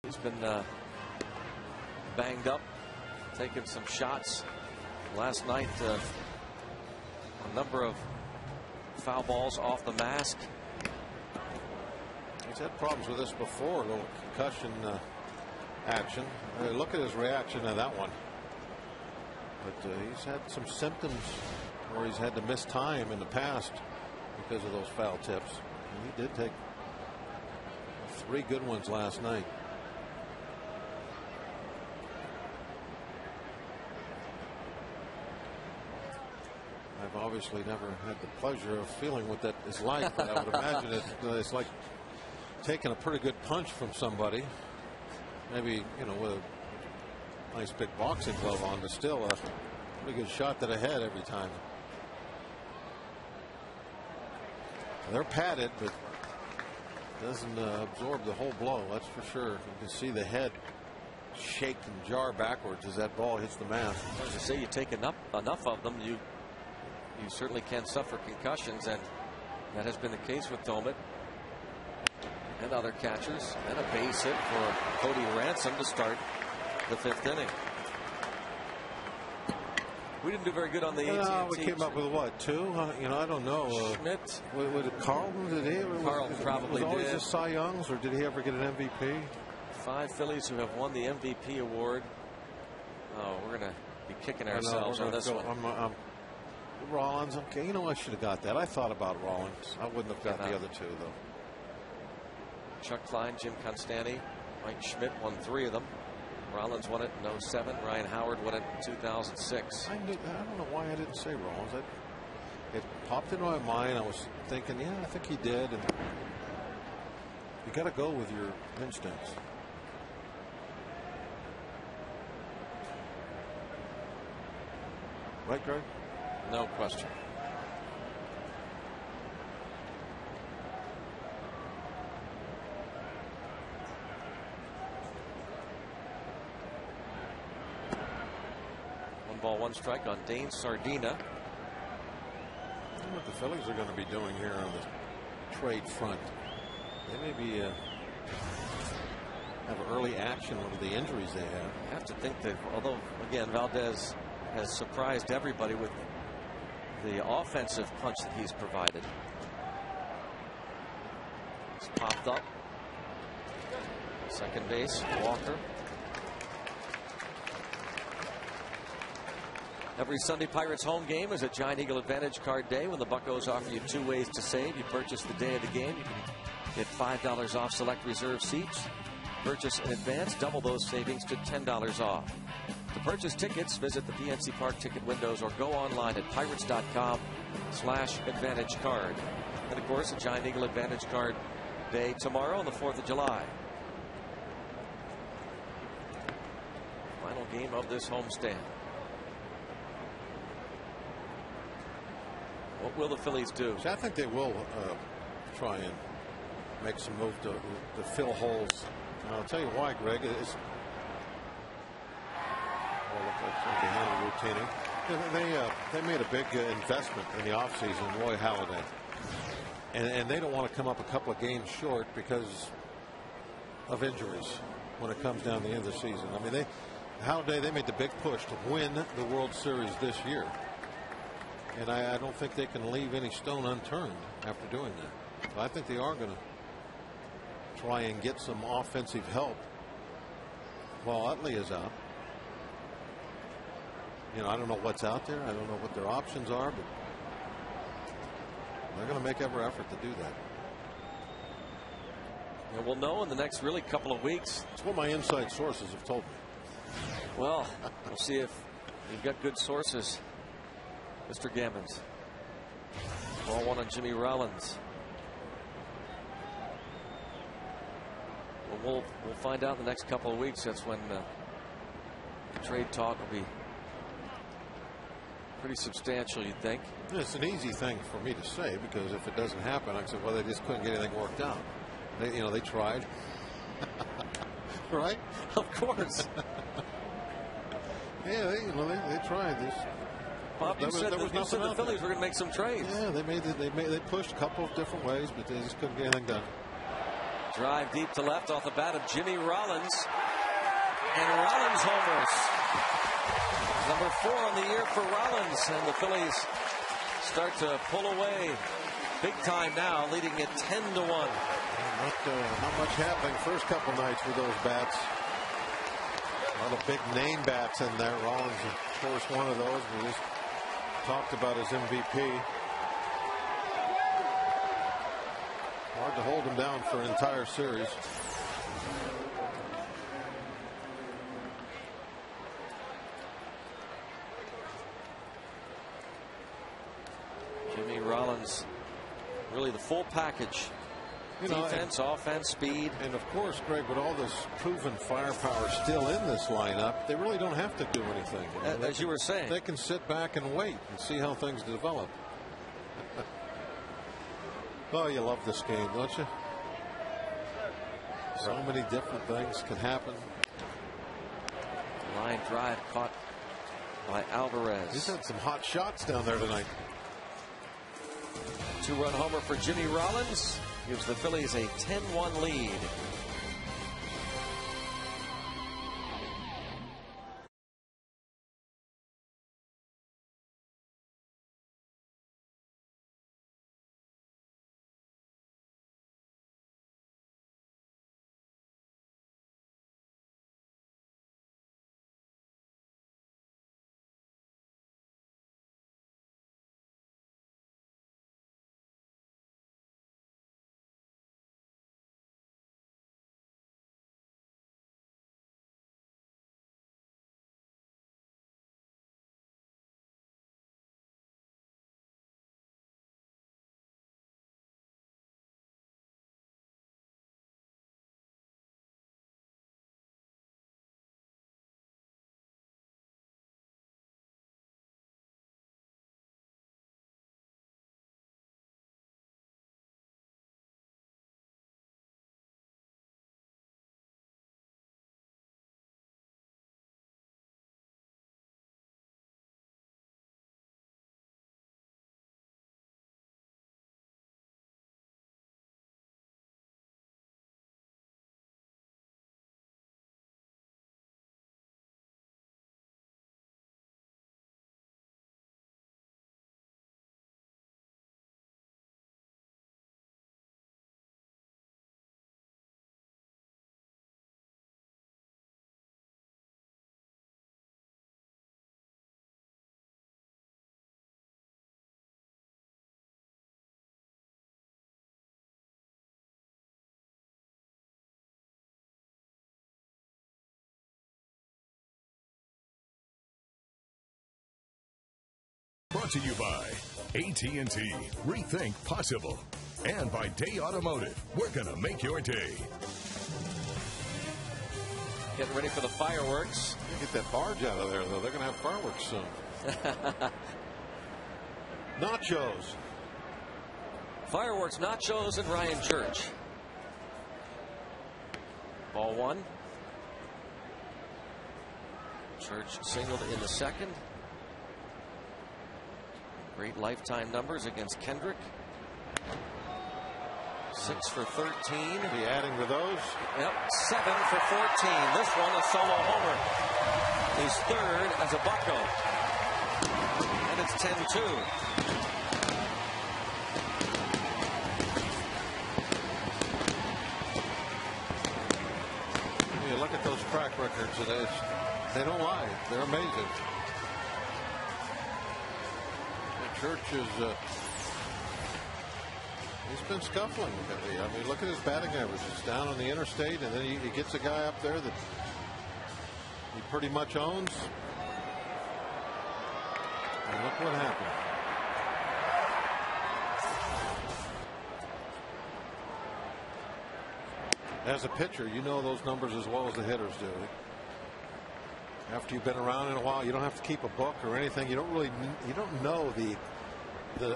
[SPEAKER 2] He's been banged up, taking some shots. Last night, a number of foul balls off the mask.
[SPEAKER 4] He's had problems with this before, a little concussion action. Look at his reaction to that one. But he's had some symptoms where he's had to miss time in the past because of those foul tips. And he did take 3 good ones last night. I've obviously never had the pleasure of feeling what that is like, but I would imagine it's like taking a pretty good punch from somebody. Maybe, you know, with a nice big boxing glove on, but still a pretty good shot to the head every time. They're padded, but doesn't absorb the whole blow, that's for sure. You can see the head shake and jar backwards as that ball hits the mask.
[SPEAKER 2] As I say, you take enough of them, you certainly can suffer concussions, and that has been the case with Domet and other catchers. And a base hit for Cody Ransom to start the 5th inning. We didn't do very good on the AT&T.
[SPEAKER 4] We came up with what, 2? You know, I don't know.
[SPEAKER 2] Schmidt.
[SPEAKER 4] Was it Carlton? Did he?
[SPEAKER 2] Carlton probably
[SPEAKER 4] did. Was it always
[SPEAKER 2] did.
[SPEAKER 4] just Cy Youngs, or did he ever get an MVP?
[SPEAKER 2] 5 Phillies who have won the MVP award. Oh, we're going to be kicking ourselves on this one.
[SPEAKER 4] Rollins, okay, you know, I should have got that. I thought about Rollins. I wouldn't have got the other 2, though.
[SPEAKER 2] Chuck Klein, Jim Constanti, Mike Schmidt won 3 of them. Rollins won it in 07. Ryan Howard won it in 2006.
[SPEAKER 4] I don't know why I didn't say Rollins. It popped into my mind. I was thinking, yeah, I think he did. And you got to go with your instincts. Right, Greg?
[SPEAKER 2] No question. One ball, one strike on Dane Sardina.
[SPEAKER 4] With the Phillies are going to be doing here on the trade front. They may be have early action with the injuries they have.
[SPEAKER 2] I have to think that, although again Valdez has surprised everybody with the offensive punch that he's provided. It's popped up. Second base, Walker. Every Sunday Pirates home game is a Giant Eagle Advantage Card Day when the Buccos offer you 2 ways to save. You purchase the day of the game, you can get $5 off select reserve seats. Purchase in advance, double those savings to $10 off. To purchase tickets, visit the PNC Park ticket windows or go online at pirates.com/advantage card. And of course, a Giant Eagle Advantage Card Day tomorrow on the 4th of July. Final game of this homestand. What will the Phillies do?
[SPEAKER 4] See, I think they will try and make some move to fill holes. And I'll tell you why, Greg. It's routine. They made a big investment in the offseason in Roy Halladay. And they don't want to come up a couple of games short because of injuries when it comes down to the end of the season. I mean, Halladay, they made the big push to win the World Series this year. And I don't think they can leave any stone unturned after doing that. So I think they are going to try and get some offensive help while Utley is out. You know, I don't know what's out there. I don't know what their options are, but they're going to make every effort to do that.
[SPEAKER 2] And we'll know in the next really couple of weeks.
[SPEAKER 4] It's what my inside sources have told me.
[SPEAKER 2] Well, we'll see if you've got good sources, Mr. Gammons. Ball one on Jimmy Rollins. Well, we'll find out in the next couple of weeks. That's when the trade talk will be pretty substantial, you'd think.
[SPEAKER 4] It's an easy thing for me to say because if it doesn't happen, I say, well, they just couldn't get anything worked out. They tried. Right?
[SPEAKER 2] Of course.
[SPEAKER 4] Yeah, they tried this.
[SPEAKER 2] Bob, you said the Phillies were going to make some trades.
[SPEAKER 4] Yeah, they pushed a couple of different ways, but they just couldn't get anything done.
[SPEAKER 2] Drive deep to left off the bat of Jimmy Rollins, and Rollins homers. Number 4 on the year for Rollins, and the Phillies start to pull away big time now, leading it 10-1.
[SPEAKER 4] Not much happening first couple nights with those bats. A lot of big name bats in there. Rollins, of course, one of those. We just talked about his MVP. Hard to hold him down for an entire series.
[SPEAKER 2] Jimmy Rollins, really the full package. Defense, offense, speed.
[SPEAKER 4] And of course, Greg, with all this proven firepower still in this lineup, they really don't have to do anything.
[SPEAKER 2] As you were saying.
[SPEAKER 4] They can sit back and wait and see how things develop. Oh, you love this game, don't you? So many different things can happen.
[SPEAKER 2] Line drive caught by Alvarez.
[SPEAKER 4] He's had some hot shots down there tonight.
[SPEAKER 2] 2-run homer for Jimmy Rollins gives the Phillies a 10-1 lead.
[SPEAKER 1] Brought to you by AT&T. Rethink possible. And by Day Automotive. We're going to make your day.
[SPEAKER 2] Getting ready for the fireworks.
[SPEAKER 4] Get that barge out of there, though. They're going to have fireworks soon. Nachos.
[SPEAKER 2] Fireworks, nachos, and Ryan Church. Ball one. Church singled in the second. Great lifetime numbers against Kendrick. 6 for 13.
[SPEAKER 4] Be adding to those.
[SPEAKER 2] Yep, 7 for 14. This one a solo homer. His third as a bucko. And it's 10-2.
[SPEAKER 4] You look at those track records, and they don't lie. They're amazing. Church is he's been scuffling. I mean, look at his batting average. It's down on the interstate, and then he gets a guy up there that he pretty much owns. And look what happened. As a pitcher, you know those numbers as well as the hitters do. After you've been around in a while, you don't have to keep a book or anything. You don't know the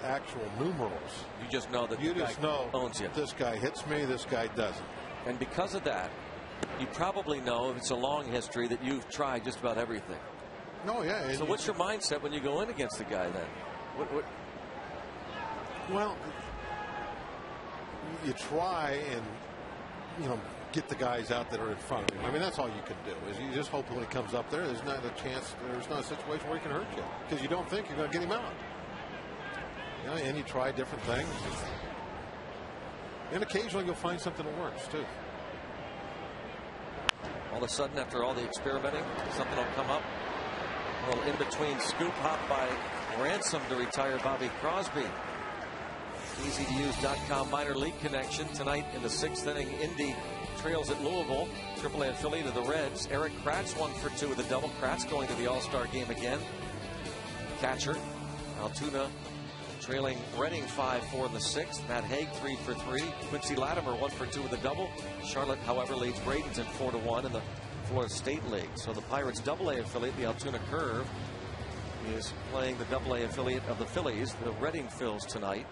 [SPEAKER 4] actual numerals.
[SPEAKER 2] You just know that
[SPEAKER 4] you
[SPEAKER 2] the
[SPEAKER 4] just
[SPEAKER 2] guy
[SPEAKER 4] know
[SPEAKER 2] owns you.
[SPEAKER 4] This guy hits me, this guy doesn't.
[SPEAKER 2] And because of that, you probably know, if it's a long history, that you've tried just about everything.
[SPEAKER 4] No, yeah.
[SPEAKER 2] So what's your mindset when you go in against the guy then? What?
[SPEAKER 4] Well, you try and get the guys out that are in front of him. I mean, that's all you can do, is you just hope when he comes up there, there's not a situation where he can hurt you, because you don't think you're going to get him out. And you try different things. And occasionally you'll find something that works, too.
[SPEAKER 2] All of a sudden, after all the experimenting, something will come up. A little in-between scoop hop by Ransom to retire Bobby Crosby. EasyToUse.com minor league connection tonight in the 6th inning. Indy trails at Louisville. AAA affiliate of the Reds. Eric Kratz 1 for 2 with a double. Kratz going to the All-Star game again. Catcher Altoona trailing Reading 5-4 in the 6th. Matt Haig 3 for 3. Quincy Latimer 1 for 2 with a double. Charlotte, however, leads Bradenton 4-1 in the Florida State League. So the Pirates AA affiliate, the Altoona Curve, is playing the AA affiliate of the Phillies, the Reading Phils, tonight.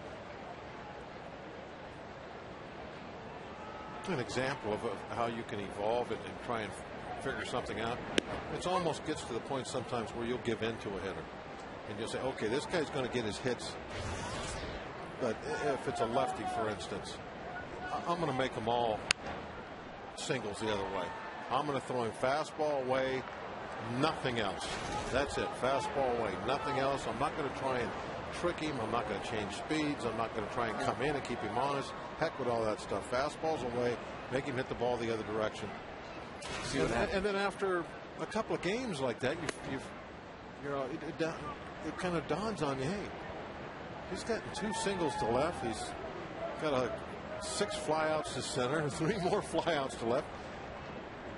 [SPEAKER 4] An example of how you can evolve and try and figure something out. It almost gets to the point sometimes where you'll give in to a hitter. And you'll say, okay, this guy's going to get his hits. But if it's a lefty, for instance, I'm going to make them all singles the other way. I'm going to throw him fastball away, nothing else. That's it. Fastball away, nothing else. I'm not going to try and trick him. I'm not going to change speeds. I'm not going to try and come in and keep him honest. Heck with all that stuff. Fastballs away, make him hit the ball the other direction. And then after a couple of games like that, it kind of dawns on you, hey, he's gotten 2 singles to left. He's got 6 flyouts to center and 3 more flyouts to left.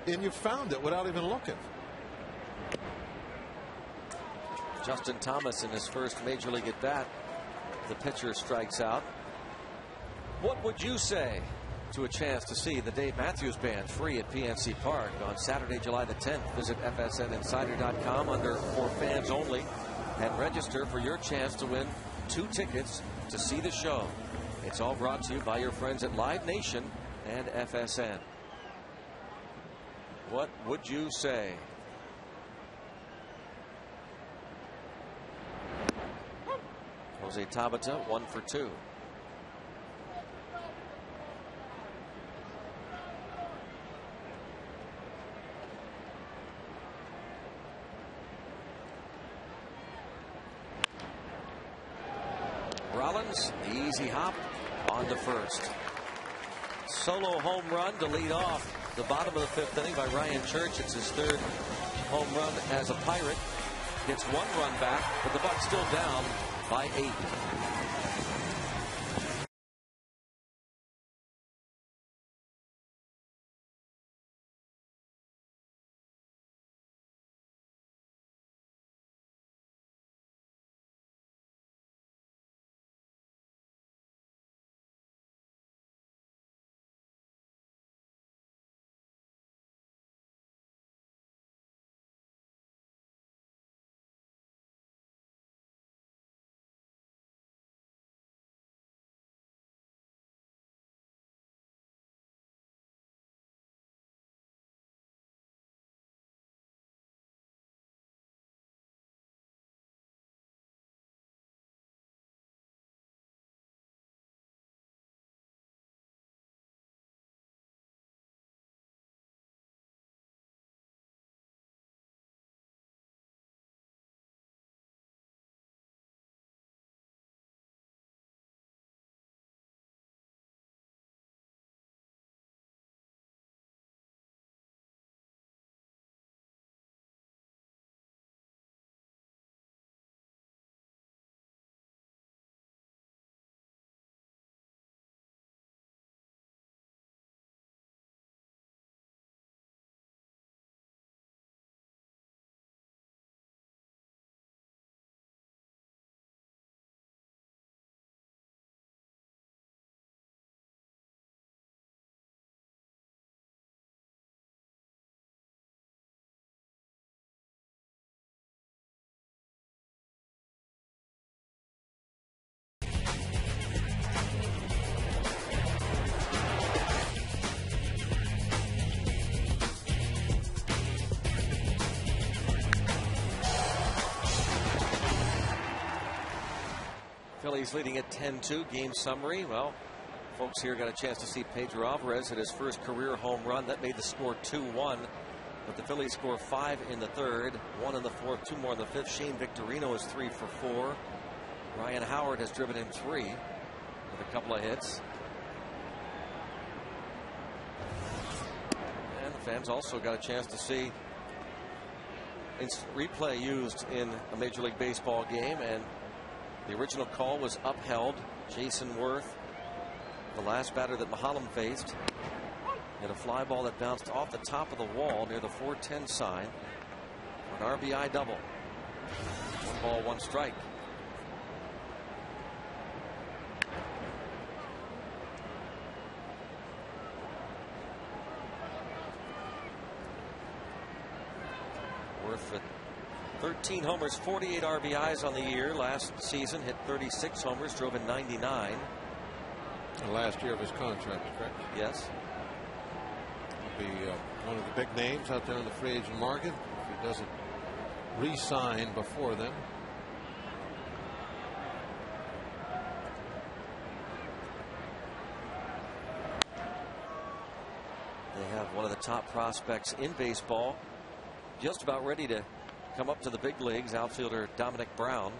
[SPEAKER 4] And you found it without even looking.
[SPEAKER 2] Justin Thomas in his first major league at bat. The pitcher strikes out. What would you say to a chance to see the Dave Matthews Band free at PNC Park on Saturday, July the 10th? Visit FSNinsider.com under For Fans Only and register for your chance to win 2 tickets to see the show. It's all brought to you by your friends at Live Nation and FSN. What would you say? Jose Tabata 1 for 2. Rollins, the easy hop on to first. Solo home run to lead off the bottom of the 5th inning by Ryan Church. It's his 3rd home run as a Pirate. Gets 1 run back, but the Bucs still down by 8. Phillies leading at 10-2. Game summary. Well, folks here got a chance to see Pedro Alvarez hit his first career home run. That made the score 2-1. But the Phillies score 5 in the third, 1 in the fourth, 2 more in the fifth. Shane Victorino is 3 for 4. Ryan Howard has driven in 3 with a couple of hits. And the fans also got a chance to see instant replay used in a Major League Baseball game, and the original call was upheld. Jason Worth, the last batter that Mahalam faced, hit a fly ball that bounced off the top of the wall near the 410 sign for an RBI double. 1 ball, 1 strike. Worth at 13 homers, 48 RBIs on the year. Last season hit 36 homers, drove in 99.
[SPEAKER 4] The last year of his contract, correct?
[SPEAKER 2] Yes.
[SPEAKER 4] Be one of the big names out there in the free agent market if he doesn't re-sign before then.
[SPEAKER 2] They have one of the top prospects in baseball just about ready to come up to the big leagues, outfielder Dominic Brown.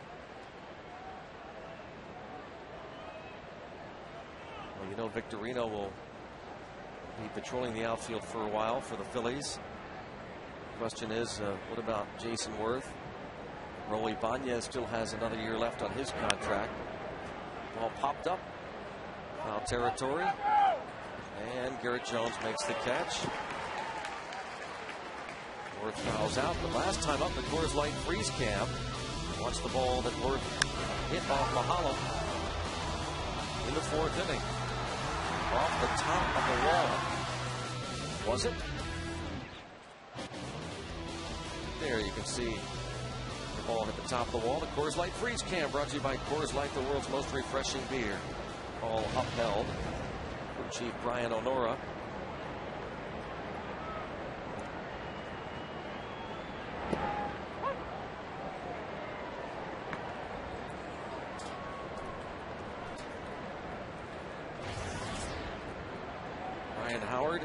[SPEAKER 2] Well, you know, Victorino will be patrolling the outfield for a while for the Phillies. Question is, what about Jason Worth? Roy Ibanez still has another year left on his contract. Ball popped up, foul territory, and Garrett Jones makes the catch. Worth fouls out, but last time up the Coors Light freeze cam. Watch the ball that Worth hit off Mahalam in the 4th inning. Off the top of the wall. Was it? There you can see the ball hit the top of the wall. The Coors Light freeze cam brought to you by Coors Light, the world's most refreshing beer. All upheld. Crew Chief Brian Onora. Ryan Howard,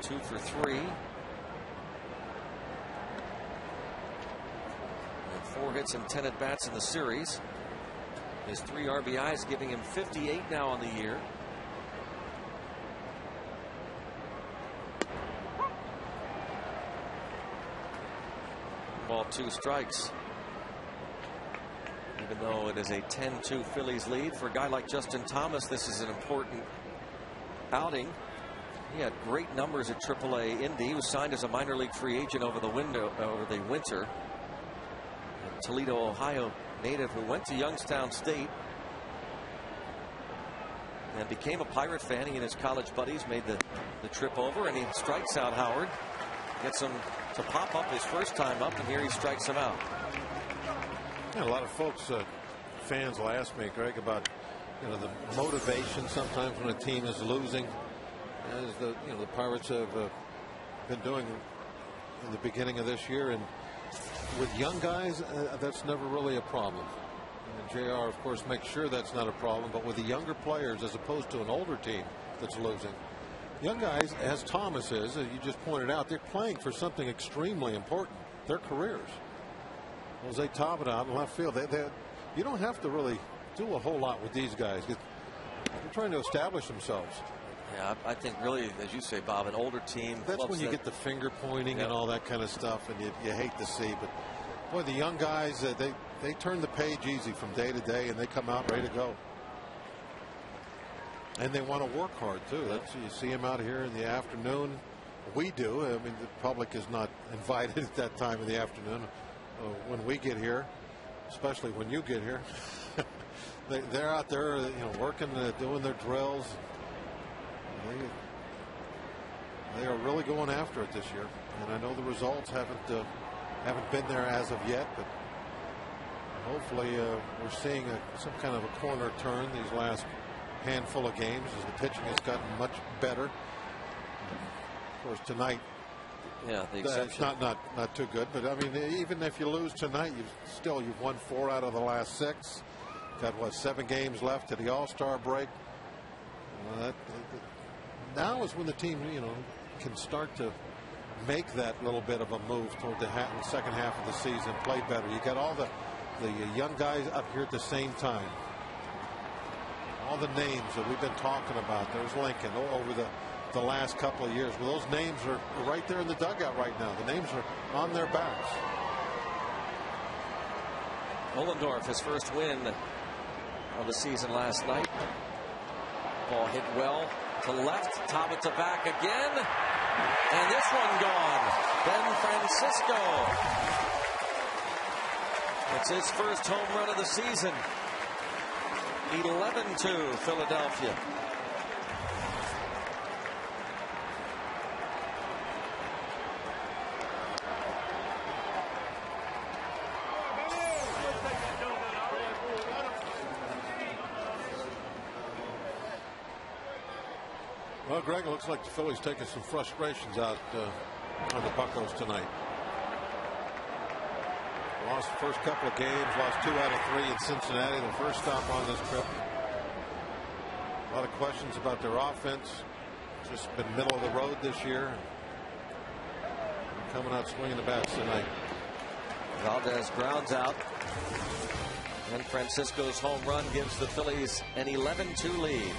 [SPEAKER 2] 2 for 3. And 4 hits and 10 at-bats in the series. His 3 RBIs giving him 58 now on the year. Ball, 2 strikes. Even though it is a 10-2 Phillies lead, for a guy like Justin Thomas, this is an important outing. He had great numbers at AAA Indy. He was signed as a minor league free agent over the winter. A Toledo, Ohio native who went to Youngstown State and became a Pirate fan. He and his college buddies made the trip over, and he strikes out Howard. Gets him to pop up his first time up, and here he strikes him out.
[SPEAKER 4] Yeah, a lot of folks, fans will ask me, Greg, about the motivation sometimes when a team is losing, as the Pirates have been doing in the beginning of this year. And with young guys, that's never really a problem. And JR, of course, makes sure that's not a problem. But with the younger players, as opposed to an older team that's losing, young guys, as Thomas is, as you just pointed out, they're playing for something extremely important, their careers. Jose Tabata out in left field, you don't have to really do a whole lot with these guys. They're trying to establish themselves.
[SPEAKER 2] Yeah, I think really, as you say, Bob, an older team.
[SPEAKER 4] That's when you get the finger pointing and all that kind of stuff, and you hate to see. But boy, the young guys, they turn the page easy from day to day, and they come out ready to go. And they want to work hard too. You see them out here in the afternoon. We do. I mean, the public is not invited at that time of the afternoon when we get here, especially when you get here. They're out there, working, doing their drills. They are really going after it this year, and I know the results haven't been there as of yet, but hopefully we're seeing some kind of a corner turn these last handful of games as the pitching has gotten much better. Of course, tonight, it's not too good, but I mean, even if you lose tonight, you've won 4 out of the last 6. Got what, 7 games left to the All-Star break. Now is when the team, can start to make that little bit of a move toward the second half of the season, play better. You got all the young guys up here at the same time. All the names that we've been talking about. There's Lincoln over the last couple of years. Well, those names are right there in the dugout right now. The names are on their backs.
[SPEAKER 2] Ohlendorf, his first win of the season last night. Ball hit well to left. Tobbit to back again. And this one gone. Ben Francisco. It's his first home run of the season. 11-2 Philadelphia.
[SPEAKER 4] Well, Greg, it looks like the Phillies taking some frustrations out on the Buccos tonight. Lost the first couple of games, lost 2 out of 3 in Cincinnati, the first stop on this trip. A lot of questions about their offense. Just been middle of the road this year. Coming out swinging the bats tonight.
[SPEAKER 2] Valdez grounds out. And Francisco's home run gives the Phillies an 11-2 lead.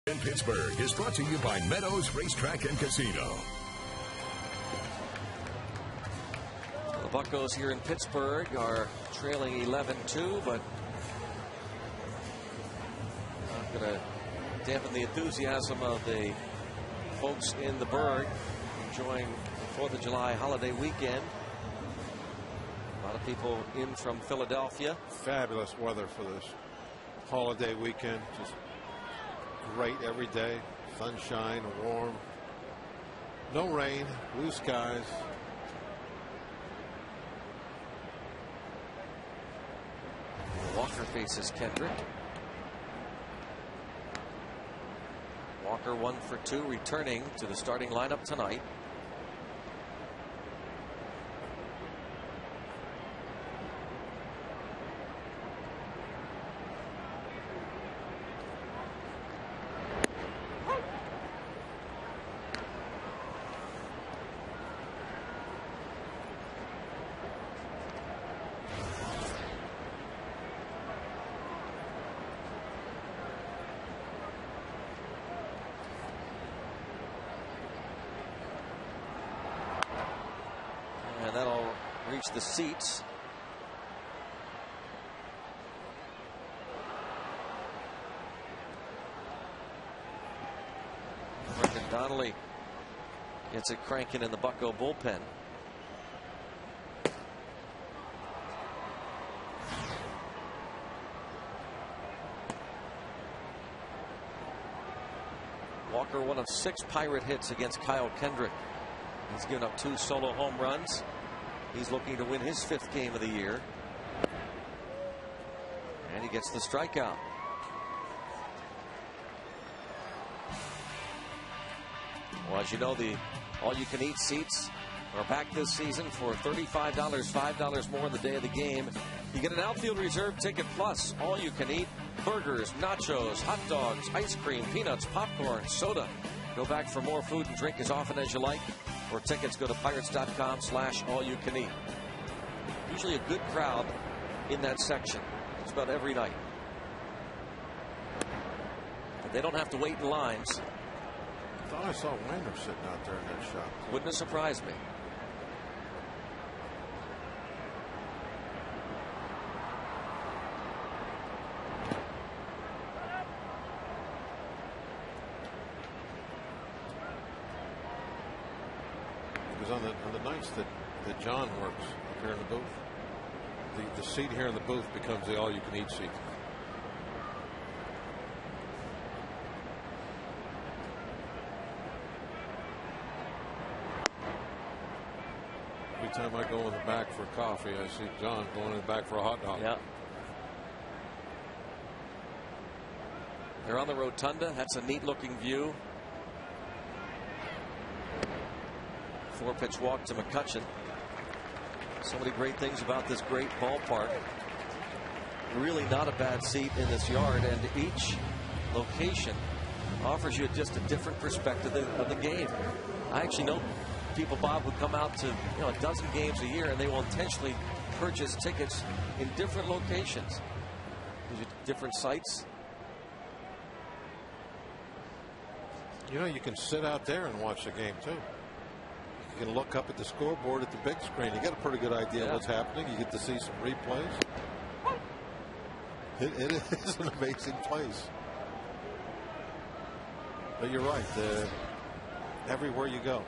[SPEAKER 1] In Pittsburgh is brought to you by Meadows Racetrack and Casino.
[SPEAKER 2] The Buccos here in Pittsburgh are trailing 11-2, but not going to dampen the enthusiasm of the folks in the Burgh enjoying the 4th of July holiday weekend. A lot of people in from Philadelphia.
[SPEAKER 4] Fabulous weather for this holiday weekend. Just great every day. Sunshine, warm. No rain, blue skies.
[SPEAKER 2] Walker faces Kendrick. Walker 1 for 2, returning to the starting lineup tonight. And that'll reach the seats. Brendan Donnelly gets it cranking in the Bucco bullpen. Walker, one of 6 Pirate hits against Kyle Kendrick. He's given up 2 solo home runs. He's looking to win his 5th game of the year. And he gets the strikeout. Well, as you know, the all-you-can-eat seats are back this season for $35, $5 more on the day of the game. You get an outfield reserve ticket plus all-you-can-eat burgers, nachos, hot dogs, ice cream, peanuts, popcorn, soda. Go back for more food and drink as often as you like. For tickets, go to pirates.com/all-you-can-eat. Usually a good crowd in that section. It's about every night. But they don't have to wait in lines.
[SPEAKER 4] I thought I saw Weiner sitting out there in that shot.
[SPEAKER 2] Wouldn't have surprised me.
[SPEAKER 4] Because on the nights that John works up here in the booth, the seat here in the booth becomes the all-you-can-eat seat. Every time I go in the back for coffee, I see John going in the back for a hot dog.
[SPEAKER 2] Yeah. They're on the rotunda. That's a neat-looking view. 4-pitch walk to McCutchen. So many great things about this great ballpark. Really not a bad seat in this yard, and each location offers you just a different perspective of the game. I actually know people, Bob, who come out to a dozen games a year, and they will intentionally purchase tickets in different locations. Different sites.
[SPEAKER 4] You can sit out there and watch the game too. You can look up at the scoreboard at the big screen. You get a pretty good idea of what's happening. You get to see some replays. It is an amazing place. But you're right. Everywhere you go,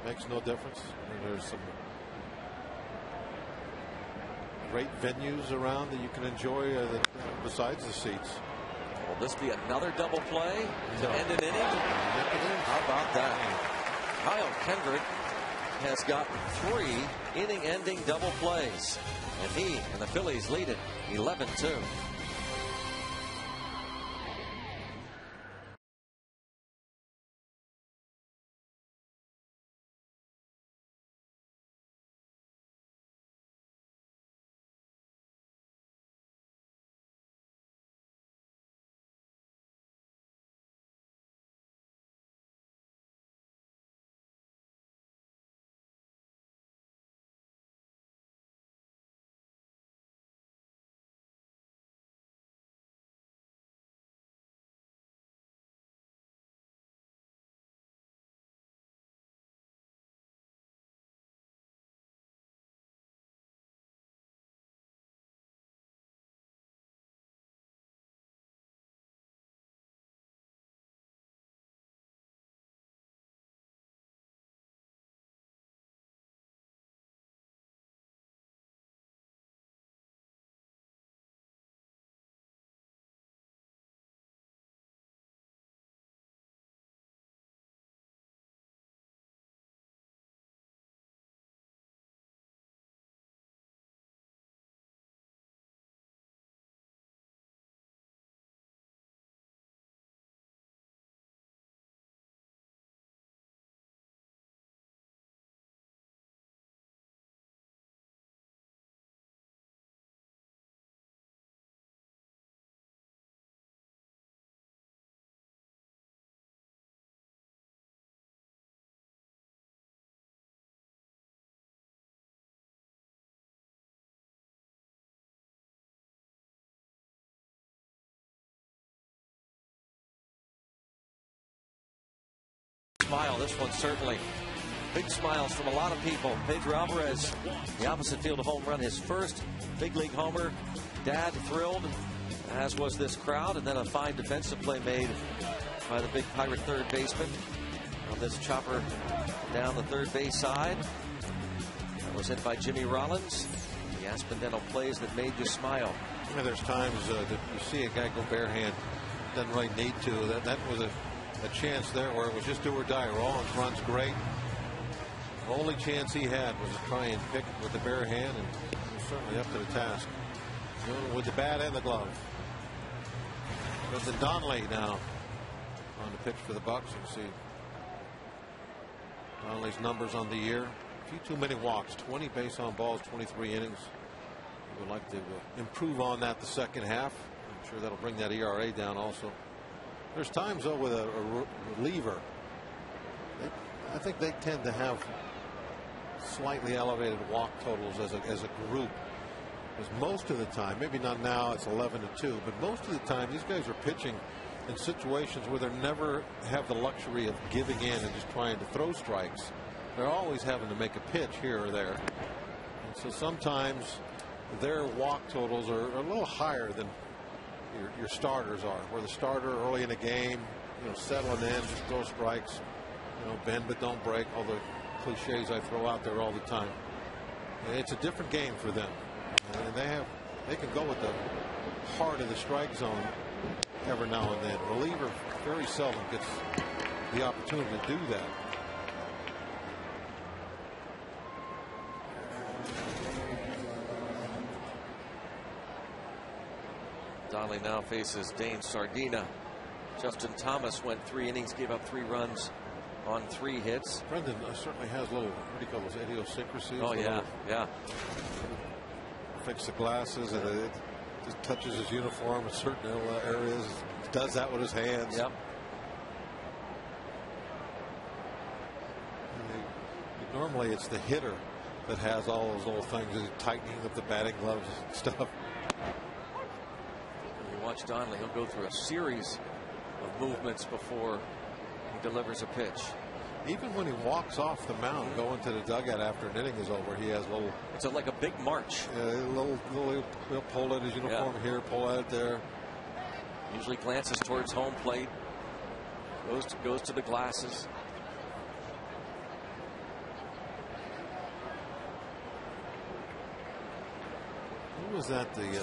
[SPEAKER 4] it makes no difference. I mean, there's some great venues around that you can enjoy besides the seats.
[SPEAKER 2] Will this be another double play to end an inning? How about that? Kyle Kendrick has gotten 3 inning-ending double plays, and he and the Phillies lead it 11-2. Smile, this one certainly. Big smiles from a lot of people. Pedro Alvarez, the opposite field home run, his first big league homer. Dad thrilled, as was this crowd, and then a fine defensive play made by the big Pirate third baseman on this chopper down the third base side. That was hit by Jimmy Rollins. The Aspendeno plays that made you smile.
[SPEAKER 4] There's times that you see a guy go bare hand, doesn't really need to. That was a a chance there where it was just do or die. Rollins runs great. The only chance he had was to try and pick with the bare hand, and he was certainly up to the task. Doing it with the bat and the glove. There's Donnelly now on the pitch for the Bucks. You can see Donnelly's numbers on the year. A few too many walks, 20 base on balls, 23 innings. We would like to improve on that the second half. I'm sure that'll bring that ERA down also. There's times though with a reliever, I think they tend to have slightly elevated walk totals as a group. Because most of the time, maybe not now, it's 11-2, but most of the time these guys are pitching in situations where they never have the luxury of giving in and just trying to throw strikes. They're always having to make a pitch here or there. And so sometimes their walk totals are a little higher than your starters are, where the starter early in the game, settling in, just throw strikes, bend but don't break, all the cliches I throw out there all the time. And it's a different game for them. And they can go with the heart of the strike zone every now and then. Reliever very seldom gets the opportunity to do that.
[SPEAKER 2] Donnelly now faces Dane Sardina. Justin Thomas went 3 innings, gave up 3 runs on 3 hits.
[SPEAKER 4] Brendan certainly has little, what do you call those, idiosyncrasies?
[SPEAKER 2] Oh yeah, yeah.
[SPEAKER 4] Fix the glasses, and it just touches his uniform in certain areas. Does that with his hands.
[SPEAKER 2] Yep.
[SPEAKER 4] Normally it's the hitter that has all those little things, tightening of the batting gloves and stuff.
[SPEAKER 2] When you watch Donnelly, he'll go through a series of movements before he delivers a pitch.
[SPEAKER 4] Even when he walks off the mound, going to the dugout after an inning is over, he has a little.
[SPEAKER 2] It's like a big march.
[SPEAKER 4] He'll pull at his uniform here, pull at it there.
[SPEAKER 2] Usually glances towards home plate. Goes to the glasses.
[SPEAKER 4] Who was that? The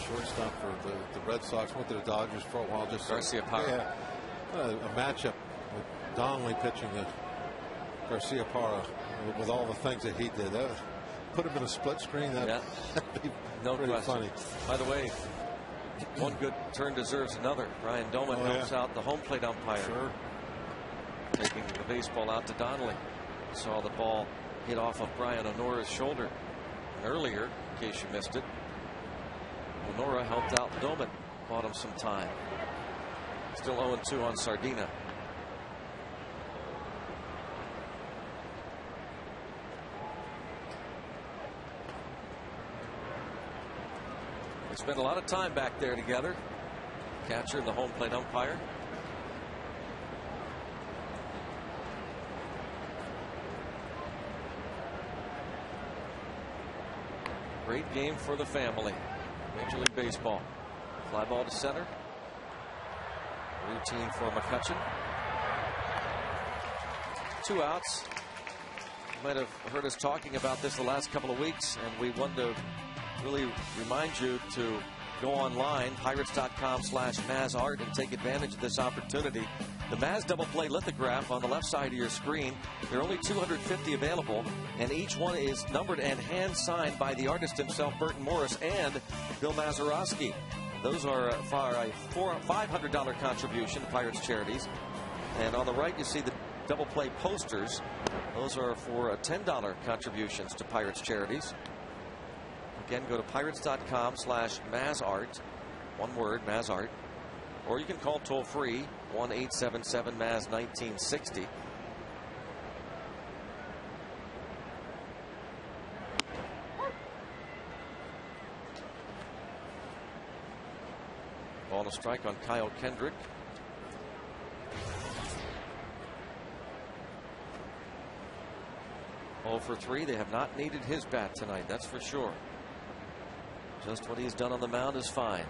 [SPEAKER 4] shortstop for the Red Sox, went to the Dodgers for a while. Just
[SPEAKER 2] Garcia Parra.
[SPEAKER 4] Yeah, a matchup with Donnelly pitching Garcia Parra with all the things that he did. That put him in a split screen. That'd be
[SPEAKER 2] no
[SPEAKER 4] pretty
[SPEAKER 2] question.
[SPEAKER 4] funny.
[SPEAKER 2] By the way, one good turn deserves another. Ryan Doman helps out the home plate umpire.
[SPEAKER 4] Sure.
[SPEAKER 2] Taking the baseball out to Donnelly. Saw the ball hit off of Brian Honora's shoulder earlier, in case you missed it. Honora helped out Doman, bought him some time. Still 0-2 on Sardina. They spent a lot of time back there together. Catcher and the home plate umpire. Great game for the family. Major League Baseball. Fly ball to center. Routine for McCutchen. 2 outs. You might have heard us talking about this the last couple of weeks, and we wanted to really remind you to go online, pirates.com/MazArt, and take advantage of this opportunity. The Maz double play lithograph on the left side of your screen. There are only 250 available, and each one is numbered and hand signed by the artist himself, Burton Morris, and Bill Mazeroski. Those are for a $500 contribution to Pirates Charities. And on the right, you see the double play posters. Those are for a $10 contributions to Pirates Charities. Again, go to pirates.com/MazArt. One word, MazArt. Or you can call toll free 1-877-MAZ-1960. Ball and a strike on Kyle Kendrick. All for 3. They have not needed his bat tonight, that's for sure. Just what he's done on the mound is fine.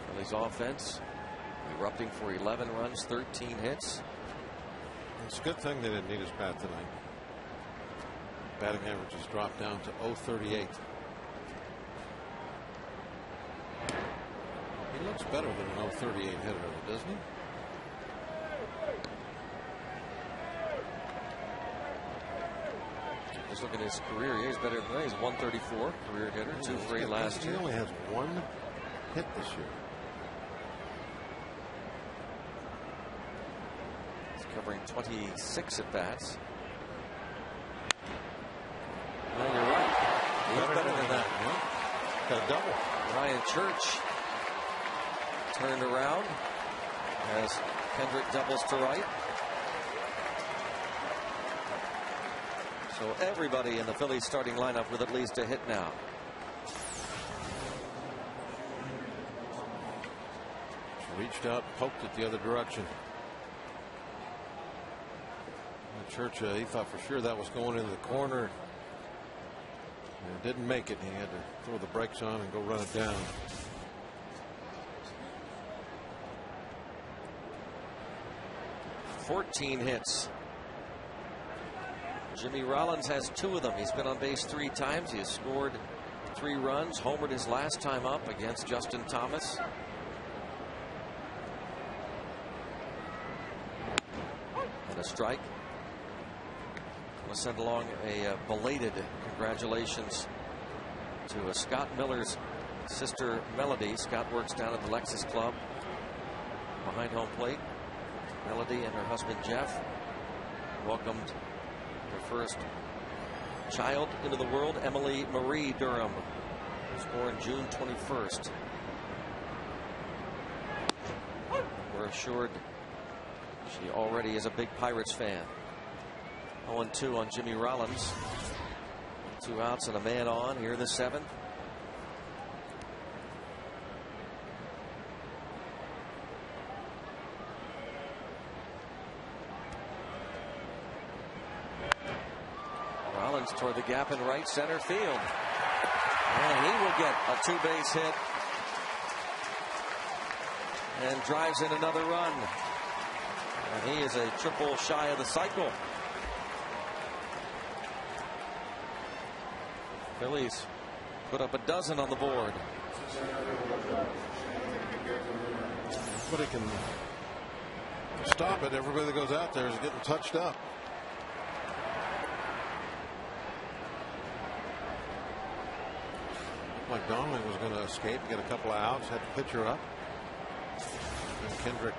[SPEAKER 2] Phillies offense erupting for 11 runs, 13 hits.
[SPEAKER 4] It's a good thing they didn't need his bat tonight. Batting average has dropped down to .038. He looks better than an 038 hitter, doesn't he?
[SPEAKER 2] Just look at his career. Yeah, he's better than that. He's 134 career hitter, 2 for 8 last year.
[SPEAKER 4] He only has 1 hit this year.
[SPEAKER 2] He's covering 26 at bats. No, you're right. He's better than that.
[SPEAKER 4] Yeah. Got a double.
[SPEAKER 2] Ryan Church turned around as Kendrick doubles to right. So everybody in the Phillies starting lineup with at least a hit now.
[SPEAKER 4] Reached out, poked it the other direction. Church, he thought for sure that was going into the corner. And it didn't make it. He had to throw the brakes on and go run it down.
[SPEAKER 2] "14 hits. Jimmy Rollins has 2 of them. He's been on base 3 times. He has scored 3 runs, homered his last time up against Justin Thomas. And a strike. We'll send along a belated congratulations to Scott Miller's sister Melody. Scott works down at the Lexus Club behind home plate. Melody and her husband Jeff welcomed their first child into the world, Emily Marie Durham, was born June 21st. We're assured she already is a big Pirates fan. 0-2 on Jimmy Rollins. 2 outs and a man on here in the 7th. Rollins toward the gap in right center field. And he will get a 2-base hit. And drives in another run. And he is a triple shy of the cycle. Phillies put up a dozen on the board.
[SPEAKER 4] But he can stop it. Everybody that goes out there is getting touched up. Like Donnelly was going to escape, get a couple of outs, had the pitcher up. And Kendrick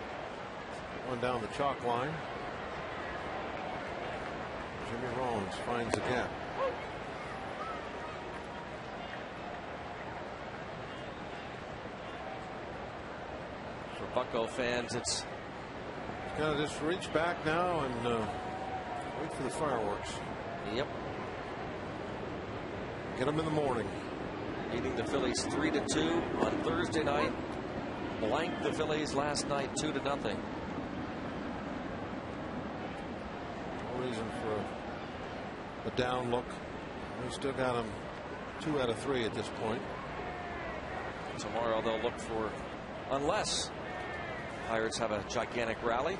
[SPEAKER 4] went down the chalk line. Jimmy Rollins finds the gap.
[SPEAKER 2] For Bucco fans, it's
[SPEAKER 4] got to just reach back now and wait for the fireworks.
[SPEAKER 2] Yep.
[SPEAKER 4] Get them in the morning.
[SPEAKER 2] Beating the Phillies 3-2 on Thursday night. Blanked the Phillies last night 2-0. No
[SPEAKER 4] reason for a down look. We still got them 2 out of 3 at this point.
[SPEAKER 2] Tomorrow they'll look for, unless Pirates have a gigantic rally,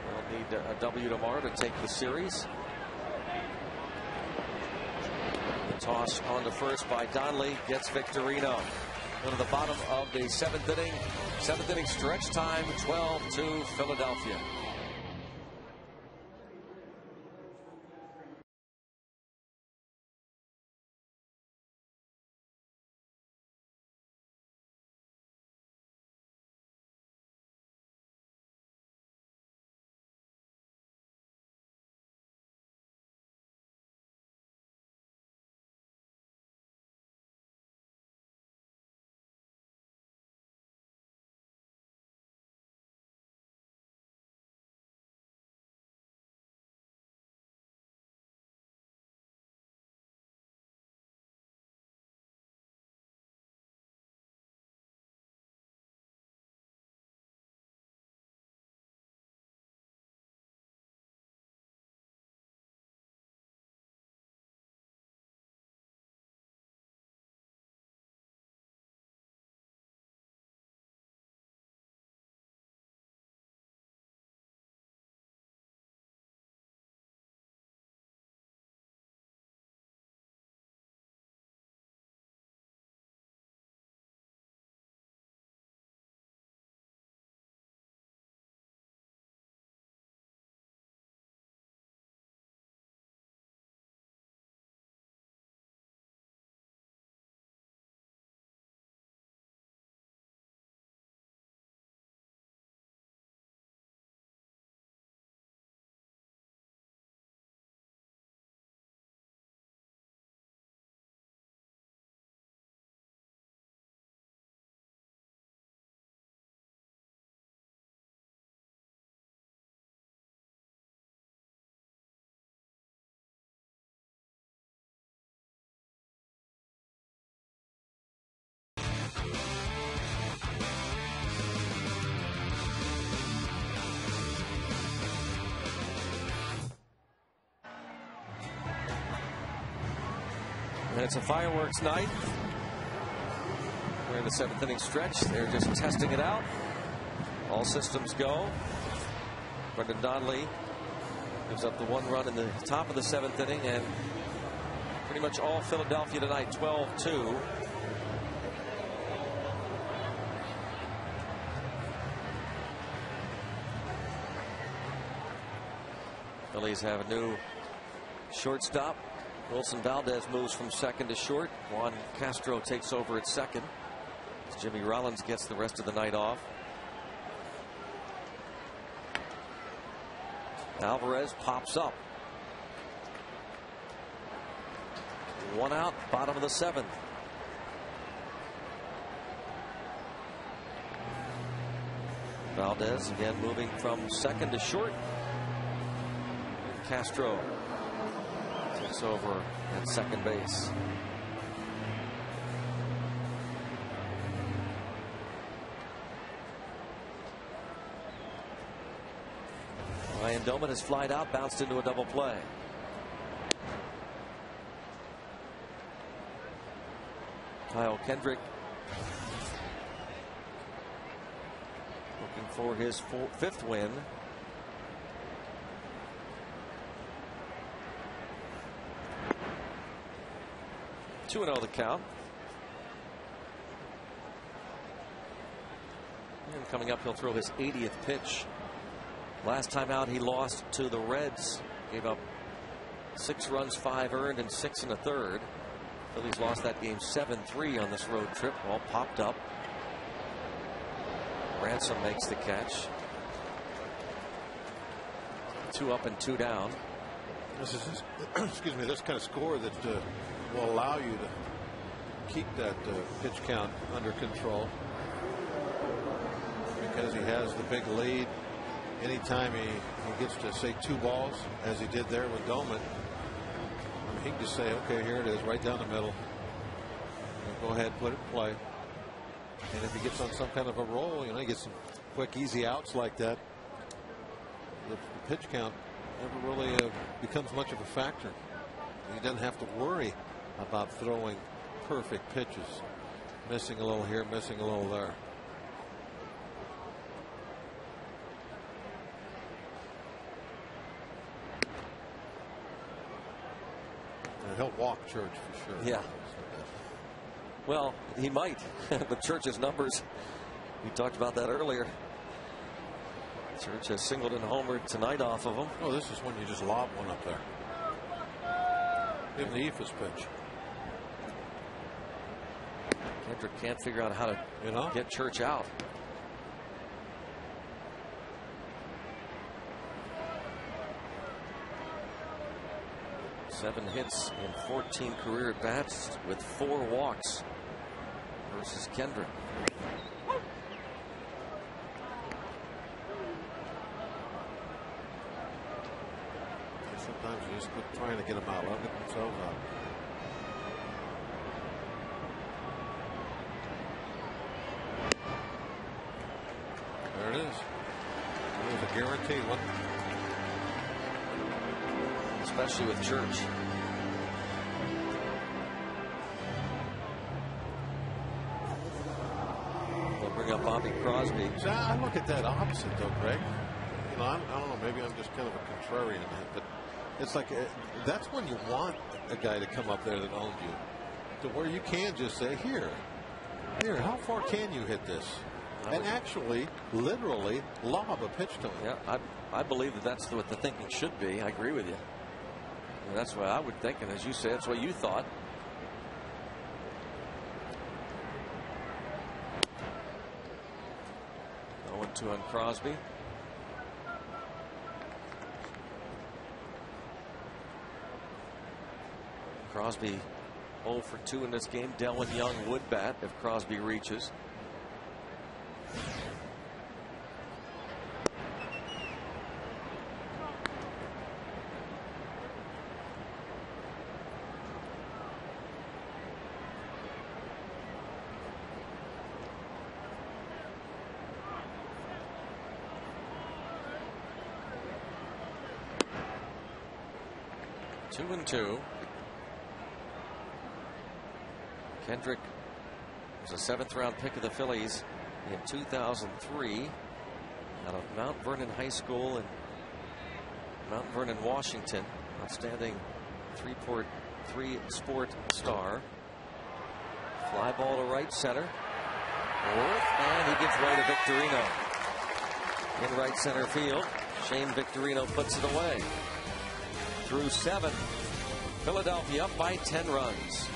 [SPEAKER 2] they'll need a W tomorrow to take the series. Toss on to first by Donnelly, gets Victorino. Go to the bottom of the 7th inning. 7th inning stretch time, 12-2 Philadelphia. It's a fireworks night. We're in the 7th inning stretch. They're just testing it out. All systems go. Brendan Donnelly gives up the 1 run in the top of the 7th inning, and pretty much all Philadelphia tonight, 12-2. Phillies have a new shortstop. Wilson Valdez moves from second to short. Juan Castro takes over at second. Jimmy Rollins gets the rest of the night off. Alvarez pops up. 1 out, bottom of the 7th. Valdez again moving from second to short. Castro takes over at second base. Ryan Doman has flied out, bounced into a double play. Kyle Kendrick looking for his 5th win. Two and 0 the count. And coming up, he'll throw his 80th pitch. Last time out, he lost to the Reds. Gave up 6 runs, 5 earned, and 6 1/3. Phillies lost that game 7-3 on this road trip. All popped up. Ransom makes the catch. 2 up and 2 down.
[SPEAKER 4] This is excuse me, this kind of score that will allow you to keep that pitch count under control, because he has the big lead. Anytime he gets to, say, 2 balls, as he did there with Doman, I mean, he can just say, okay, here it is, right down the middle. Go ahead, put it in play. And if he gets on some kind of a roll, you know, he gets some quick, easy outs like that, the pitch count never really becomes much of a factor. He doesn't have to worry about throwing perfect pitches, missing a little here, missing a little there. He'll walk Church for sure.
[SPEAKER 2] Yeah. Well, he might. But Church's numbers, we talked about that earlier. Church has singled and homered tonight off of him.
[SPEAKER 4] Oh, this is when you just lob one up there. Give the Ephus pitch.
[SPEAKER 2] Kendrick can't figure out how to get Church out. Seven hits in 14 career at bats with 4 walks versus Kendrick.
[SPEAKER 4] Sometimes you just quit trying to get them out. Let them get themselves out. There it is. It was a guaranteed one.
[SPEAKER 2] Especially with Church. They'll bring up Bobby Crosby.
[SPEAKER 4] So I look at that opposite, though, Greg. You know, I don't know, maybe I'm just kind of a contrarian, but it's like that's when you want a guy to come up there that owns you, to where you can just say, here, how far can you hit this? And actually, literally, lob a pitch to him.
[SPEAKER 2] Yeah, I believe that's what the thinking should be. I agree with you. And that's what I would think, and as you said, that's what you thought. Oh, 1-2 on Crosby. Crosby 0 for 2 in this game. Delwyn Young would bat if Crosby reaches. Two and 2. Kendrick was a 7th-round pick of the Phillies in 2003 out of Mount Vernon High School in Mount Vernon, Washington. Outstanding three-sport star. Fly ball to right center. And he gives way to Victorino. In right center field. Shane Victorino puts it away. Through 7. Philadelphia up by 10 runs.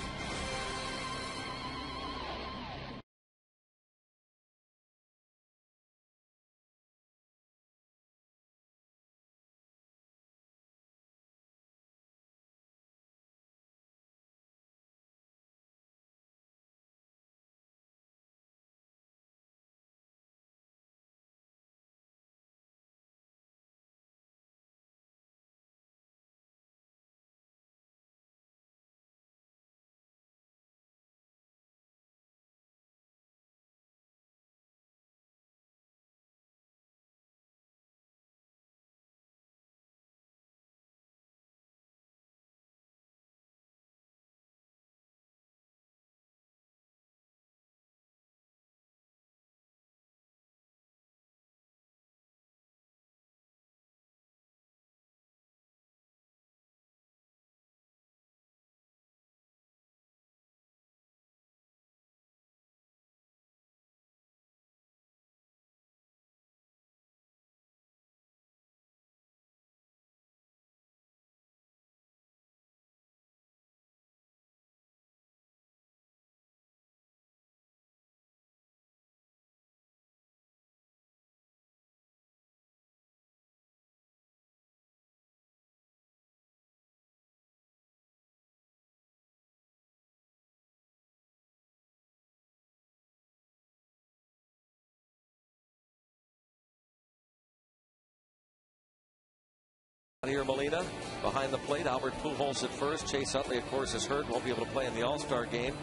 [SPEAKER 2] Here Molina behind the plate. Albert Pujols at first. Chase Utley, of course, is hurt. Won't be able to play in the All-Star game.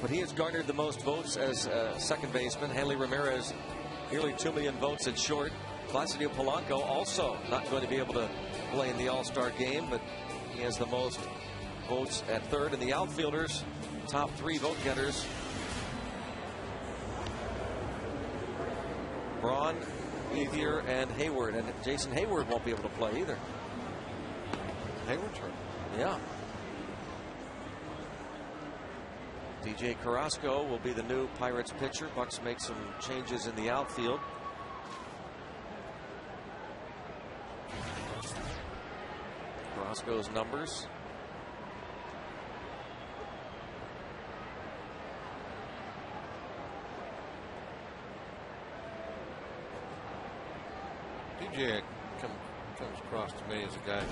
[SPEAKER 2] But he has garnered the most votes as second baseman. Hanley Ramirez, nearly 2 million votes at short. Placido Polanco also not going to be able to play in the All-Star game, but he has the most votes at third. And the outfielders, top 3 vote getters. Braun, Ethier, and Hayward. And Jason Hayward won't be able to play either.
[SPEAKER 4] Hayward's hurt.
[SPEAKER 2] Yeah. DJ Carrasco will be the new Pirates pitcher. Bucks make some changes in the outfield. Carrasco's numbers.
[SPEAKER 4] DJ comes across to me as a guy,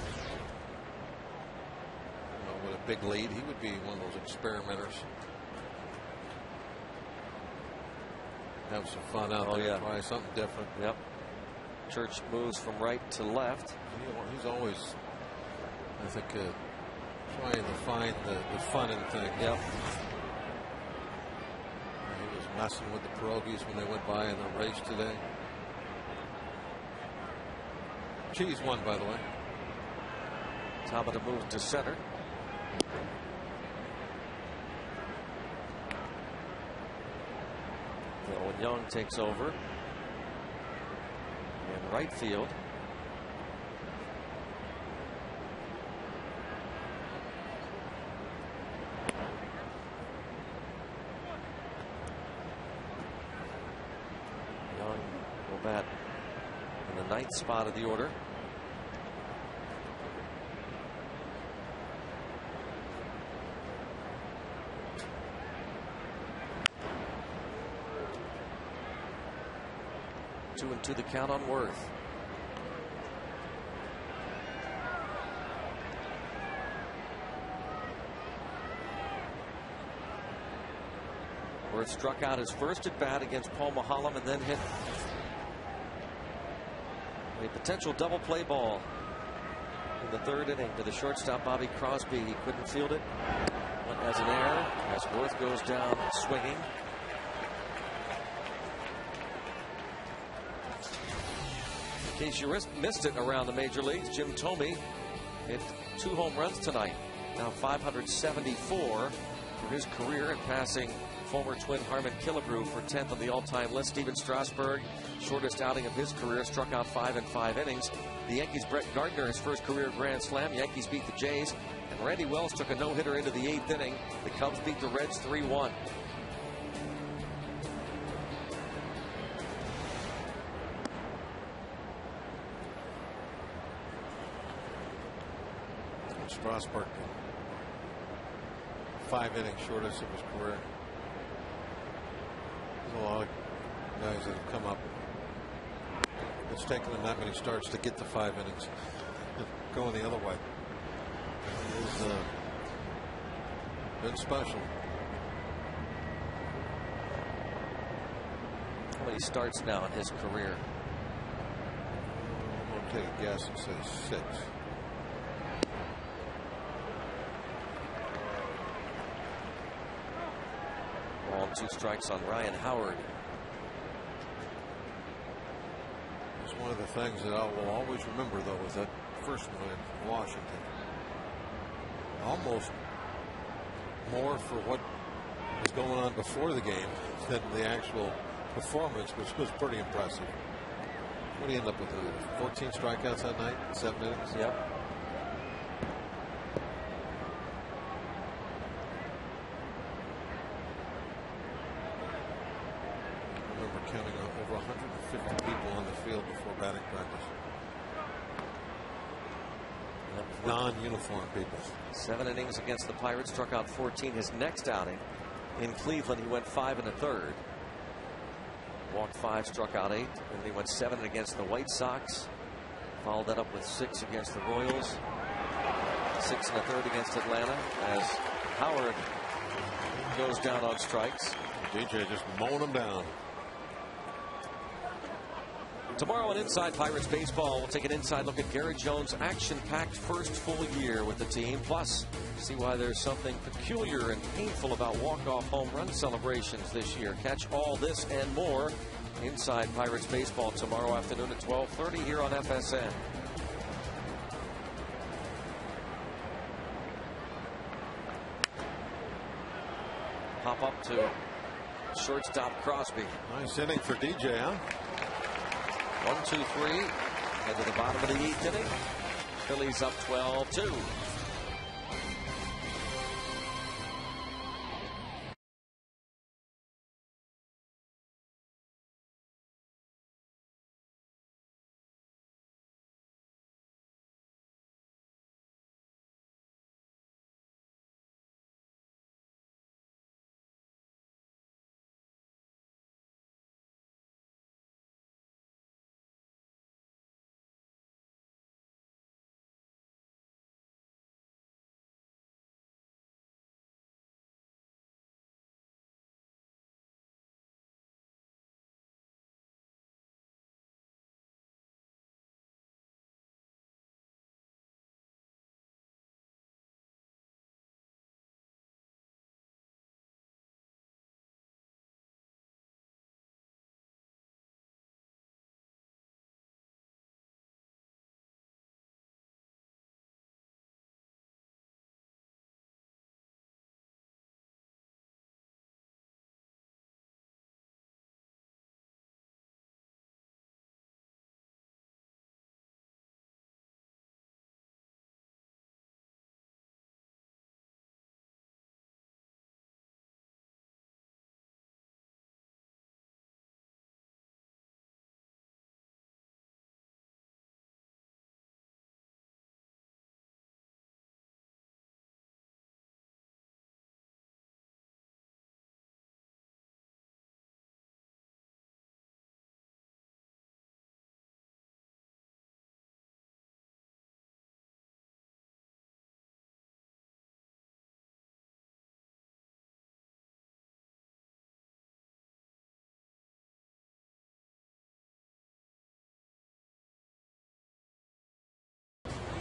[SPEAKER 4] with a big lead. He would be one of those experimenters. Have some fun out there. Try something different.
[SPEAKER 2] Yep. Church moves from right to left.
[SPEAKER 4] He's always, I think, trying to find the fun in things.
[SPEAKER 2] Yep.
[SPEAKER 4] He was messing with the pierogies when they went by in the race today. Cheese won, by the way.
[SPEAKER 2] Tabata moves to center. Owen Young takes over in right field. Young will bat in the 9th spot of the order. To the count on Worth. Worth struck out his first at bat against Paul Mahalam and then hit a potential double play ball in the 3rd inning to the shortstop Bobby Crosby. He couldn't field it. Went as an error as Worth goes down swinging. In case you missed it around the major leagues, Jim Thome hit 2 home runs tonight. Now 574 for his career and passing former Twin Harmon Killebrew for 10th on the all-time list. Steven Strasburg, shortest outing of his career, struck out 5 in 5 innings. The Yankees' Brett Gardner, his first career Grand Slam. Yankees beat the Jays, and Randy Wells took a no-hitter into the 8th inning. The Cubs beat the Reds 3-1.
[SPEAKER 4] Strasburg, 5 innings, shortest of his career. There's a lot of guys that have come up. It's taken them that many starts to get to 5 innings. Going the other way. He's been special.
[SPEAKER 2] How many starts now in his career?
[SPEAKER 4] I'm going to take a guess and say 6.
[SPEAKER 2] Ball, 2 strikes on Ryan Howard.
[SPEAKER 4] It's one of the things that I will always remember, though, is that first one in Washington. Almost more for what was going on before the game than the actual performance, which was pretty impressive. What do you end up with? 14 strikeouts that night, 7 innings?
[SPEAKER 2] Yep.
[SPEAKER 4] Counting over 150 people on the field before batting practice. Non-uniform people.
[SPEAKER 2] 7 innings against the Pirates, struck out 14. His next outing in Cleveland, he went 5 1/3. Walked 5, struck out 8. And then he went 7 against the White Sox. Followed that up with 6 against the Royals. 6 1/3 against Atlanta as Howard goes down on strikes.
[SPEAKER 4] DJ just mowing them down.
[SPEAKER 2] Tomorrow on Inside Pirates Baseball, we'll take an inside look at Garrett Jones' action-packed first full year with the team. Plus, see why there's something peculiar and painful about walk-off home run celebrations this year. Catch all this and more Inside Pirates Baseball tomorrow afternoon at 12:30 here on FSN. Pop up to shortstop Crosby.
[SPEAKER 4] Nice inning for DJ, huh?
[SPEAKER 2] 1, 2, 3. Head to the bottom of the 8th inning. Phillies up 12-2.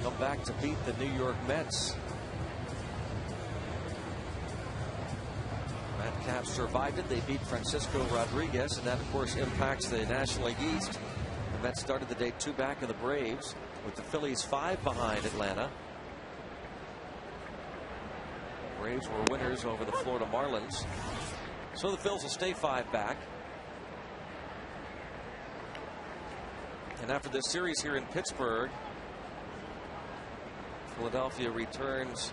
[SPEAKER 2] Come back to beat the New York Mets. Matt Cap survived it. They beat Francisco Rodriguez, and that, of course, impacts the National League East. The Mets started the day 2 back of the Braves, with the Phillies 5 behind Atlanta. Braves were winners over the Florida Marlins. So the Phils will stay 5 back. And after this series here in Pittsburgh, Philadelphia returns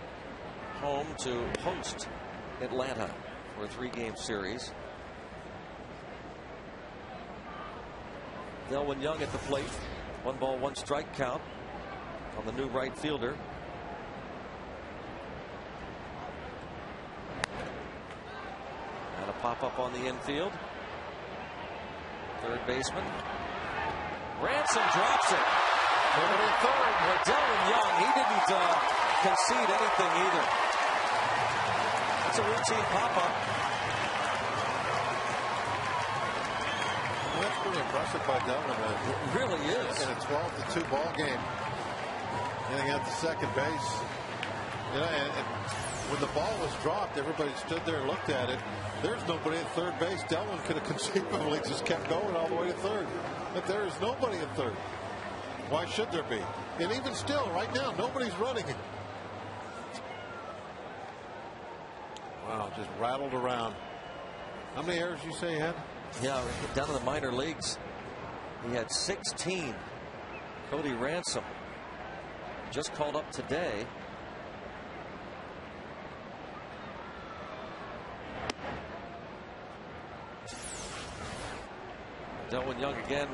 [SPEAKER 2] home to host Atlanta for a 3-game series. Delwyn Young at the plate. 1 ball, 1 strike count on the new right fielder. And a pop up on the infield. Third baseman. Ransom drops it. Over to third. Well, Delwyn Young, he didn't concede anything either. It's a routine pop up.
[SPEAKER 4] Well, that's pretty impressive by Delwyn.
[SPEAKER 2] It really is.
[SPEAKER 4] In a 12-2 ball game, getting out to second base. You know, and when the ball was dropped, everybody stood there and looked at it. There's nobody at third base. Delwyn could have conceivably just kept going all the way to third. But there is nobody at third. Why should there be? And even still, right now, nobody's running. Wow, just rattled around. How many errors you say he had?
[SPEAKER 2] Yeah, down in the minor leagues, he had 16. Cody Ransom just called up today. Delwyn Young again.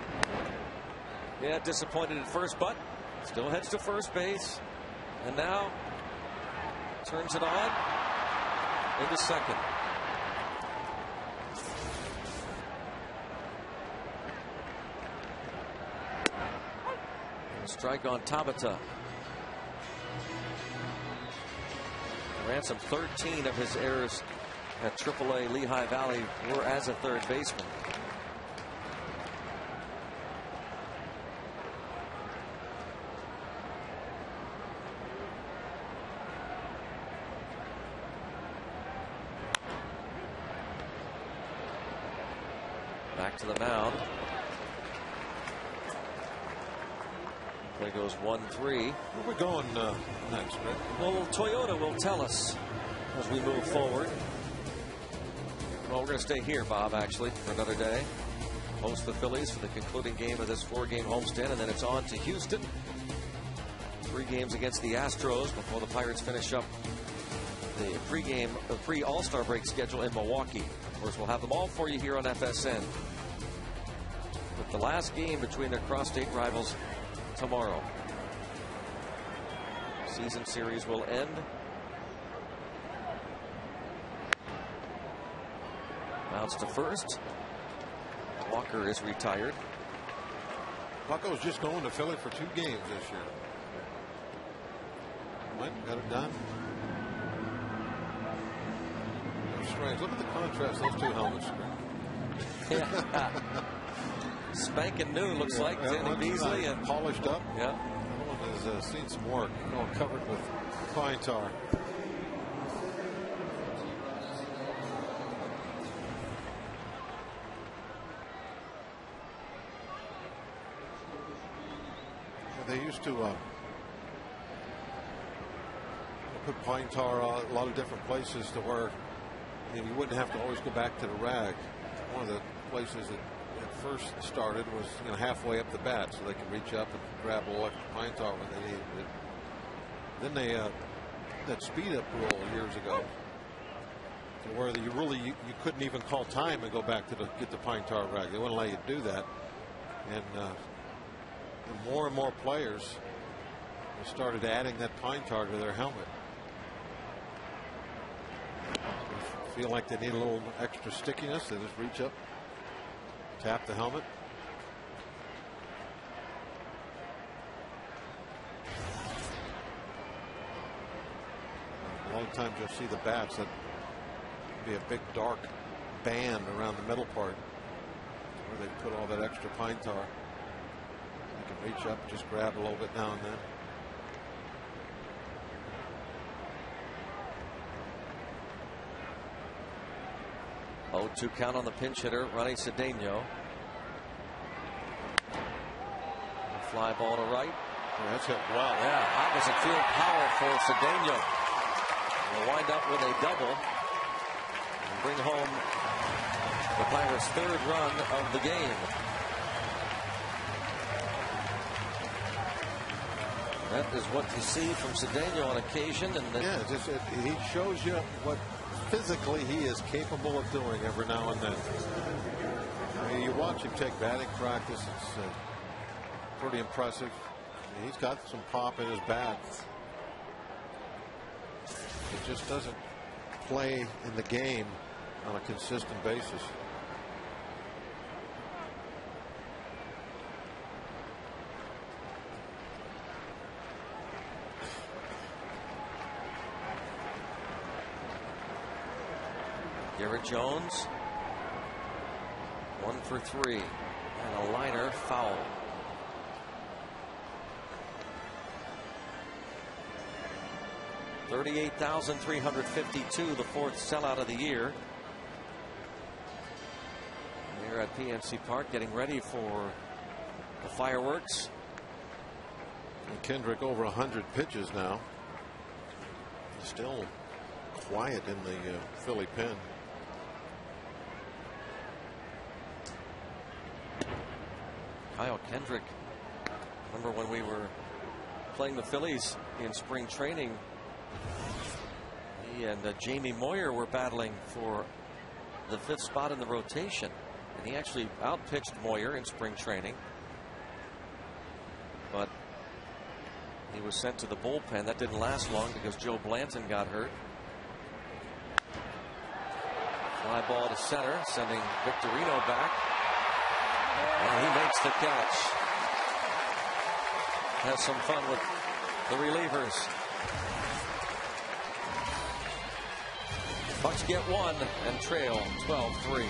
[SPEAKER 2] Yeah, disappointed at first, but still heads to first base. And now turns it on into second. Strike on Tabata. Ransom, 13 of his errors at AAA Lehigh Valley were as a third baseman. Back to the mound. Play goes 1-3.
[SPEAKER 4] Where are we going next, Rick?
[SPEAKER 2] Well, Toyota will tell us as we move forward. Well, we're going to stay here, Bob, actually, for another day. Host the Phillies for the concluding game of this 4-game homestand, and then it's on to Houston. 3 games against the Astros before the Pirates finish up the pre-All-Star break schedule in Milwaukee. Of course, we'll have them all for you here on FSN. With the last game between their cross-state rivals tomorrow. Season series will end. Bounce to first. Walker is retired.
[SPEAKER 4] Bucko's just going to Philly for 2 games this year. Mike got it done. That's strange. Look at the contrast, those 2 helmets.
[SPEAKER 2] Yeah. Spanking new, looks like. Danny Beasley and
[SPEAKER 4] polished up.
[SPEAKER 2] Yeah.
[SPEAKER 4] The other one has seen some work. All covered with pine tar. They used to put pine tar a lot of different places to where you wouldn't have to always go back to the rag. One of the places that first started was halfway up the bat, so they could reach up and grab a little extra pine tar when they needed it. Then they that speed up rule years ago, to where you couldn't even call time and go back to get the pine tar rag. They wouldn't allow you to do that, and more and more players started adding that pine tar to their helmet. They feel like they need a little extra stickiness, they just reach up, tap the helmet. A lot of times you'll see the bats that be a big dark band around the middle part where they put all that extra pine tar. You can reach up, just grab a little bit now and then.
[SPEAKER 2] Oh, 2 count on the pinch hitter, Ronnie Cedeno. Fly ball to right.
[SPEAKER 4] Yeah, that's hit well.
[SPEAKER 2] Yeah, opposite field power for Cedeno. Will wind up with a double and bring home the Pirates' third run of the game. That is what you see from Cedeno on occasion. And
[SPEAKER 4] he shows you what physically he is capable of doing every now and then. I mean, you watch him take batting practice. It's pretty impressive. He's got some pop in his bat. It just doesn't play in the game on a consistent basis.
[SPEAKER 2] Garrett Jones, 1 for 3, and a liner foul. $38,352, the fourth sellout of the year. Here at PNC Park, getting ready for the fireworks.
[SPEAKER 4] And Kendrick over 100 pitches now. Still quiet in the Philly pen.
[SPEAKER 2] Kyle Kendrick, remember when we were playing the Phillies in spring training, he and Jamie Moyer were battling for the 5th spot in the rotation, and he actually outpitched Moyer in spring training, but he was sent to the bullpen. That didn't last long because Joe Blanton got hurt. Fly ball to center, sending Victorino back. And he makes the catch. Has some fun with the relievers. Bucks get one and trail 12-3.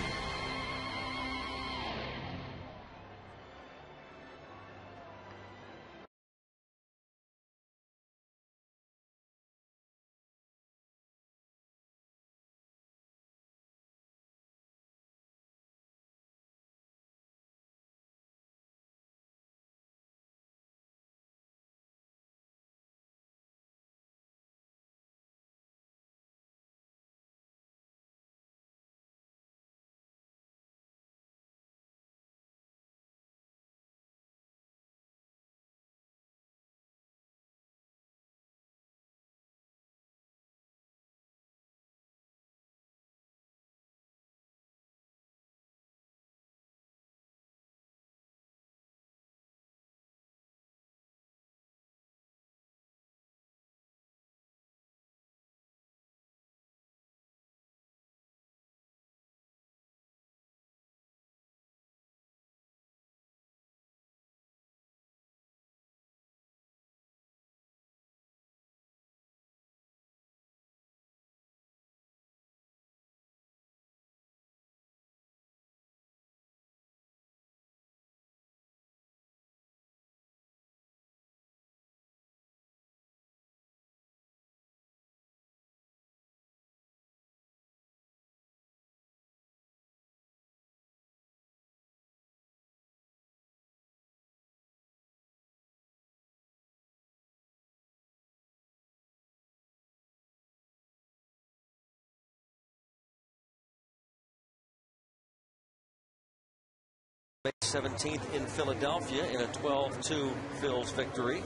[SPEAKER 2] May 17th in Philadelphia in a 12-2 Phils victory.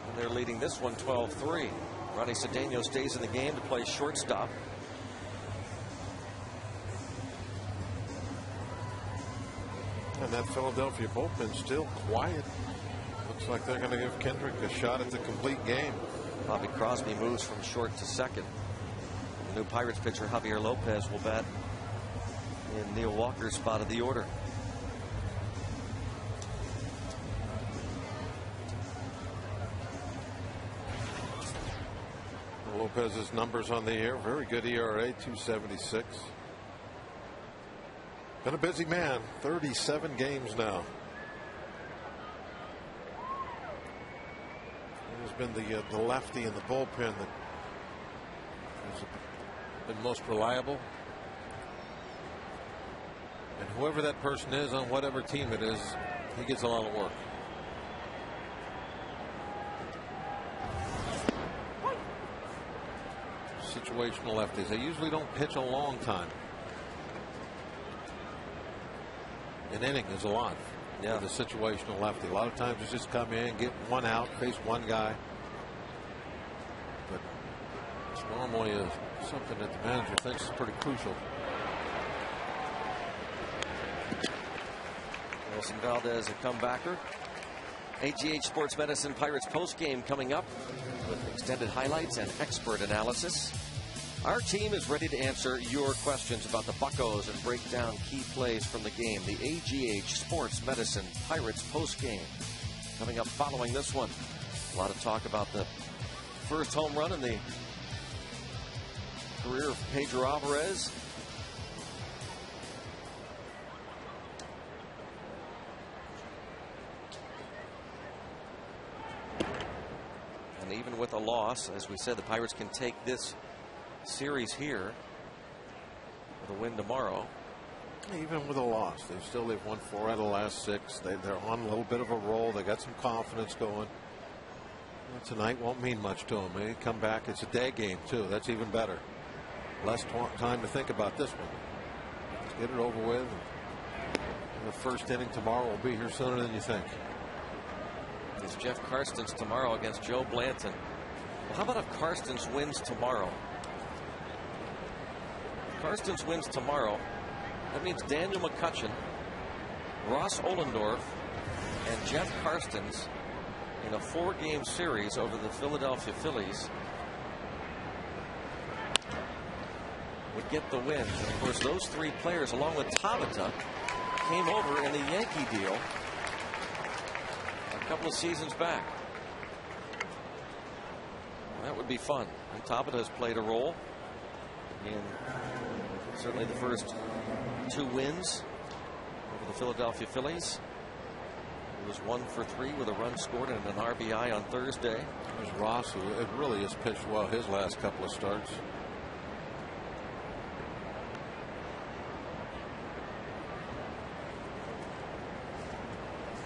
[SPEAKER 2] And they're leading this one 12-3. Ronnie Cedeno stays in the game to play shortstop.
[SPEAKER 4] And that Philadelphia bullpen still quiet. Looks like they're going to give Kendrick a shot at the complete game.
[SPEAKER 2] Bobby Crosby moves from short to second. The new Pirates pitcher Javier Lopez will bat in Neil Walker's spot of the order.
[SPEAKER 4] Lopez's numbers on the year, very good ERA, 2.76. Been a busy man, 37 games now. He's been the lefty in the bullpen that has been most reliable. And whoever that person is on whatever team it is, he gets a lot of work. situational lefties. They usually don't pitch a long time. An inning is a lot. Yeah, the situational lefty. A lot of times it's just come in, get one out, face one guy. But it's normally something that the manager thinks is pretty crucial.
[SPEAKER 2] Wilson Valdez, a comebacker. AGH Sports Medicine Pirates postgame coming up with extended highlights and expert analysis. Our team is ready to answer your questions about the Buccos and break down key plays from the game. The AGH Sports Medicine Pirates postgame coming up following this one. A lot of talk about the first home run in the career of Pedro Alvarez. And even with a loss, as we said, the Pirates can take this series here with a win tomorrow.
[SPEAKER 4] Even with a loss, they've won 4 out of the last 6. They're on a little bit of a roll. They got some confidence going. Well, tonight won't mean much to them. They come back. It's a day game too. That's even better. Less time to think about this one. Let's get it over with. The first inning tomorrow will be here sooner than you think.
[SPEAKER 2] It's Jeff Karstens tomorrow against Joe Blanton. Well, how about if Karstens wins tomorrow? Karstens wins tomorrow. That means Daniel McCutchen, Ross Ollendorf, and Jeff Karstens in a 4-game series over the Philadelphia Phillies would get the win. And of course, those 3 players, along with Tabata, came over in the Yankee deal a couple of seasons back. Well, that would be fun. And Tabata has played a role in certainly the first 2 wins over the Philadelphia Phillies. He was 1 for 3 with a run scored and an RBI on Thursday.
[SPEAKER 4] There's Ross, who it really has pitched well his last couple of starts.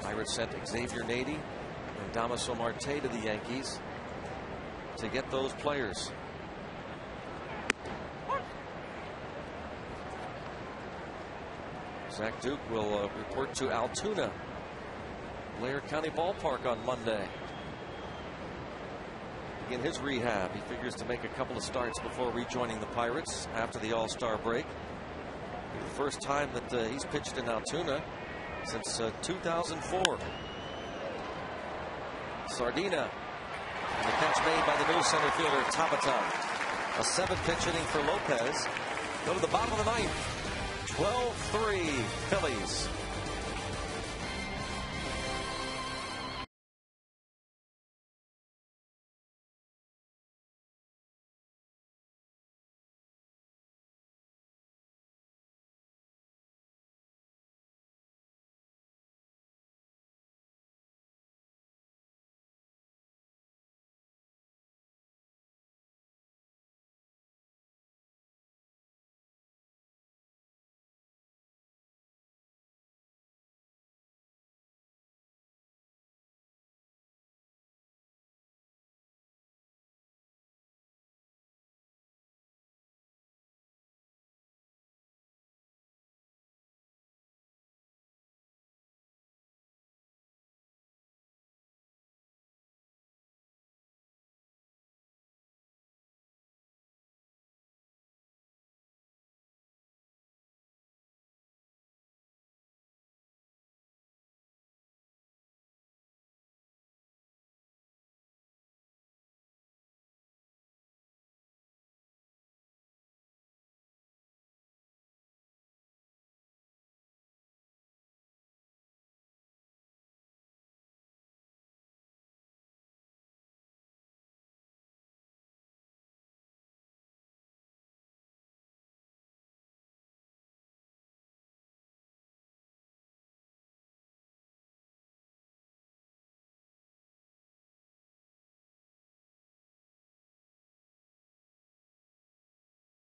[SPEAKER 2] Pirates sent Xavier Nady and Damaso Marte to the Yankees to get those players. Zach Duke will report to Altoona, Blair County Ballpark on Monday. Begin his rehab. He figures to make a couple of starts before rejoining the Pirates after the All-Star break. It'll be the first time that he's pitched in Altoona since 2004. Sardina. And the catch made by the new center fielder Tabata. A 7-pitch inning for Lopez. Go to the bottom of the 9th. 12-3 Phillies.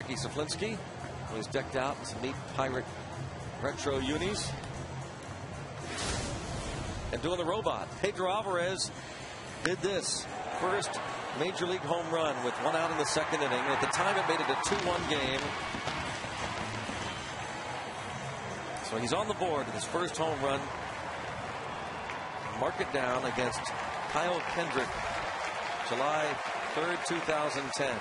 [SPEAKER 2] Saflinski was decked out in some neat Pirate retro unis. And doing the robot. Pedro Alvarez did this. First major league home run with 1 out in the 2nd inning. At the time, it made it a 2-1 game. So he's on the board with his first home run. Mark it down against Kyle Kendrick, July 3rd, 2010.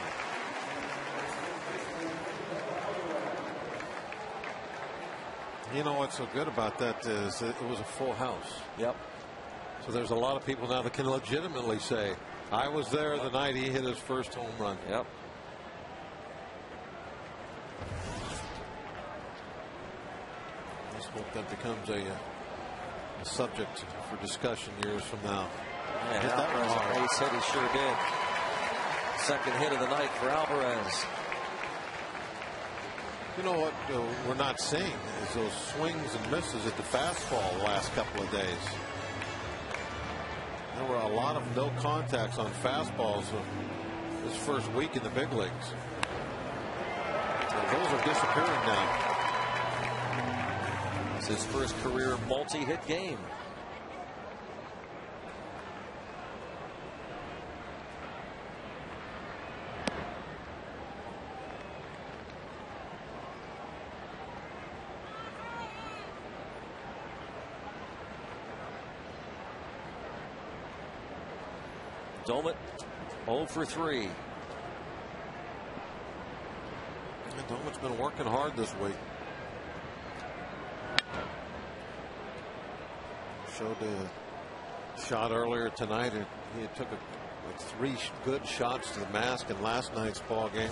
[SPEAKER 4] You know what's so good about that is it was a full house.
[SPEAKER 2] Yep.
[SPEAKER 4] So there's a lot of people now that can legitimately say, I was there the night he hit his first home run.
[SPEAKER 2] Yep.
[SPEAKER 4] Let's hope that becomes a subject for discussion years from now.
[SPEAKER 2] Yeah,
[SPEAKER 4] Hit that one hard.
[SPEAKER 2] Alvarez said he sure did. 2nd hit of the night for Alvarez.
[SPEAKER 4] You know what we're not seeing is those swings and misses at the fastball the last couple of days. There were a lot of no contacts on fastballs this first week in the big leagues. And those are disappearing now.
[SPEAKER 2] It's his first career multi-hit game. Domet 0 for 3.
[SPEAKER 4] Domet's been working hard this week. Showed a shot earlier tonight, and he took like 3 good shots to the mask in last night's ball game.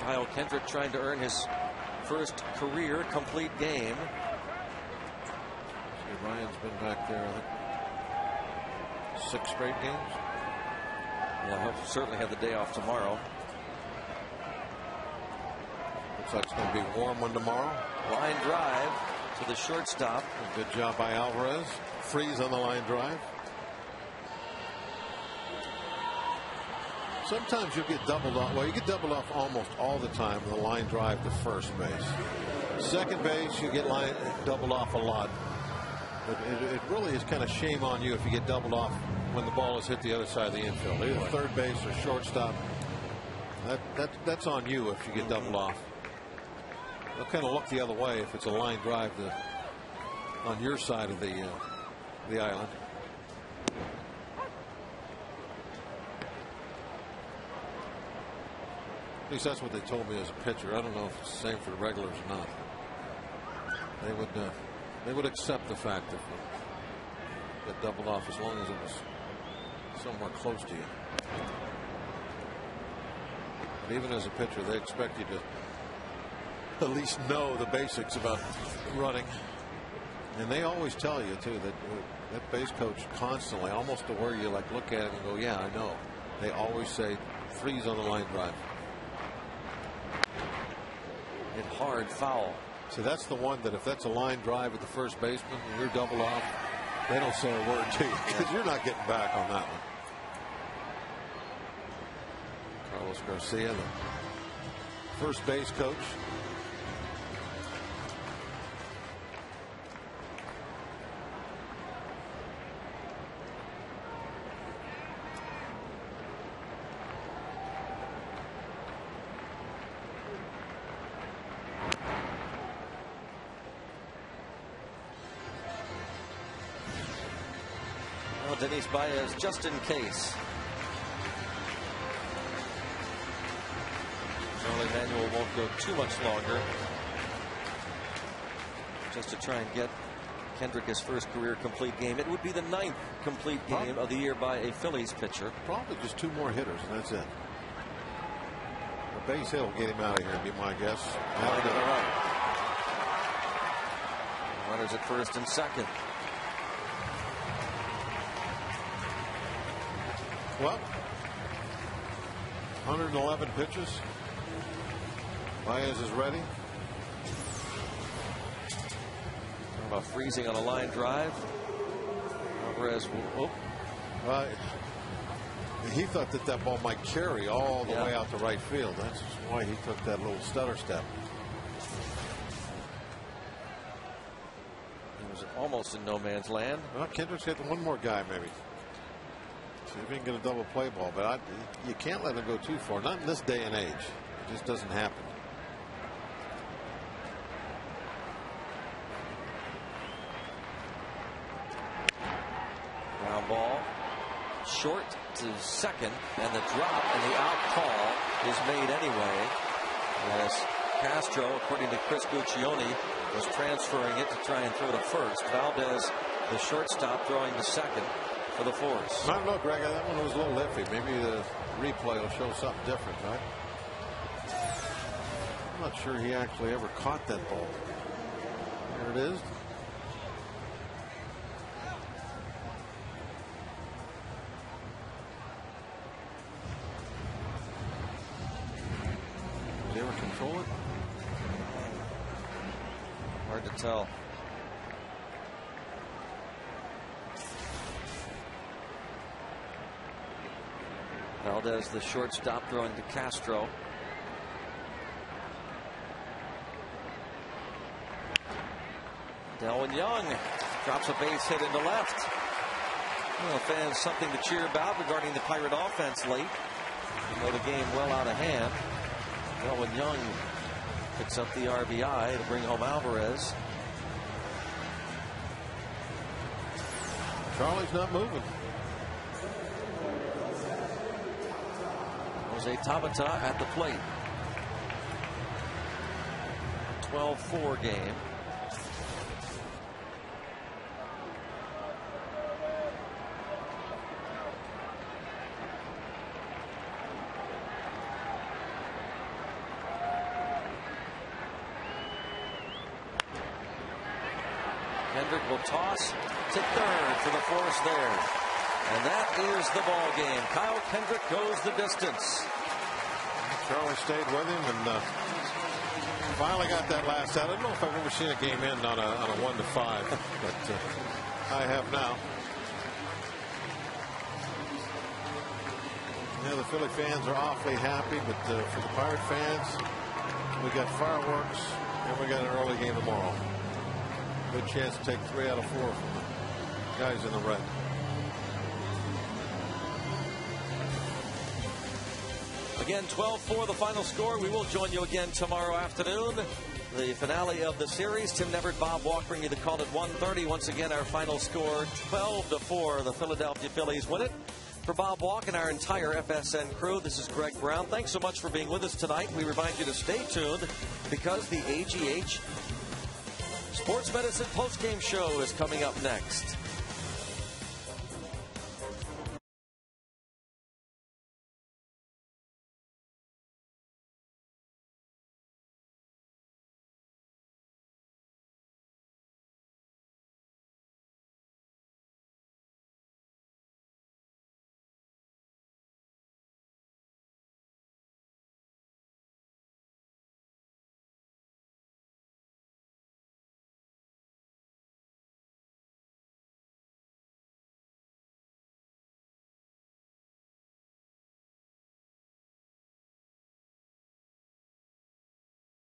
[SPEAKER 2] Kyle Kendrick trying to earn his first career complete game.
[SPEAKER 4] See, Ryan's been back there, I think, 6 straight games.
[SPEAKER 2] Yeah, he'll certainly have the day off tomorrow.
[SPEAKER 4] Looks like it's going to be a warm one tomorrow.
[SPEAKER 2] Line drive to the shortstop.
[SPEAKER 4] Good job by Alvarez. Freeze on the line drive. Sometimes you'll get doubled off. Well, you get doubled off almost all the time with a line drive to first base. Second base, you get doubled off a lot. But it really is kind of shame on you if you get doubled off when the ball has hit the other side of the infield. Either third base or shortstop. That's on you if you get doubled off. They'll kind of look the other way if it's a line drive on your side of the island. At least that's what they told me as a pitcher. I don't know if it's the same for the regulars or not. They would accept the fact that you get doubled off as long as it was somewhere close to you. But even as a pitcher, they expect you to at least know the basics about running. And they always tell you too that base coach constantly, almost to where you like look at it and go, yeah, I know. They always say freeze on the line drive.
[SPEAKER 2] Hit hard foul.
[SPEAKER 4] So that's the one that if that's a line drive at the first baseman and you're double off, they don't say a word to you because you're not getting back on that one. Carlos Garcia, the first base coach.
[SPEAKER 2] Denise Baez just in case. Charlie Manuel won't go too much longer. Just to try and get Kendrick his first career complete game. It would be the 9th complete game of the year by a Phillies pitcher.
[SPEAKER 4] Probably just 2 more hitters and that's it. A base hit will get him out of here, would be my guess.
[SPEAKER 2] Runners at first and second.
[SPEAKER 4] Well, 111 pitches. Baez is ready.
[SPEAKER 2] Talking about freezing on a line drive. Alvarez will.
[SPEAKER 4] He thought that that ball might carry all the way out to right field. That's why he took that little stutter step.
[SPEAKER 2] He was almost in no man's land.
[SPEAKER 4] Well, Kendrick's hitting one more guy, maybe. See if he can get a double play ball, but you can't let him go too far. Not in this day and age. It just doesn't happen.
[SPEAKER 2] Ground ball. Short to second, and the drop and the out call is made anyway, as Castro, according to Chris Guccione, was transferring it to try and throw to first. Valdez, the shortstop, throwing to second for the force.
[SPEAKER 4] I don't know, Greg. That one was a little iffy. Maybe the replay will show something different, right? I'm not sure he actually ever caught that ball. There it is. Did he ever control it?
[SPEAKER 2] Hard to tell. Valdez, the shortstop, throwing to Castro. Delwin Young drops a base hit into left. Well, fans, something to cheer about regarding the Pirate offense late. You know, the game well out of hand. Delwin Young picks up the RBI to bring home Alvarez.
[SPEAKER 4] Charlie's not moving.
[SPEAKER 2] Jose Tabata at the plate. 12-4 game. Kendrick will toss to third for the force there. And that is the ball game. Kyle Kendrick goes the distance.
[SPEAKER 4] Charlie stayed with him and finally got that last out. I don't know if I've ever seen a game end on a 1-5, but I have now. Yeah, the Philly fans are awfully happy, but for the Pirate fans, we got fireworks and we got an early game tomorrow. Good chance to take 3 out of 4 from the guys in the red.
[SPEAKER 2] Again, 12-4 the final score. We will join you again tomorrow afternoon. The finale of the series. Tim Neverett, Bob Walk bring you the call at 1:30. Once again, our final score, 12-4. The Philadelphia Phillies win it. For Bob Walk and our entire FSN crew, this is Greg Brown. Thanks so much for being with us tonight. We remind you to stay tuned because the AGH Sports Medicine postgame show is coming up next.